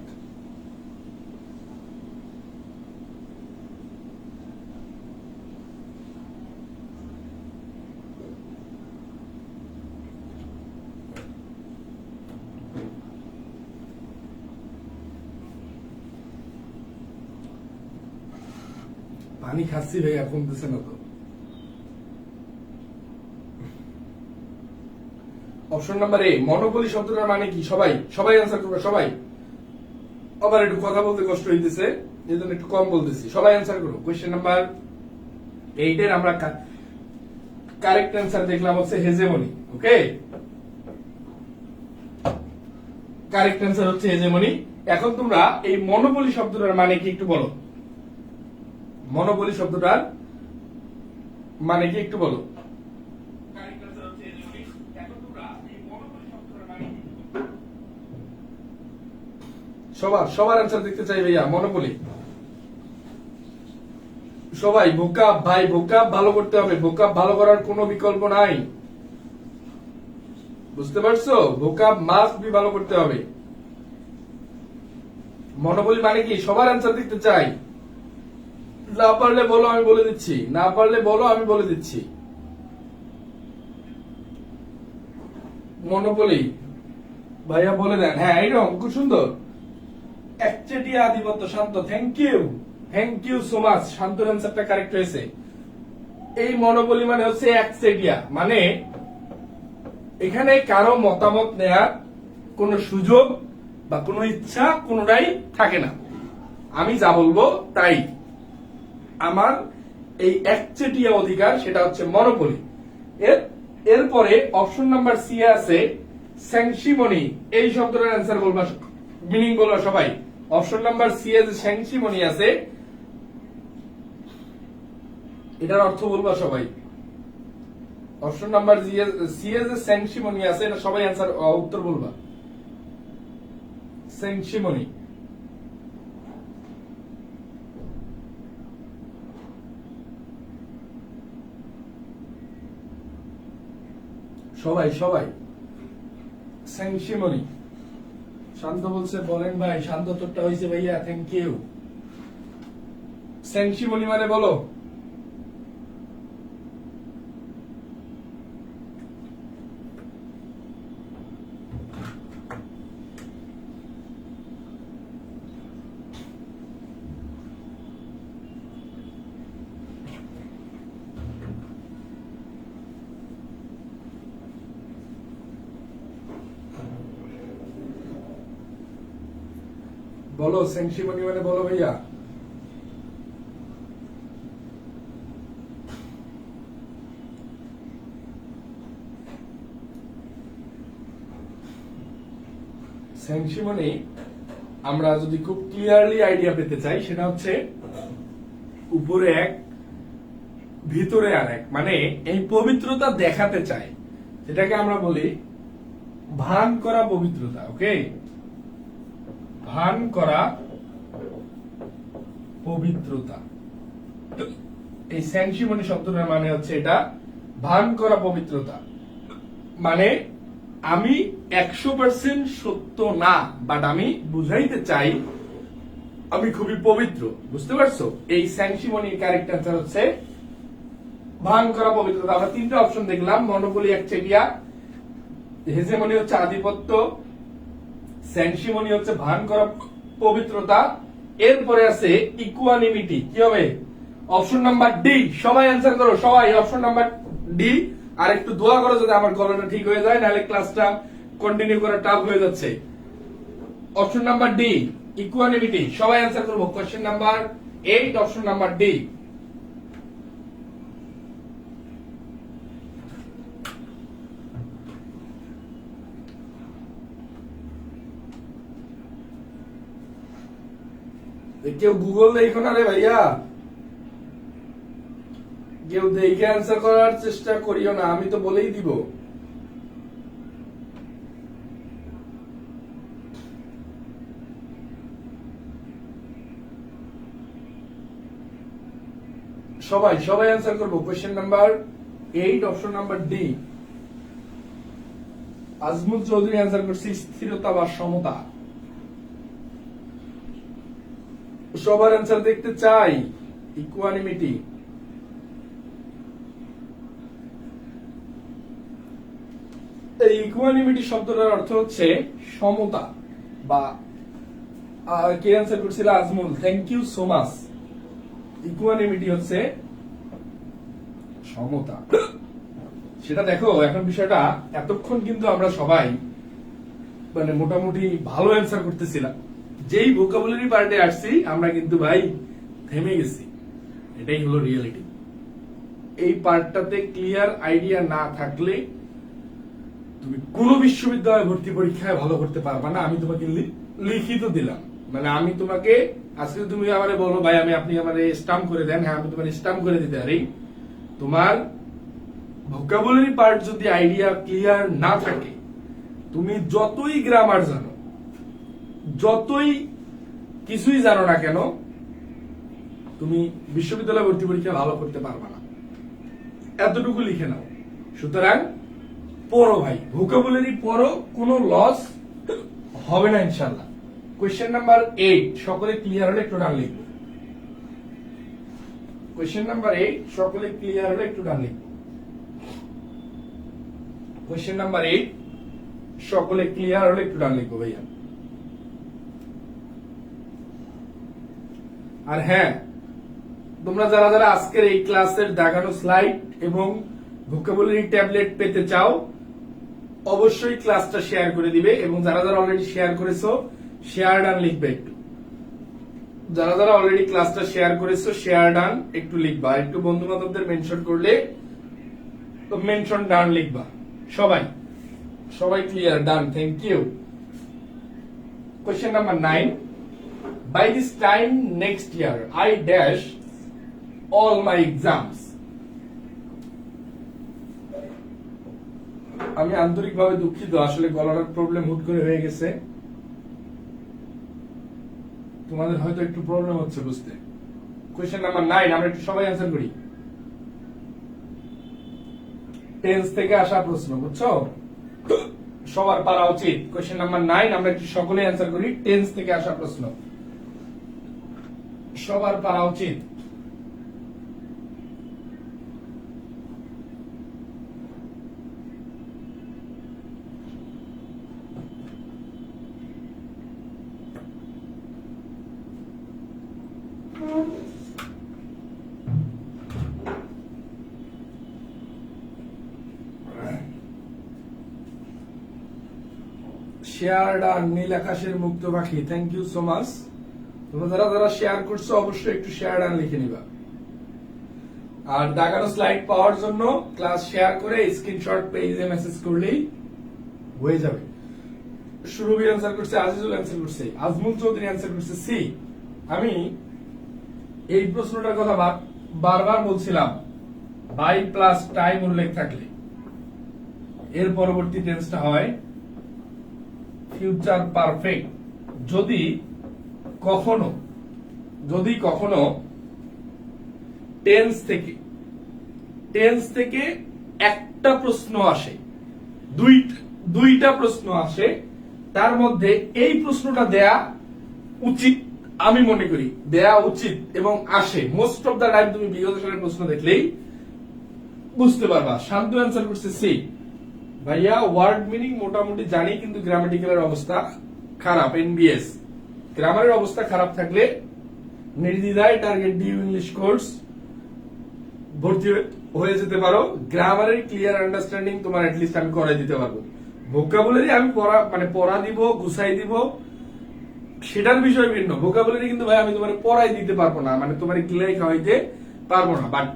পানি খাচ্ছি ভাইয়া, কমতেছে না তো। অপশন নাম্বার এ, মনোপলি শব্দটার মানে কি? সবাই সবাই অ্যান্সার করবে, সবাই। আবার একটু কথা বলতে কষ্ট হইতেছে, এই জন্য একটু কম বলতেছি। সবাই অ্যান্সার করো। কোয়েশ্চেন নাম্বার 8 এর আমরা কারেক্ট অ্যান্সার দেখলাম হচ্ছে হেজেমনি। ওকে, কারেক্ট অ্যান্সার হচ্ছে হেজেমনি। এখন তোমরা এই মনোপলি শব্দটার মানে কি একটু বলো। মনোপলি শব্দটার মানে কি একটু বলো। সবার অ্যান্সার দেখতে চাই ভাইয়া। মনোপলি সবাই ভোকাব, ভাই ভোকাব ভালো করতে হবে। ভোকাব ভালো করার কোনো বিকল্প নাই, বুঝতে পারছো? ভোকাব মাস্ট বি ভালো করতে হবে। মনোপলি মানে কি? সবার অ্যান্সার দেখতে চাই। না পারলে বলো, আমি বলে দিচ্ছি। না পারলে বলো, আমি বলে দিচ্ছি। মনোপলি ভাইয়া বলে দেন। হ্যাঁ, এইরকম খুব সুন্দর। একচেটিয়া আধিপত্য। শান্ত, থ্যাংক ইউ সো মাচ। শান্তর অ্যান্সারটা কারেক্ট হয়েছে। এই মনোপলি মানে হচ্ছে একচেটিয়া, মানে এখানে কারো মতামত নেয়ার কোন সুযোগ বা কোনো ইচ্ছা কোনোটাই থাকে না। আমি যা বলবো তাই আমার এই একচেটিয়া অধিকার, সেটা হচ্ছে মনোপলি। এরপরে অপশন নাম্বার সি আছে স্যাংশিমনি। এই শব্দটার অ্যান্সার বলবা, মিনিং বলবা সবাই। অপশন নাম্বার সি এ যে স্যাংশিমনি আছে, এটার অর্থ বলবা সবাই। অপশন নাম্বার সি এ যে স্যাংশিমনি আছে, এটা সবাই অ্যান্সার উত্তর বলবা। স্যাংশিমনি সবাই স্যাংশিমনি। শান্ত বলছে বলেন ভাই। শান্ত তোরটা হয়েছে ভাইয়া, থ্যাংক ইউ। স্যাংশিমনি মানে বলো। বলো স্যাংশিমনি মানে বলো ভাইয়া। স্যাংশিমনি আমরা যদি খুব ক্লিয়ারলি আইডিয়া পেতে চাই, সেটা হচ্ছে উপরে এক ভিতরে আর এক, মানে এই পবিত্রতা দেখাতে চায়, যেটাকে আমরা বলি ভান করা পবিত্রতা। ওকে, ভান করা পবিত্রতা। এই স্যাংশিমনি শব্দটার মানে হচ্ছে এটা ভান করা পবিত্রতা। মানে আমি 100% সত্য না, বাট আমি বুঝাইতে চাই আমি খুবই পবিত্র। বুঝতে পারছো? এই স্যাংশিমনির কারেক্ট অ্যান্সার হচ্ছে ভান করা পবিত্রতা। আমরা তিনটা অপশন দেখলাম। মনোপলি একচেটিয়া, হেজেমনি হচ্ছে আধিপত্য, স্যাংশিমনি হচ্ছে ভান করা পবিত্রতা। এরপরে আছে ইকুয়ানিমিটি। কি হবে? Option number D. সবাই অ্যান্সার করো, সবাই অপশন নাম্বার ডি। আর একটু দোয়া করো যাতে আমার গলাটা ঠিক হয়ে যায়, নাহলে ক্লাসটা কন্টিনিউ করা টাফ হয়ে যাচ্ছে। Option number D, equanimity. সবাই অ্যান্সার করবো। Question number 8, option number D. কেউ গুগল দেখো না রে ভাইয়া, কেউ দেখে অ্যান্সার করার চেষ্টা করিও না, আমি তো বলেই দিব। সবাই অ্যান্সার করবো। Question number 8, option number D. Azmul Chowdhury answer করছি স্থিরতা বা সমতা। সবার অ্যান্সার দেখতে চাই। ইকুয়ানিমিটি। এই ইকুয়ানিমিটি শব্দটার অর্থ হচ্ছে সমতা বা কে অ্যান্সার করছিল? Azmul, thank you so much. Equanimity হচ্ছে সমতা। সেটা দেখো, এখন বিষয়টা এতক্ষণ কিন্তু আমরা সবাই মানে মোটামুটি ভালো অ্যান্সার করতেছিলাম, যেই ভোকাবুলারি পার্টে আসছি আমরা কিন্তু ভাই থেমে গেছি। এটাই হলো রিয়েলিটি। এই পার্টটাতে ক্লিয়ার আইডিয়া না থাকলে তুমি কোন বিশ্ববিদ্যালয়ে ভর্তি পরীক্ষায় ভালো করতে পারবা না। আমি তোমাকে লিখিত দিলাম, মানে আমি তোমাকে আজকে তুমি আমারে বলো ভাই আপনি আমারে স্টাম্প করে দেন, হ্যাঁ আমি তোমার স্টাম্প করে দিতে পারি। তোমার ভোকাবুলারি পার্ট যদি আইডিয়া ক্লিয়ার না থাকে, তুমি যতই গ্রামার জানো, যতই কিছুই জানো না কেন, তুমি বিশ্ববিদ্যালয় ভর্তি পরীক্ষা ভালো করতে পারবা না। এতটুকু লিখে নাও। সুতরাং পড়ো ভাই, ভোকাবুলারি পড়ো, কোনো লস হবে না ইনশাল্লাহ। কোয়েশ্চেন নাম্বার 8 সকলে ক্লিয়ার হলে একটু ডান লিখবো। কোয়েশ্চেন নাম্বার 8 সকলে ক্লিয়ার হলে একটু ডান লিখবো। কোয়েশ্চেন নাম্বার 8 সকলে ক্লিয়ার হলে একটু ডান লিখবো ভাইয়া। আর হ্যাঁ, তোমরা যারা যারা আজকের এই ক্লাসের দেখানো স্লাইড এবং ভোকাবুলারি ট্যাবলেট পেতে চাও, অবশ্যই ক্লাসটা শেয়ার করে দিবে। এবং যারা যারা অলরেডি শেয়ার করেছো, শেয়ার ডান লিখবে একটু। যারা যারা অলরেডি ক্লাসটা শেয়ার করেছো, শেয়ার ডান একটু লিখবা। একটু বন্ধু বান্ধবদের মেনশন করলে তো মেনশন ডান লিখবা। সবাই সবাই clear, done, thank you. Question number 9, by this time next year I dash all my exams. আমি আন্তরিকভাবে দুঃখিত, আসলে গলার প্রবলেম হুট করে হয়ে গেছে, তোমাদের হয়তো একটু প্রবলেম হচ্ছে বুঝতে। কোয়েশ্চেন নাম্বার 9 আমরা একটু সবাই অ্যানসার করি। টেন্স থেকে আসা প্রশ্ন, বুঝছো? সবার পারা উচিত। কোয়েশ্চেন নাম্বার 9 আমরা একটু সকলে অ্যানসার করি। টেন্স থেকে আসা প্রশ্ন সবার পারা উচিত। শেয়ার ডান, নীল আকাশের মুক্ত পাখি, থ্যাংক ইউ সো মাচ। তোমরা যারা যারা শেয়ার করছো অবশ্যই একটু শেয়ার ডান লিখে নিবা। আর দেখানো স্লাইড পাওয়ার জন্য ক্লাস শেয়ার করে স্ক্রিনশট পেজে মেসেজ করলেই হয়ে যাবে। সুরভি অ্যান্সার করছে, আজিজুল অ্যান্সার করছে, আজমুল চৌধুরী অ্যান্সার করছে সি। আমি এই প্রশ্নটার কথা বারবার বলছিলাম, বাই প্লাস টাইম উল্লেখ থাকলে এর পরবর্তী টেন্সটা হয় ফিউচার পারফেক্ট। যদি কখনো টেন্স থেকে একটা প্রশ্ন আসে, দুইটা প্রশ্ন আসে, তার মধ্যে এই প্রশ্নটা দেয়া উচিত, আমি মনে করি দেয়া উচিত এবং আসে। মোস্ট অফ দা টাইম তুমি বিগত সালের প্রশ্ন দেখলেই বুঝতে পারবা। শান্ত অ্যান্সার করছে সি। ভাইয়া ওয়ার্ড মিনিং মোটামুটি জানি, কিন্তু গ্রামাটিক্যালের অবস্থা খারাপ। এনবিএস গ্রামারের অবস্থা খারাপ থাকলে নির্দ্বিধায় টার্গেট ডিউ ইংলিশ কোর্স ভর্তি হয়ে যেতে পারো। গ্রামারের ক্লিয়ার আন্ডারস্ট্যান্ডিং তোমার অ্যাটলিস্ট আমি করাই দিতে পারবো। ভোকাবুলারি আমি পড়া দিব, গুছাই দিব, সেটার বিষয় ভিন্ন। ভোকাবুলারি কিন্তু ভাই আমি তোমার পড়াই দিতে পারবো না, মানে তোমার ক্লিয়ার খাওয়াইতে পারবো না। বাট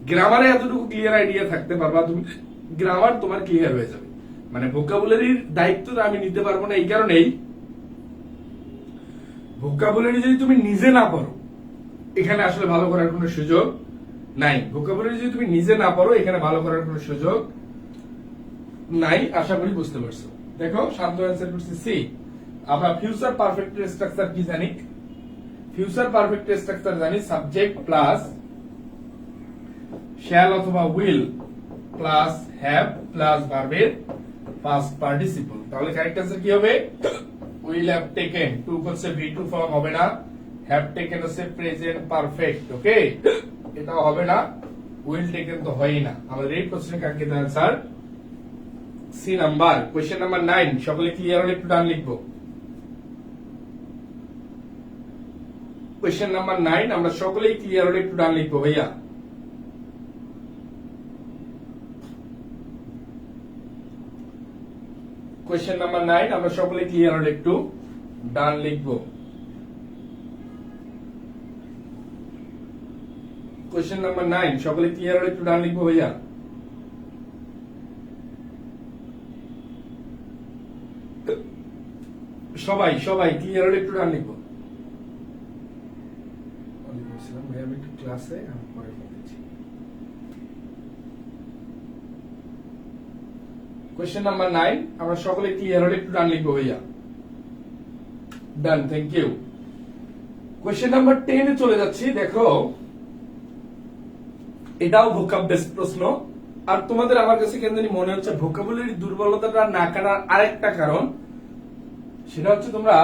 গ্রামারে এতটুকু ক্লিয়ার আইডিয়া থাকতে পারবা তুমি, গ্রামার তোমার ক্লিয়ার হয়ে যাবে। মানে ভোকাবুলারির দায়িত্বটা আমি নিতে পারবো না এই কারণেই, ভোকাবুলারি যদি তুমি নিজে না পড়ো এখানে আসলে ভালো করার কোনো সুযোগ নাই। ভোকাবুলারি যদি তুমি নিজে না পড়ো এখানে ভালো করার কোনো সুযোগ নাই। আশা করি বুঝতে পারছো। দেখো শান্ত অ্যান্সার করছে সি। আমরা ফিউচার পারফেক্ট স্ট্রাকচার কি জানি? ফিউচার পারফেক্ট স্ট্রাকচার জানি সাবজেক্ট প্লাস শ্যাল অথবা উইল প্লাস হ্যাভ প্লাস ভার্বের পাস্ট পার্টিসিপল। তাহলে কারেক্ট অ্যান্সার কি হবে? Will have taken. টু হচ্ছে V2 ফর্ম হবে না, হ্যাভ টেকেন হচ্ছে প্রেজেন্ট পারফেক্ট। ওকে, এটাও হবে না, উইল টেকেন তো হয়ই না। আমাদের এই কোশ্চেনের কাঙ্ক্ষিত answer C number. Question number 9 সকলে ক্লিয়ার হলে একটু ডান লিখবো। কোয়েশ্চেন নাম্বার 9 আমরা সকলেই ক্লিয়ার হলে একটু ডান লিখবো ভাইয়া। কোয়েশ্চেন নাম্বার 9 আমরা সকলেই ক্লিয়ার হলে একটু ডান লিখবো। কোয়েশ্চেন নাম্বার 9 সকলে ক্লিয়ার হলে একটু ডান লিখবো ভাইয়া। সবাই সবাই ক্লিয়ার হলে একটু ডান লিখবো। ক্লাসে কোয়েশ্চেন নাম্বার 9 আমরা সকলে ক্লিয়ার হলে একটু ডান লিখবো ভাইয়া। ডান, থ্যাংক ইউ। কোয়েশ্চেন নাম্বার 10 এ চলে যাচ্ছি। দেখো, এটাও ভোকাব বেসড প্রশ্ন। আর তোমাদের আমার কাছে কেন জানি মনে হচ্ছে ভোকাবুলারি দুর্বলতাটা না কাটার আরেকটা কারণ, সেটা হচ্ছে তোমরা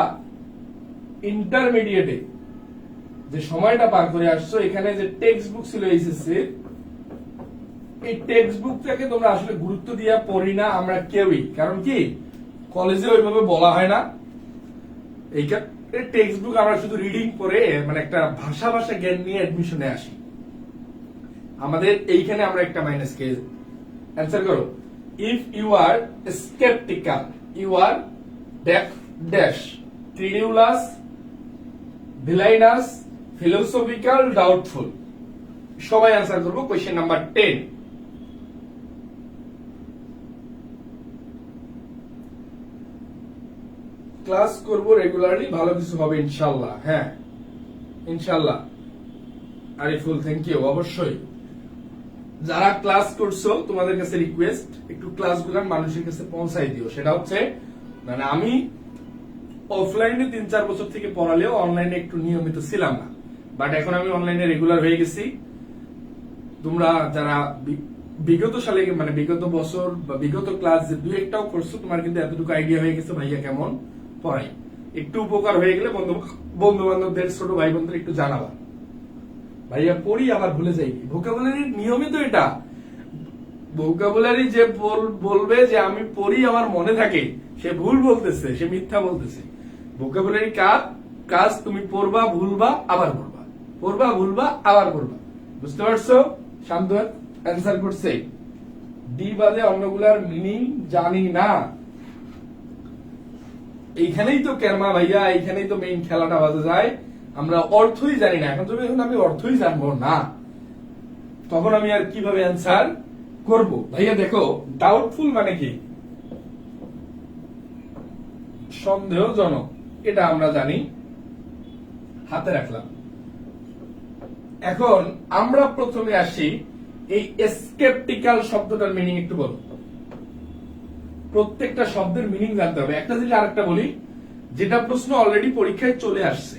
ইন্টারমিডিয়েটে যে সময়টা পার করে আসছো, এখানে যে টেক্সট বুক ছিল এইচএসসি, এই টেক্সট বুকটাকে তোমরা আসলে গুরুত্ব দিয়ে পড়ি না আমরা কেউই। কারণ কি, কলেজে ওইভাবে বলা হয় না। এই টেক্সট বুক আমরা শুধু রিডিং করে মানে একটা ভাষা জ্ঞান নিয়ে অ্যাডমিশনে আসি। আমাদের এইখানে আমরা একটা মাইনাস কে অ্যান্সার করো। If you are sceptical, you are dash, credulous, villainous, philosophical, doubtful. সবাই অ্যান্সার করবো কোয়েশ্চেন নাম্বার 10। ক্লাস করব রেগুলারলি, ভালো কিছু হবে ইনশাআল্লাহ। হ্যাঁ ইনশাআল্লাহ। Ariful, thank you. অবশ্যই যারা ক্লাস করছো তোমাদের কাছে রিকোয়েস্ট, একটু ক্লাসগুলো মানুষের কাছে পৌঁছাই দিও। সেটা হচ্ছে মানে আমি অফলাইনে 3-4 বছর থেকে পড়ালেও অনলাইনে একটু নিয়মিত ছিলাম না, বাট এখন আমি অনলাইনে রেগুলার হয়ে গেছি। তোমরা যারা বিগত সালে মানে বিগত বছর বা বিগত ক্লাস যে 2-1টাও করছো, তোমার কিন্তু এতটুকু আইডিয়া হয়ে গেছে ভাইয়া কেমন পড়াই। একটু উপকার হয়ে গেলে বন্ধু বান্ধবদের, ছোট ভাই বোনদের একটু জানাবা, ভাইয়া পড়ি আবার ভুলে যাই। ভোকাবুলারির নিয়মিত এটা। ভোকাবুলারি যে বলবে যে আমি পড়ি আমার মনে থাকে, সে ভুল বলতেছে, সে মিথ্যা বলতেছে। ভোকাবুলারি কাজ তুমি পড়বা, ভুলবা, আবার পড়বা, পড়বা, ভুলবা, আবার পড়বা। বুঝতে পারছো? শান্ত অ্যান্সার করছে। ডি বাদে অন্যগুলার মিনিং জানি না। এইখানেই তো কেরমা ভাইয়া, এইখানেই তো মেইন খেলাটা বাজে যায়। আমরা অর্থই জানি না। এখন আমি অর্থই জানবো না, তখন আমি আর কিভাবে অ্যান্সার করব? ভাইয়া দেখো, ডাউটফুল মানে কি? সন্দেহজনক, এটা আমরা জানি, হাতে রাখলাম। এখন আমরা প্রথমে আসি এই স্কেপটিক্যাল শব্দটার মিনিং একটু বলো। প্রত্যেকটা শব্দের মিনিং জানতে হবে। একটা জিনিস আরেকটা বলি, যেটা প্রশ্ন অলরেডি পরীক্ষায় চলে আসছে,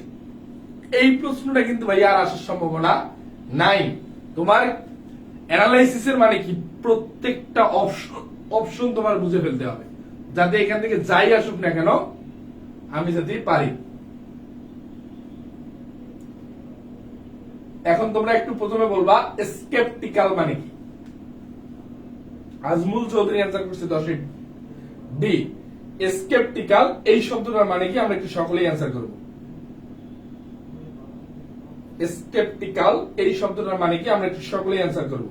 এই প্রশ্নটা কিন্তু ভাই আর আসার সম্ভাবনা নাই। তোমার অ্যানালাইসিসের মানে কি, প্রত্যেকটা অপশন তোমার বুঝে ফেলতে হবে, যাতে এখান থেকে যাই আসুক না কেন আমি যাতে পারি। এখন তোমরা একটু প্রথমে বলবা স্কেপটিক্যাল মানে কি। আজমুল চৌধুরী অ্যান্সার করছে 10 ডি। স্কেপটিক্যাল এই শব্দটার মানে কি, আমরা একটু সকলেই অ্যান্সার করব। স্কেপটিক্যাল এই শব্দটার মানে কি, আমরা একটু সকলেই অ্যান্সার করব।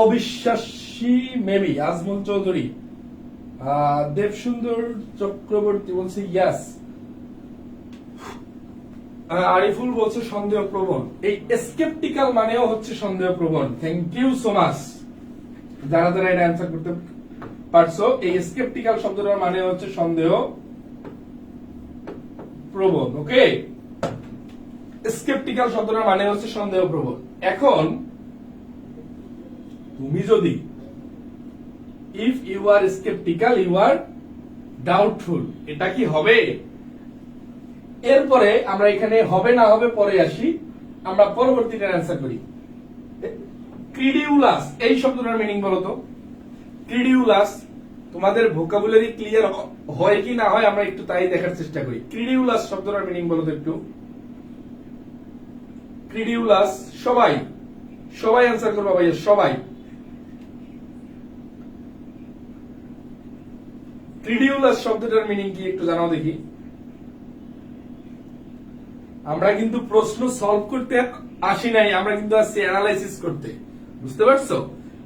অবিশ্বাসী মেবি। আজমল চৌধুরী, দেবসুন্দর চক্রবর্তী বলছে ইয়াস। আরিফুল বলছে সন্দেহ প্রবণ। এই স্কেপটিক্যাল মানেও হচ্ছে সন্দেহ প্রবণ। থ্যাংক ইউ সো মাচ যারা যারা এটা অ্যান্সার করতে পারছো। এই স্কেপটিক্যাল শব্দটার মানে হচ্ছে সন্দেহ প্রবণ। ওকে, স্কেপটিক্যাল শব্দটার মানে হচ্ছে সন্দেহ প্রবণ। এখন তুমি যদি if you are sceptical you are doubtful, এটা কি হবে? এরপরে আমরা এখানে হবে না হবে পরে আসি, আমরা পরবর্তীটা অ্যান্সার করি। ক্রিডিউলাস এই শব্দটার মিনিং বলো তো। ক্রিডিউলাস, তোমাদের ভোকাবুলারি ক্লিয়ার হয় কি না হয় আমরা একটু তাই দেখার চেষ্টা করি। ক্রিডিউলাস শব্দটার মিনিং বলো তো একটু। ক্রিডিউলাস, সবাই সবাই অ্যান্সার করবা ভাইয়া, সবাই। ক্রিডিউলাস শব্দটার মিনিং কি একটু জানাও দেখি। আমরা কিন্তু প্রশ্ন সলভ করতে আসি নাই, আমরা কিন্তু আসছি অ্যানালাইসিস করতে। বুঝতে পারছো?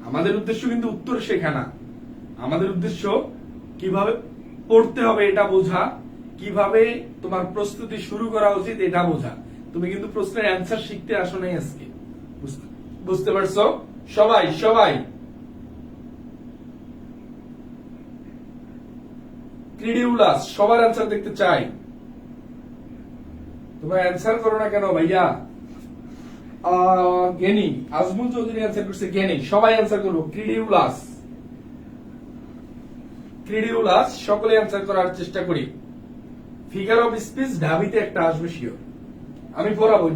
আমাদের উদ্দেশ্য কিন্তু উত্তর শেখা না, আমাদের উদ্দেশ্য কিভাবে পড়তে হবে এটা বোঝা, কিভাবে তোমার প্রস্তুতি শুরু করা উচিত এটা বোঝা। তুমি কিন্তু প্রশ্নের অ্যান্সার শিখতে আসো নাই আজকে। বুঝতে পারছো? সবাই সবাই ক্রিডিউলাস সবার অ্যান্সার দেখতে চাই। তোমরা অ্যান্সার করো না কেন ভাইয়া? জ্ঞানী আজমুল চৌধুরী অ্যান্সার করছে জ্ঞানী। সবাই অ্যান্সার করবো ক্রিডিউলাস। ক্রিডিউলাস সকলে অ্যান্সার করার চেষ্টা করি। ফিগার অফ স্পিচ ঢাবিতে একটা আসবে শিওর, আমি পড়াবো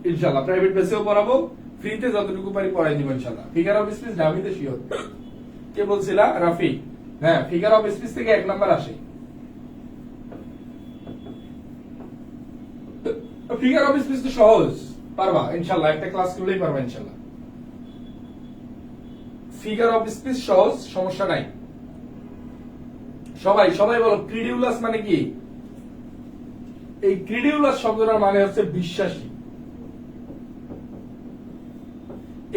ইনশাল্লাহ প্রাইভেট বেসেও পড়াবো, ফ্রিতে যতটুকু পারি পড়াই দিব ইনশাল্লাহ। ফিগার অফ স্পিচ ঢাবিতে শিওর। কে বলছিলা? রাফি। হ্যাঁ, ফিগার অফ স্পিচ থেকে 1 নাম্বার আসে। ফিগার অফ স্পিচ তো সহজ, পারবা ইনশাল্লাহ, একটা ক্লাস করলেই পারবা ইনশাল্লাহ। ফিগার অফ স্পিচ সহজ, সমস্যা নাই। সবাই সবাই বলো ক্রিডিউলাস মানে কি? এই ক্রিডিউলাস শব্দটার মানে হচ্ছে বিশ্বাসী।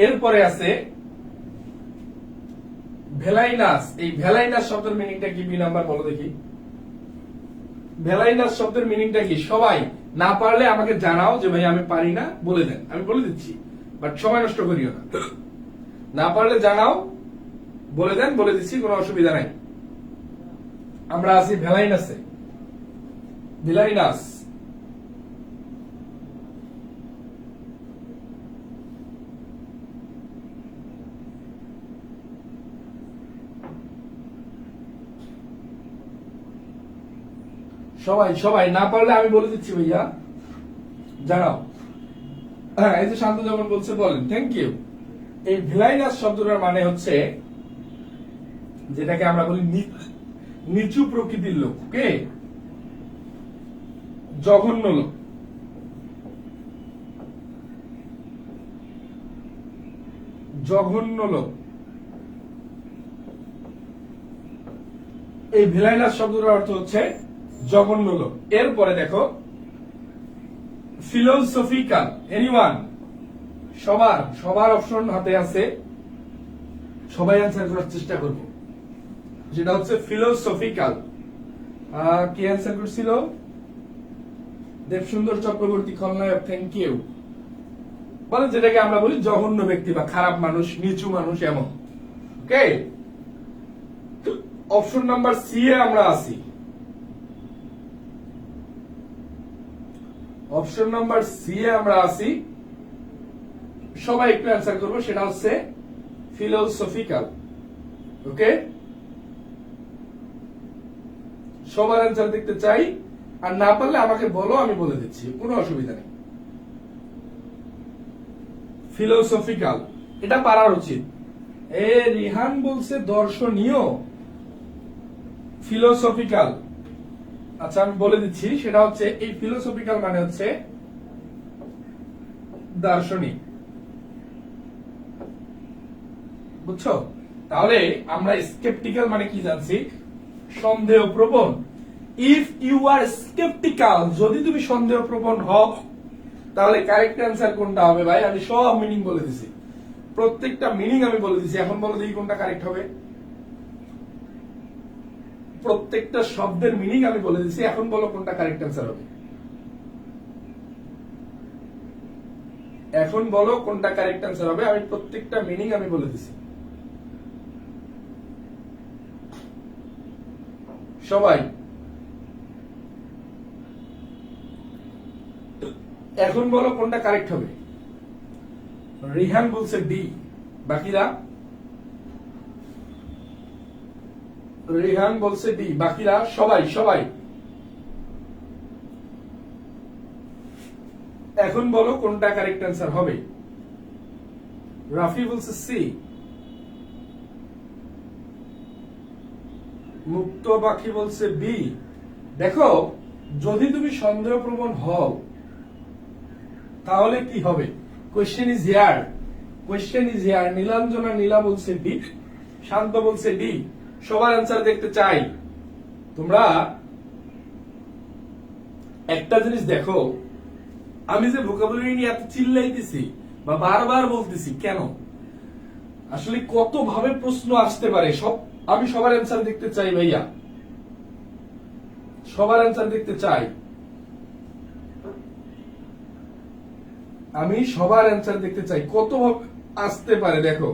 এরপরে আছে ভেলাইনাস। এই ভেলাইনাস শব্দের মিনিংটা কি? বি নাম্বার বলো দেখি। ভেলাইনাস শব্দের মিনিংটা কি? সবাই না পারলে আমাকে জানাও যে ভাই আমি পারি না, বলে দেন, আমি বলে দিচ্ছি, বাট সময় নষ্ট করিও না। না পারলে জানাও, বলে দেন, বলে দিচ্ছি, কোনো অসুবিধা নাই। আমরা আছি ভেলাইনাসে। ভেলাইনাস সবাই সবাই না পারলে আমি বলে দিচ্ছি ভাইয়া, জানাও। হ্যাঁ, এই যে শান্ত যেমন বলছে, বলেন থ্যাংক ইউ। এই ভিলাইনাস শব্দটার মানে হচ্ছে যেটাকে আমরা বলি নিচু প্রকৃতির লোক, কে? জঘন্য লোক। জঘন্য লোক, এই ভিলাইনাস শব্দটার অর্থ হচ্ছে জঘন্য লোক। এরপরে দেখো ফিলোসফিক্যাল। এনিওয়ান? সবার সবার অপশন হাতে আছে, সবাই অ্যান্সার করার চেষ্টা করব। যেটা হচ্ছে ফিলোসফিক্যাল। কি অ্যান্সার করছিল? দেবসুন্দর চক্রবর্তী খলনায়ক, থ্যাংক ইউ। মানে যেটাকে আমরা বলি জঘন্য ব্যক্তি বা খারাপ মানুষ, নিচু মানুষ, এমন। ওকে, অপশন নাম্বার সি এ আমরা আছি। অপশন নাম্বার সি এ আমরা আছি। সবাই একটু অ্যান্সার করবো, সেটা হচ্ছে ফিলোসফিক্যাল। ওকে, সবার অ্যান্সার দেখতে চাই, আর না পারলে আমাকে বলো, আমি বলে দিচ্ছি, কোনো অসুবিধা নেই। ফিলোসফিক্যাল, এটা পারার উচিত। রিহান বলছে দর্শনীয়। ফিলোসফিক্যাল, আচ্ছা আমি বলে দিচ্ছি, সেটা হচ্ছে এই ফিলোসফিক্যাল মানে হচ্ছে দার্শনিক। বুঝছো? তাহলে আমরা স্কেপটিক্যাল মানে কি জানছি? সন্দেহ প্রবণ। ইফ ইউ আর স্কেপটিক্যাল, যদি তুমি সন্দেহ প্রবণ হও, তাহলে কারেক্ট অ্যান্সার কোনটা হবে? ভাই আমি সব মিনিং বলে দিছি, প্রত্যেকটা মিনিং আমি বলে দিছি। এখন বলো দেখি কোনটা কারেক্ট হবে। প্রত্যেকটা শব্দের মিনিং আমি বলে দিছি, এখন বলো কোনটা কারেক্ট অ্যান্সার হবে। এখন বলো কোনটা কারেক্ট অ্যান্সার হবে। আমি প্রত্যেকটা মিনিং আমি বলে দিছি। সবাই এখন বলো কোনটা কারেক্ট হবে। রিহান বলছে ডি, বাকিরা? রিহান বলছে ডি, বাকিরা? সবাই সবাই এখন বলো কোনটা কারেক্ট অ্যান্সার হবে। রাফি বলছে সি, মুক্ত পাখি বলছে বি। দেখো, যদি তুমি সন্দেহপ্রবণ হও তাহলে কি হবে? Question is here, question is here. Nilanjana Nila বলছে ডি, শান্ত বলছে ডি। সবার অ্যান্সার দেখতে চাই। তোমরা একটা জিনিস দেখো, আমি যে ভোকাবুলারি নিয়ে এত চিল্লাইতেছি বা বারবার বলতেছি কেন, আসলে কত ভাবে প্রশ্ন আসতে পারে, আমি সবার অ্যান্সার দেখতে চাই ভাইয়া, সবার অ্যান্সার দেখতে চাই, আমি সবার অ্যান্সার দেখতে চাই, কত ভাবে আসতে পারে দেখো।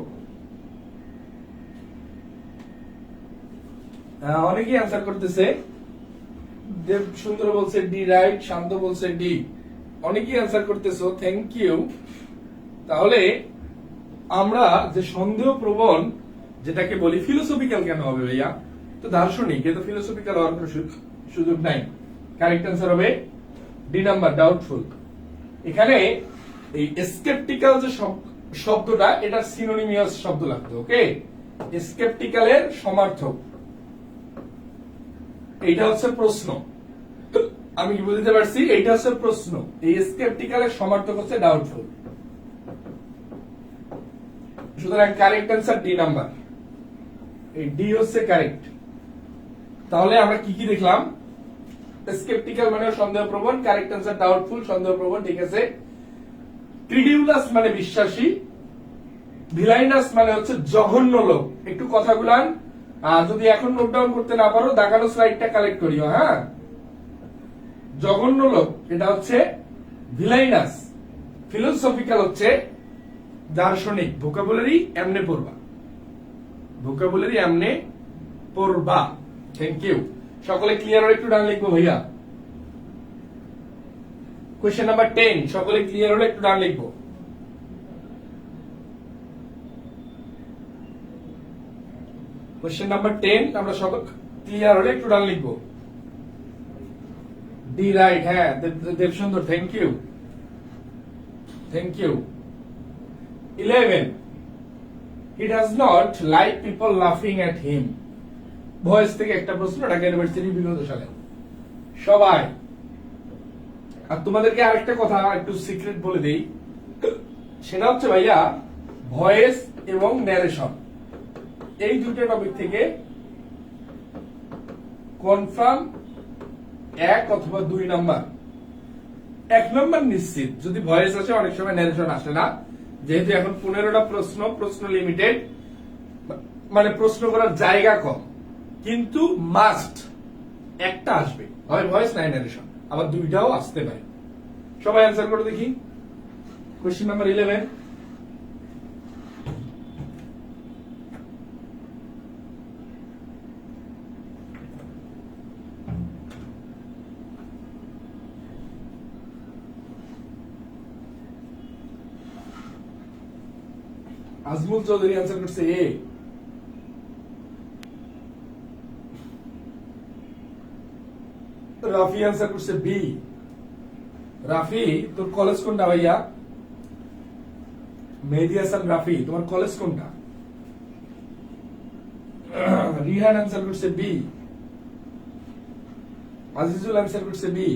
অনেকেই অ্যান্সার করতেছে, দেব সুন্দর বলছে ডি রাইট, শান্ত বলছে ডি, অনেকেই অ্যান্সার করতেছো, থ্যাংক ইউ। তাহলে আমরা যে সন্দেহ প্রবণ যেটাকে বলি, ফিলোসফিক্যাল কেন হবে ভাইয়া, তো দার্শনিক, এ তো ফিলোসফিক্যাল হওয়ার কোনো সুযোগ নাই। কারেক্ট অ্যান্সার হবে ডি নাম্বার, ডাউটফুল। এখানে এই স্কেপটিক্যাল যে শব্দটা, এটা সিনোনিমিয়াস শব্দ লাগতো, ওকে। স্কেপটিক্যালের সমার্থক, এইটা হচ্ছে প্রশ্ন, আমি কি বুঝতে পারছি, এইটা হচ্ছে প্রশ্ন, এই স্কেপটিক্যালের সমার্থক হচ্ছে ডাউটফুল। সুতরাং কারেক্ট অ্যান্সার ডি নাম্বার, এই ডি হচ্ছে কারেক্ট। তাহলে আমরা কি কি দেখলাম, স্কেপটিক্যাল মানে সন্দেহপ্রবণ, কারেক্ট অ্যান্সার ডাউটফুল, সন্দেহপ্রবণ, ঠিক আছে। ক্রিডিউলাস মানে বিশ্বাসী, ভিলাইনাস মানে হচ্ছে জঘন্য লোক। একটু কথাগুলান যদি এখন নোট ডাউন করতে না পারো, দেখানো স্লাইডটা কালেক্ট করিও, হ্যাঁ। জঘন্য লোক এটা হচ্ছে ভিলাইনাস, ফিলোসফিক্যাল হচ্ছে দার্শনিক। ভোকাবুলারি এমনে পড়বা, ভোকাবুলারি এমনে পড়বা। Thank you. সকলে ক্লিয়ার হলে একটু ডান লিখবো ভাইয়া। কোয়েশ্চেন নাম্বার 10, সকলে ক্লিয়ার হলে একটু ডান লিখবো। কোয়েশ্চেন নাম্বার 10 আমরা সকল ক্লিয়ার হলে একটু ডান লিখবো। ডি রাইট, হ্যাঁ Deb Sundar, thank you, thank you. 11, he does not like people laughing at him। Voice থেকে একটা প্রশ্ন, ঢাকা ইউনিভার্সিটি বিগত সালে সবাই। আর তোমাদেরকে আরেকটা কথা একটু সিক্রেট বলে দেই, সেটা হচ্ছে ভাইয়া ভয়েস এবং ন্যারেশন, এই দুটো টপিক থেকে কনফার্ম 1 অথবা 2 নাম্বার। 1 নাম্বার নিশ্চিত, যদি ভয়েস আসে, অনেক সময় ন্যারেশন আসে না, যেহেতু এখন 15টা প্রশ্ন, প্রশ্ন লিমিটেড, মানে প্রশ্ন করার জায়গা কম, কিন্তু মাস্ট একটা আসবে, হয় ভয়েস নাই ন্যারেশন, আবার 2টাও আসতে পারে। সবাই অ্যান্সার করে দেখি। Question number 11, Azmul Chowdhury answer করছে এ। রাফি অ্যান্সার করছে বি। রাফি, তোর কলেজ কোনটা ভাইয়া? মেহেদি হাসান রাফি, তোমার কলেজ কোনটা? রিহান অ্যান্সার করছে বি। আজিজুল অ্যান্সার করছে বি।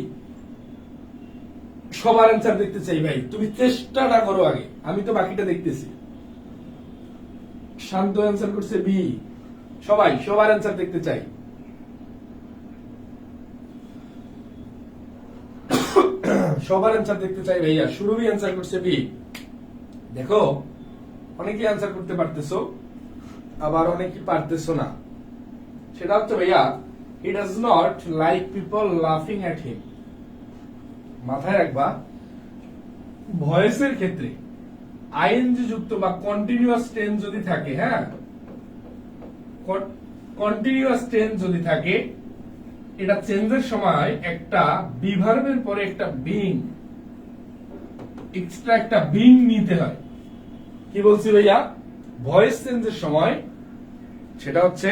সবার অ্যান্সার দেখতে চাই ভাই, তুমি চেষ্টাটা করো আগে, আমি তো বাকিটা দেখতেছি। শান্ত অ্যান্সার করছে বি। সবাই সবার অ্যান্সার দেখতে চাই। সবার অ্যান্সার দেখতে চাই ভাইয়া। সুরভি অ্যান্সার করছে বি। দেখো, অনেকে অ্যান্সার করতে পারতেছো, আবার অনেকে পারতেছো না। সেটা হচ্ছে ভাইয়া, he does not like people laughing at him। মাথায় রাখবা, ভয়েসের ক্ষেত্রে আইএনজি যুক্ত বা কন্টিনিউয়াস টেন্স যদি থাকে, হ্যাঁ, কন্টিনিউয়াস টেন্স যদি থাকে, এটা চেঞ্জের সময় একটা বি ভার্বের পরে একটা বিং, এক্সট্রা একটা বিং নিতে হয়। কি বলছি ভাইয়া? ভয়েস চেঞ্জের সময় সেটা হচ্ছে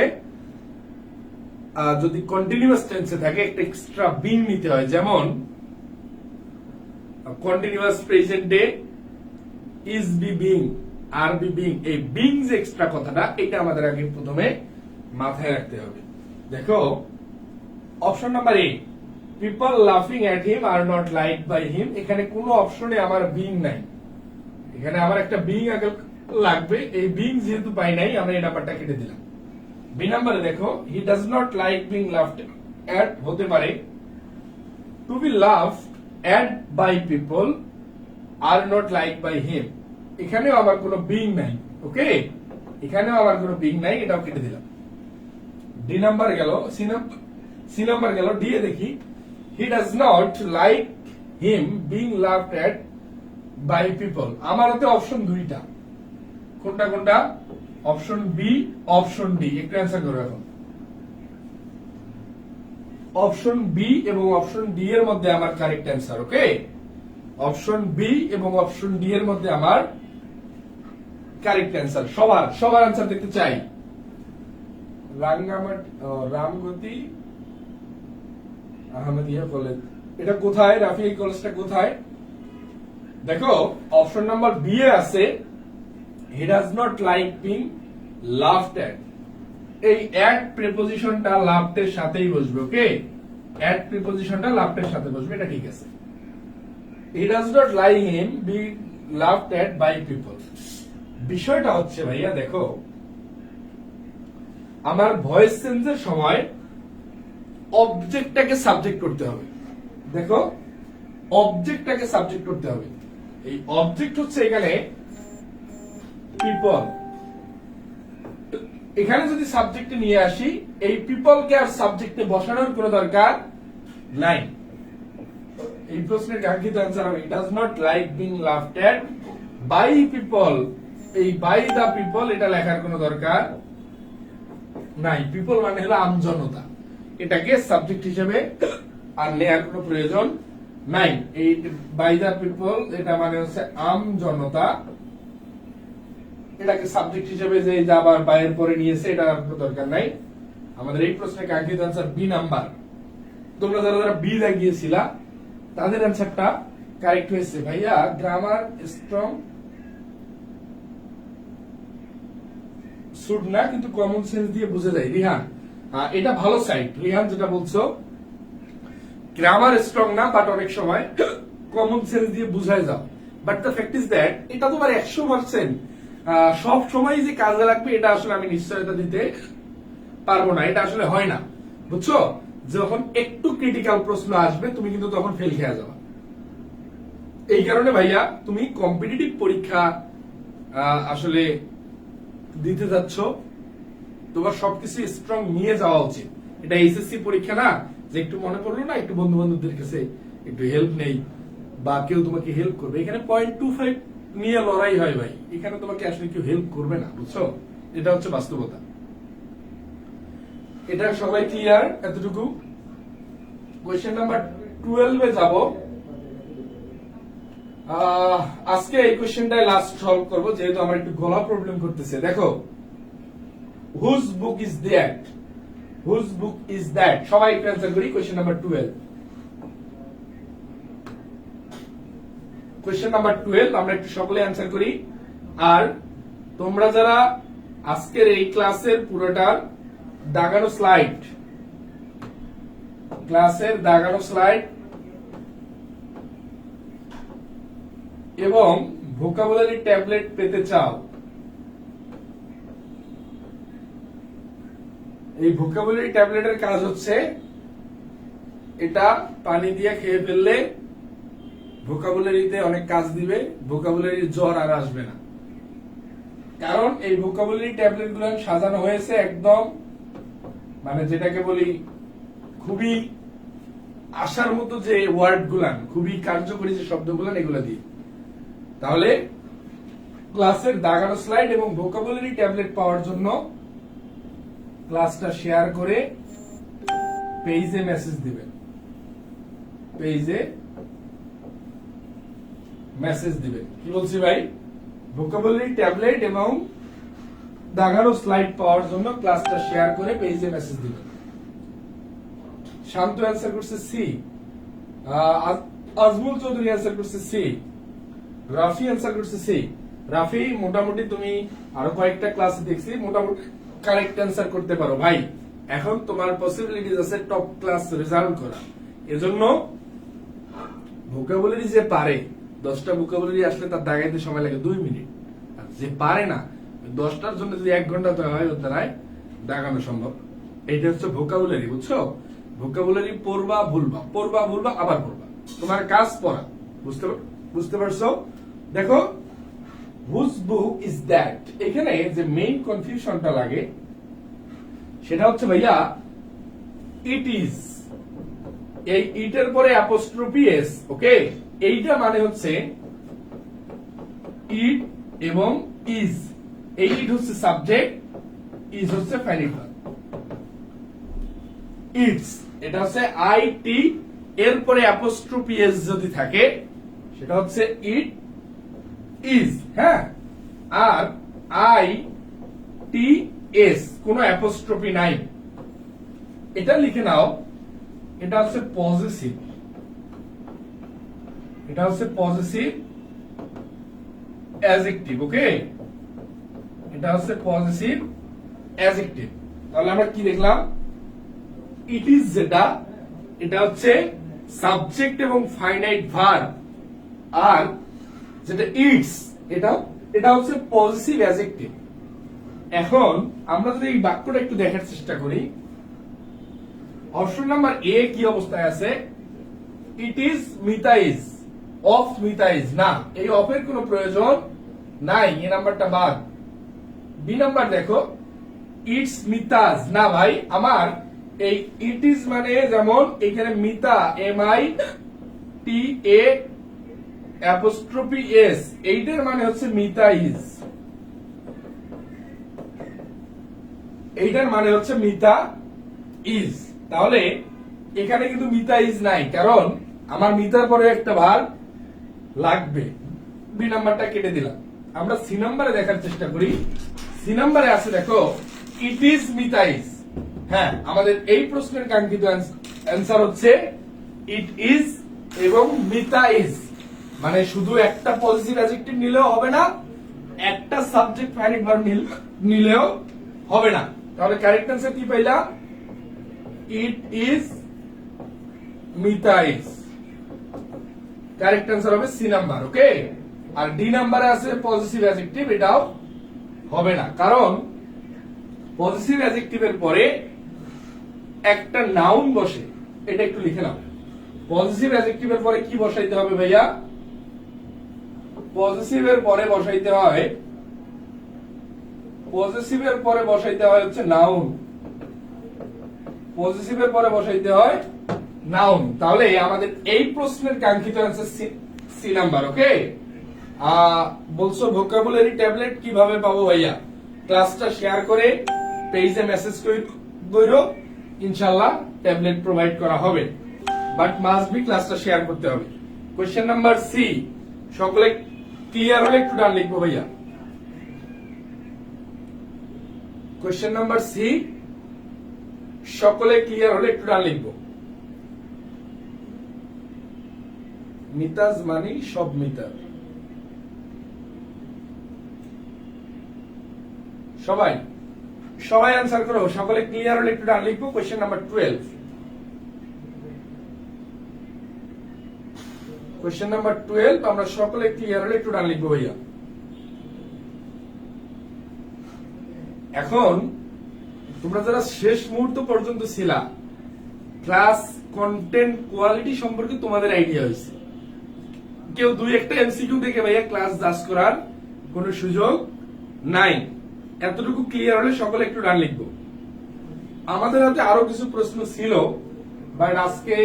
যদি কন্টিনিউয়াস টেন্সে থাকে, একটা এক্সট্রা বিং নিতে হয়। যেমন কন্টিনিউয়াস প্রেজেন্টে ইজ বি বিং, আর বি বিং, এই বিং যে এক্সট্রা কথাটা, এটা আমাদের আগে প্রথমে মাথায় রাখতে হবে। দেখো, অপশন নাম্বার এ, পিপল লাফিং at him are not like by him, এখানে কোনো অপশনে আমার বিং নাই, এখানে আমার একটা বিং আগে লাগবে। এই বিং যেহেতু পাই নাই, আমরা এই নাম্বারটা কেটে দিলাম। বি নাম্বারে দেখো, he does not like being laughed at হতে পারে to be laugh at by people are not like by him. এখানেও আবার কোনো বিং নাই, ওকে, এখানেও আবার কোনো বিং নাই, এটাও কেটে দিলাম। ডি নাম্বার গেল, সি নাম্বার গেল, ডি এ দেখি he does not like him being loved at by people. আমার হাতে অপশন দুইটা, কোনটা কোনটা? Option B, option D. একটু অ্যান্সার করো এখন। অপশন বি এবং অপশন ডি এর মধ্যে আমার correct answer, okay? Option B এবং অপশন ডি এর মধ্যে আমার কারেক্ট অ্যান্সার। সবার অ্যান্সার দেখতে চাই। রামগতি আহমেদিয়া কলেজ, এটা কোথায় রাফি? এই কলেজটা কোথায়? দেখো অপশন নাম্বার বি এ আছে he does not like being loved at. এই অ্যাট প্রিপোজিশনটা লাভড এর সাথেই বসবে, ওকে? অ্যাট প্রিপোজিশনটা লাভড এর সাথে বসবে, এটা ঠিক আছে। He does not like him being loved at by people. বিষয়টা হচ্ছে ভাইয়া দেখো, আমার ভয়েস চেঞ্জের সময় অবজেক্টটাকে সাবজেক্ট করতে হবে। দেখো অবজেক্টটাকে সাবজেক্ট করতে হবে। এই অবজেক্ট হচ্ছে এখানে পিপল। এখানে যদি সাবজেক্টে নিয়ে আসি, এই পিপলকে আর সাবজেক্টে বসানোর কোনো দরকার নাই। এই প্রশ্নের কাঙ্ক্ষিত অ্যান্সার হবে does not like being loved at by people. এই বাই দা পিপল এটা লেখার কোনো দরকার নাই। পিপল মানে হলো আমজনতা, এটাকে সাবজেক্ট হিসেবে আর নেয়ার কোনো প্রয়োজন নাই। এই বাই দা পিপল এটা মানে হচ্ছে আমজনতা, এটাকে সাবজেক্ট হিসেবে যে যাবার বাইয়ের পরে নিয়েছে এটা কোনো দরকার নাই। আমাদের এই প্রশ্নের কাঙ্ক্ষিত অ্যান্সার বি নাম্বার। তোমরা যারা যারা বি লাগিয়েছিলা তাদের অ্যান্সারটা কারেক্ট হয়েছে। ভাইয়া গ্রামার স্ট্রং শুড না, কিন্তু কমন সেন্স দিয়ে বুঝে যায়। রিহান, এটা ভালো সাইড। রিহান যেটা বলছো গ্রামার স্ট্রং না, বাট অনেক সময় কমন সেন্স দিয়ে বুঝায় যাও। But the fact is that এটা তোমার 100% সব সময় যে কাজে লাগবে এটা আসলে আমি নিশ্চয়তা দিতে পারবো না। এটা আসলে হয় না, বুঝছো? যখন একটু ক্রিটিক্যাল প্রশ্ন আসবে তুমি কিন্তু তখন ফেল খেয়ে যাবে। এই কারণে ভাইয়া তুমি কম্পিটিটিভ পরীক্ষা আসলে দিতে যাচ্ছ, তোমার সবকিছু স্ট্রং নিয়ে যাওয়া উচিত। এটা এইচএসসি পরীক্ষা না যে একটু মনে পড়লো না একটু বন্ধু বান্ধবদের কাছে একটু হেল্প নেই বা কেউ তোমাকে হেল্প করবে। এখানে 0.25 নিয়ে লড়াই হয় ভাই, এখানে তোমাকে আসলে কেউ হেল্প করবে না, বুঝছো? এটা হচ্ছে বাস্তবতা। এটা সবাই ক্লিয়ার এতটুকু? কোয়েশ্চেন নাম্বার 12 এ যাব। আজকে এই কোয়েশ্চেনটাই লাস্ট সলভ করব, যেহেতু আমার একটু গলা প্রবলেম করতেছে। দেখো whose book is that, whose book is that, সবাই একটু অ্যান্সার করি। কোয়েশ্চেন নাম্বার 12, কোয়েশ্চেন নাম্বার 12 আমরা একটু সকলে অ্যান্সার করি। আর তোমরা যারা আজকের এই ক্লাসের পুরোটার দাগানো স্লাইড, ক্লাসের দাগানো স্লাইড এবং ভোকাবুলারি ট্যাবলেট পেতে চাও, এই ভোকাবুলারি ট্যাবলেটের কাজ হচ্ছে এটা পানি দিয়ে খেয়ে ফেললে ভোকাবুলারিতে অনেক কাজ দিবে, ভোকাবুলারির জ্বর আর আসবে না। কারণ এই ভোকাবুলারি ট্যাবলেট গুলো সাজানো হয়েছে একদম মানে যেটাকে বলি খুবই আসার মতো যে ওয়ার্ড গুলান, খুবই কার্যকরী যে শব্দগুলান এগুলা দিয়ে। তাহলে ক্লাসের দাগানো স্লাইড এবং ভোকাবুলারি ট্যাবলেট পাওয়ার জন্য ক্লাসটা শেয়ার করে পেজে মেসেজ দিবেন, পেজে মেসেজ দিবেন। কি বলছি ভাই? ভোকাবুলারি ট্যাবলেট এবং দাগানো স্লাইড পাওয়ার জন্য ক্লাসটা শেয়ার করে পেজে মেসেজ দিবেন। শান্ত অ্যান্সার করছে সি, আজমুল চৌধুরী অ্যান্সার করছে সি, রাফি অ্যান্সার করছে সি। রাফি মোটামুটি তুমি আরো কয়েকটা ক্লাস দেখছি, মোটামুটি কারেক্ট অ্যান্সার করতে পারো ভাই। এখন তোমার পসিবিলিটিস আছে টপ ক্লাস রেজাল্ট করা। এজন্য ভোকাবুলারি যে পারে 10টা ভোকাবুলারি আসলে তার দাগাইতে সময় লাগে 2 মিনিট, আর যে পারে না 10টার জন্য যদি 1 ঘন্টা হয় ওর দ্বারাই দাগানো সম্ভব। এইটা হচ্ছে ভোকাবুলারি, বুঝছো? ভোকাবুলারি পড়বা ভুলবা, পড়বা ভুলবা আবার পড়বা, তোমার কাজ পড়া। বুঝতে পারছো? দেখো হুজ বুক ইজ দ্যাট, এখানে যে মেইন কনফিউশনটা লাগে সেটা হচ্ছে ভাইয়া ইট ইজ, এই ইটের পরে অ্যাপোস্ট্রোফি এস, ওকে? এইটা মানে হচ্ছে ইট এবং ইজ, এই ইট হচ্ছে সাবজেক্ট, ইজ হচ্ছে ফাইনাইট ভার্ব। ইটস এটা হচ্ছে আই টি, এরপরে অ্যাপোস্ট্রোফি এস যদি থাকে সেটা হচ্ছে ইট ইজ, হ্যাঁ? আর আই টি এস কোনো অ্যাপোস্ট্রোফি নাই, এটা লিখে নাও। এটা হচ্ছে পজিটিভ, এটা হচ্ছে পজিটিভ অ্যাডজেক্টিভ, ওকে? এটা হচ্ছে পজিটিভ অ্যাডজেক্টিভ। তাহলে আমরা কি দেখলাম? ইট ইজ যেটা, এটা হচ্ছে সাবজেক্ট এবং ফাইনাইট ভার্ব, আর যেটা ইটস এটা হচ্ছে পজিটিভ অ্যাডজেক্টিভ। এখন আমরা যদি এই বাক্যটা একটু দেখার চেষ্টা করি, অপশন নাম্বার এ কি অবস্থায় আছে? It is Mita is, of Mita is, না এই অফের কোনো প্রয়োজন নাই, এ নাম্বারটা বাদ। বি নাম্বার দেখো, ইটস মিতাজ, না ভাই আমার এই ইট ইজ মানে যেমন এখানে Mita M I T A apostrophe S, এইটার মানে হচ্ছে মিতা ইজ, এইটার মানে হচ্ছে মিতা ইজ। তাহলে এখানে কিন্তু মিতা ইজ নাই, কারণ আমার মিতার পরে একটা ভার্ব লাগবে। বি নাম্বারটা কেটে দিলাম। আমরা সি নাম্বারে দেখার চেষ্টা করি। সি নাম্বারে আছে দেখো ইট ইজ মিতা ইজ, হ্যাঁ আমাদের এই প্রশ্নের কাঙ্ক্ষিত অ্যান্সার হচ্ছে ইট ইজ এবং মিতা ইজ, মানে শুধু একটা পজিটিভ অ্যাডজেক্টিভ নিলেও হবে না, একটা সাবজেক্ট ফাইনাইট ভার্ব নিলেও হবে না। তাহলে কারেক্ট অ্যান্সার কি পাইলাম? ইট is Mita is, correct answer হবে সি নাম্বার, ওকে? আর ডি নাম্বারে আছে পজিটিভ অ্যাডজেক্টিভ, এটাও হবে না, কারণ পজিটিভ অ্যাডজেক্টিভের পরে একটা নাউন বসে, এটা একটু লিখে নাও। পজিটিভ অ্যাডজেক্টিভের পরে কি বসাইতে হবে ভাইয়া? পজিটিভের পরে বসাইতে হয়, পজিটিভের পরে বসাইতে হয় হচ্ছে নাউন, পজিটিভের পরে বসাইতে হয় নাউন। তাহলে আমাদের এই প্রশ্নের কাঙ্ক্ষিত অ্যান্সার সি নাম্বার, ওকে? বলছো ভোকাবুলারি ট্যাবলেট কিভাবে পাবো ভাইয়া? ক্লাসটা শেয়ার করে পেজে মেসেজ করো, ইনশাআল্লাহ ট্যাবলেট প্রোভাইড করা হবে, বাট মাস্ট বি ক্লাসটা শেয়ার করতে হবে। কোশ্চেন নাম্বার সি, সকলে ক্লিয়ার হলে একটু ডান লিখবো ভাইয়া। কোশ্চেন নাম্বার সি, সকলে ক্লিয়ার হলে একটু ডান লিখবো। মিতাজ মানে সব মিতা, সবাই সবাই আনসার করো, সকলে ক্লিয়ার হলে একটু ডান লিখবো। কোশ্চেন নাম্বার 12, কোশ্চেন নাম্বার 12 আমরা সকলে ক্লিয়ার হলে একটু ডান লিখবো ভাইয়া। এখন তোমরা যারা শেষ মুহূর্ত পর্যন্ত ছিলা, ক্লাস কন্টেন্ট কোয়ালিটি সম্পর্কে তোমাদের আইডিয়া হয়েছে। কেউ দুই একটা এমসিকিউ দেখে ভাইয়া ক্লাস জাজ করার কোনো সুযোগ নাই, এতটুকু ক্লিয়ার হলে সকলে একটু ডান লিখবো। আমাদের হাতে আরো কিছু প্রশ্ন ছিল, বাট আজকে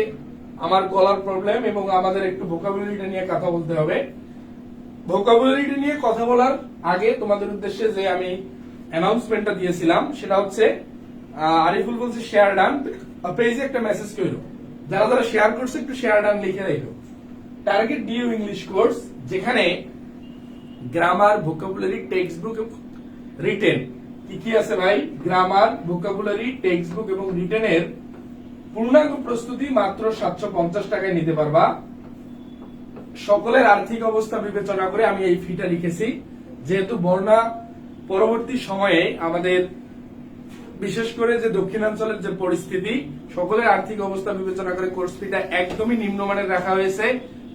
আমার গলার প্রবলেম এবং আমাদের একটু ভোকাবুলারিটা নিয়ে কথা বলতে হবে। ভোকাবুলারিটা নিয়ে কথা বলার আগে তোমাদের উদ্দেশ্যে যে আমি অ্যানাউন্সমেন্টটা দিয়েছিলাম সেটা হচ্ছে, আরিফুল বলছে শেয়ার ডান, পেজে একটা মেসেজ করো, যারা যারা শেয়ার করছে একটু শেয়ার ডান লিখে রাখো। টার্গেট ডিউ ইংলিশ কোর্স, যেখানে grammar, vocabulary, text book, written কি কি আছে ভাই? গ্রামার, ভোকাবুলারি, টেক্সট বুক এবং রিটেনের পূর্ণাঙ্গ প্রস্তুতি মাত্র 750 টাকায় নিতে পারবা। সকলের আর্থিক অবস্থা বিবেচনা করে আমি এই ফিটা লিখেছি, যেহেতু বন্যা পরবর্তী সময়ে আমাদের বিশেষ করে যে দক্ষিণাঞ্চলের যে পরিস্থিতি, সকলের আর্থিক অবস্থা বিবেচনা করে কোর্স ফিটা একদমই নিম্নমানের রাখা হয়েছে।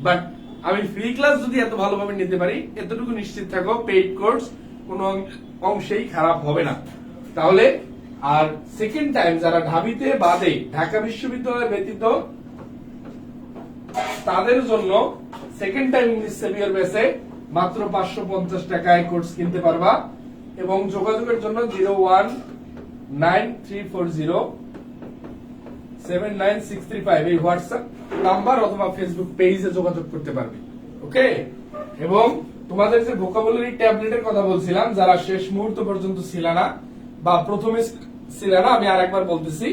বাট আমি ফ্রি ক্লাস যদি এত ভালোভাবে নিতে পারি, এতটুকু নিশ্চিত থাকো পেইড কোর্স কোনো অংশেই খারাপ হবে না। তাহলে আর সেকেন্ড টাইম যারা ঢাবিতে বাদে ঢাকা বিশ্ববিদ্যালয় ব্যতীত তাদের জন্য সেকেন্ড টাইম ইংলিশ সেভিয়ার বেসে মাত্র 550 টাকায় কোর্স কিনতে পারবা এবং যোগাযোগের জন্য 0193407965 এই হোয়াটসঅ্যাপ নাম্বার অথবা ফেসবুক পেজে যোগাযোগ করতে পারবে। ওকে, এবং তোমাদের যে ভোকাবুলারি ট্যাবলেটের কথা বলছিলাম, যারা শেষ মুহূর্ত পর্যন্ত ছিল না বা প্রথমে ছিল না, আমি আরেকবার বলতেছি,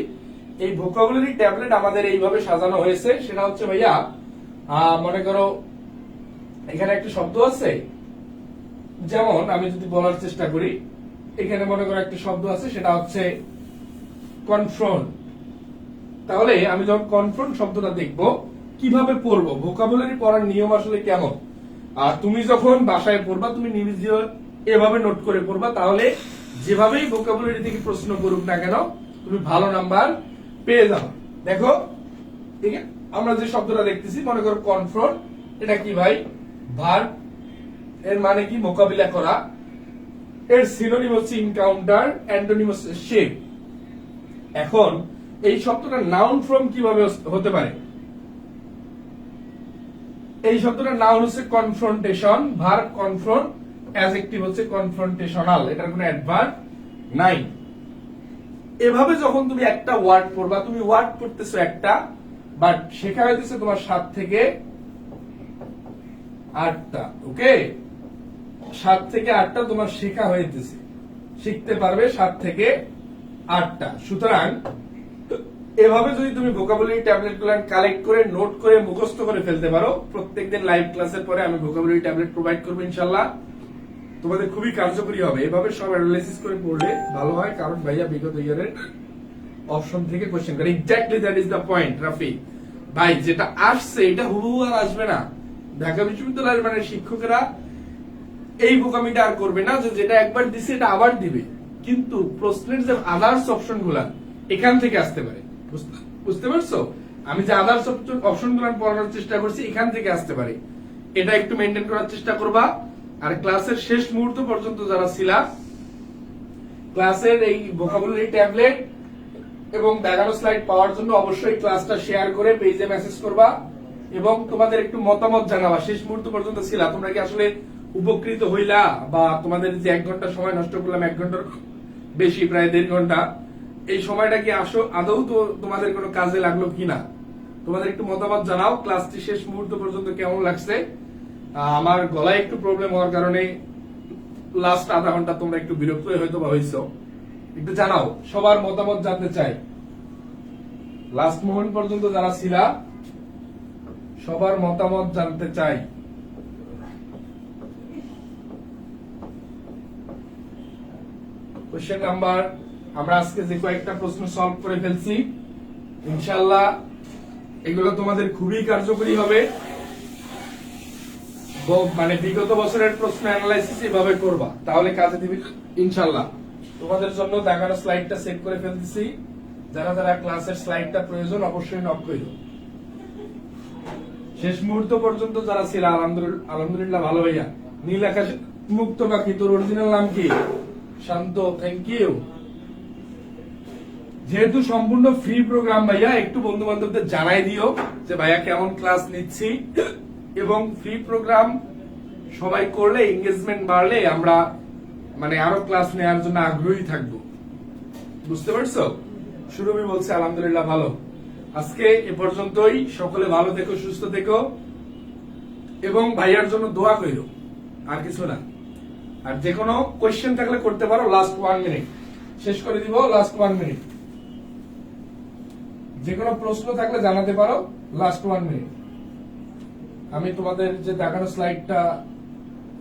এই ভোকাবুলারি ট্যাবলেট আমাদের এইভাবে সাজানো হয়েছে। সেটা হচ্ছে ভাইয়া, মনে করো এখানে একটা শব্দ আছে, যেমন আমি যদি বলার চেষ্টা করি, এখানে মনে করো একটা শব্দ আছে, সেটা হচ্ছে কনফ্রন্ট। তাহলে আমি যখন কনফ্রন্ট শব্দটা দেখবো, কিভাবে পড়বো, ভোকাবুলারি পড়ার নিয়ম আসলে কেমন, আর তুমি যখন বাসায় পড়বা তুমি নিজেও এভাবে নোট করে পড়বা, তাহলে যেভাবেই ভোকাবুলারি থেকে প্রশ্ন করুক না কেন তুমি ভালো নাম্বার পেয়ে যাবে। দেখো, ঠিক আছে, আমরা যে শব্দটা দেখতেছি, মনে করো কনফ্রন্ট, এটা কি ভাই? ভার্ব। এর মানে কি? মোকাবিলা করা। এর সিনোনিম হচ্ছে ইনকাউন্টার, অ্যান্টোনিম হচ্ছে শেপ। এখন এই শব্দটা নাউন ফর্ম কিভাবে হতে পারে? এই শব্দটার নাউন হচ্ছে কনফ্রন্টেশন, ভার্ব কনফ্রন্ট, অ্যাডজেক্টিভ হচ্ছে কনফ্রন্টেশনাল, এটার কোনো অ্যাডভার্ব নাই। এভাবে যখন তুমি একটা ওয়ার্ড পড়বা, তুমি ওয়ার্ড পড়তেছো একটা, বাট শেখা হইতেছে তোমার 7 থেকে 8টা। ওকে, 7 থেকে 8টা তোমার শেখা হইতেছে, শিখতে পারবে 7 থেকে 8টা। সুতরাং এভাবে যদি তুমি ভোকাবুলারি ট্যাবলেট গুলো কালেক্ট করে নোট করে মুখস্থ করে ফেলতে পারো, প্রত্যেকদিন লাইভ ক্লাসের পরে আমি ভোকাবুলারি ট্যাবলেট প্রোভাইড করবো ইনশাআল্লাহ, তোমাদের খুবই কার্যকরী হবে। এভাবে সব অ্যানালাইসিস করে পড়লে ভালো হয়, কারণ ভাইয়া বিগত ইয়ারের অপশন থেকে কোশ্চেন করে। Exactly that is the point Rafi ভাই, যেটা আসছে এটা হুবহু আর আসবে না। ঢাকা বিশ্ববিদ্যালয়ের মানে শিক্ষকেরা এই বোকামিটা আর করবে না যে যেটা একবার দিছে এটা আবার দিবে, কিন্তু প্রশ্নের যে আদার্স অপশন গুলা এখান থেকে আসতে পারে। বুঝতে পারছো? আমি যে আদার্স অপশন গুলো পড়ানোর চেষ্টা করছি এখান থেকে আসতে পারে, এটা একটু মেনটেন করার চেষ্টা করবা। আর ক্লাসের শেষ মুহূর্ত পর্যন্ত যারা ছিলা, ক্লাসের এই ভোকাবুলারি ট্যাবলেট এবং দেখানো স্লাইড পাওয়ার জন্য অবশ্যই ক্লাসটা শেয়ার করে পেজে মেসেজ করবা এবং তোমাদের একটু মতামত জানাবা। শেষ মুহূর্ত পর্যন্ত ছিলা, তোমরা কি আসলে উপকৃত হইলা, বা তোমাদের যে 1 ঘন্টা সময় নষ্ট করলাম, 1 ঘন্টার বেশি, প্রায় 1.5 ঘন্টা, এই সময়টা কি আদৌ তো তোমাদের কোনো কাজে লাগলো কিনা, তোমাদের একটু মতামত জানাও। ক্লাসটি শেষ মুহূর্ত পর্যন্ত কেমন লাগছে? আমার গলায় একটু প্রবলেম হওয়ার কারণে লাস্ট আধা ঘন্টা তোমরা একটু বিরক্ত হয়তো বা হয়েছো, একটু জানাও, সবার মতামত জানতে চাই। লাস্ট মোমেন্ট পর্যন্ত যারা ছিলা সবার মতামত জানতে চাই। কোশ্চেন নাম্বার, আমরা আজকে যে কয়েকটা প্রশ্ন সলভ করে ফেলছি, ইনশাআল্লাহ এগুলো তোমাদের খুবই কার্যকরী হবে। মানে বিগত বছরের প্রশ্ন অ্যানালাইসিস এভাবে করবা, তাহলে কাজে দিবে ইনশাআল্লাহ। তোমাদের জন্য দেখানো স্লাইডটা সেট করে ফেলতেছি, যারা যারা ক্লাসের স্লাইডটা প্রয়োজন অবশ্যই নক করো। শেষ মুহূর্ত পর্যন্ত যারা ছিল আলহামদুলিল্লাহ ভালো ভাইয়া। নীল আকাশ মুক্ত পাখি, তোর অরিজিনাল নাম কি? শান্ত, থ্যাংক ইউ। যেহেতু সম্পূর্ণ ফ্রি প্রোগ্রাম ভাইয়া, একটু বন্ধু বান্ধবদের জানাই দিও যে ভাইয়া কেমন ক্লাস নিচ্ছি, এবং ফ্রি প্রোগ্রাম সবাই করলে, এঙ্গেজমেন্ট বাড়লে আমরা মানে আরো ক্লাস নেওয়ার জন্য আগ্রহী থাকবো। বুঝতে পারছো? সুরভি বলছে আলহামদুলিল্লাহ ভালো। আজকে এ পর্যন্তই, সকলে ভালো থেকো, সুস্থ থেকো, এবং ভাইয়ার জন্য দোয়া কইরো, আর কিছু না। আর যে কোনো কোয়েশ্চেন থাকলে করতে পারো, লাস্ট 1 মিনিট শেষ করে দিব, লাস্ট 1 মিনিট। যে কোনো প্রশ্ন থাকলে জানাতে পারো, লাস্ট 1 মিনিট। আমি তোমাদের যে দেখানো স্লাইডটা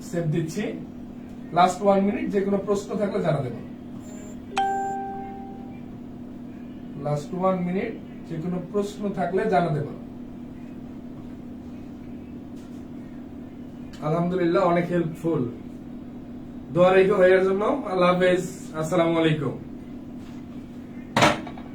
সেভ দিচ্ছি, লাস্ট 1 মিনিট, যে কোনো প্রশ্ন থাকলে জানাতে পারো। লাস্ট 1 মিনিট, যে কোনো প্রশ্ন থাকলে জানাতে পারো। আলহামদুলিল্লাহ অনেক হেল্পফুল। দোয়া রেখো ভাইয়ার জন্য। আল্লাহ হাফেজ, আসসালামু আলাইকুম।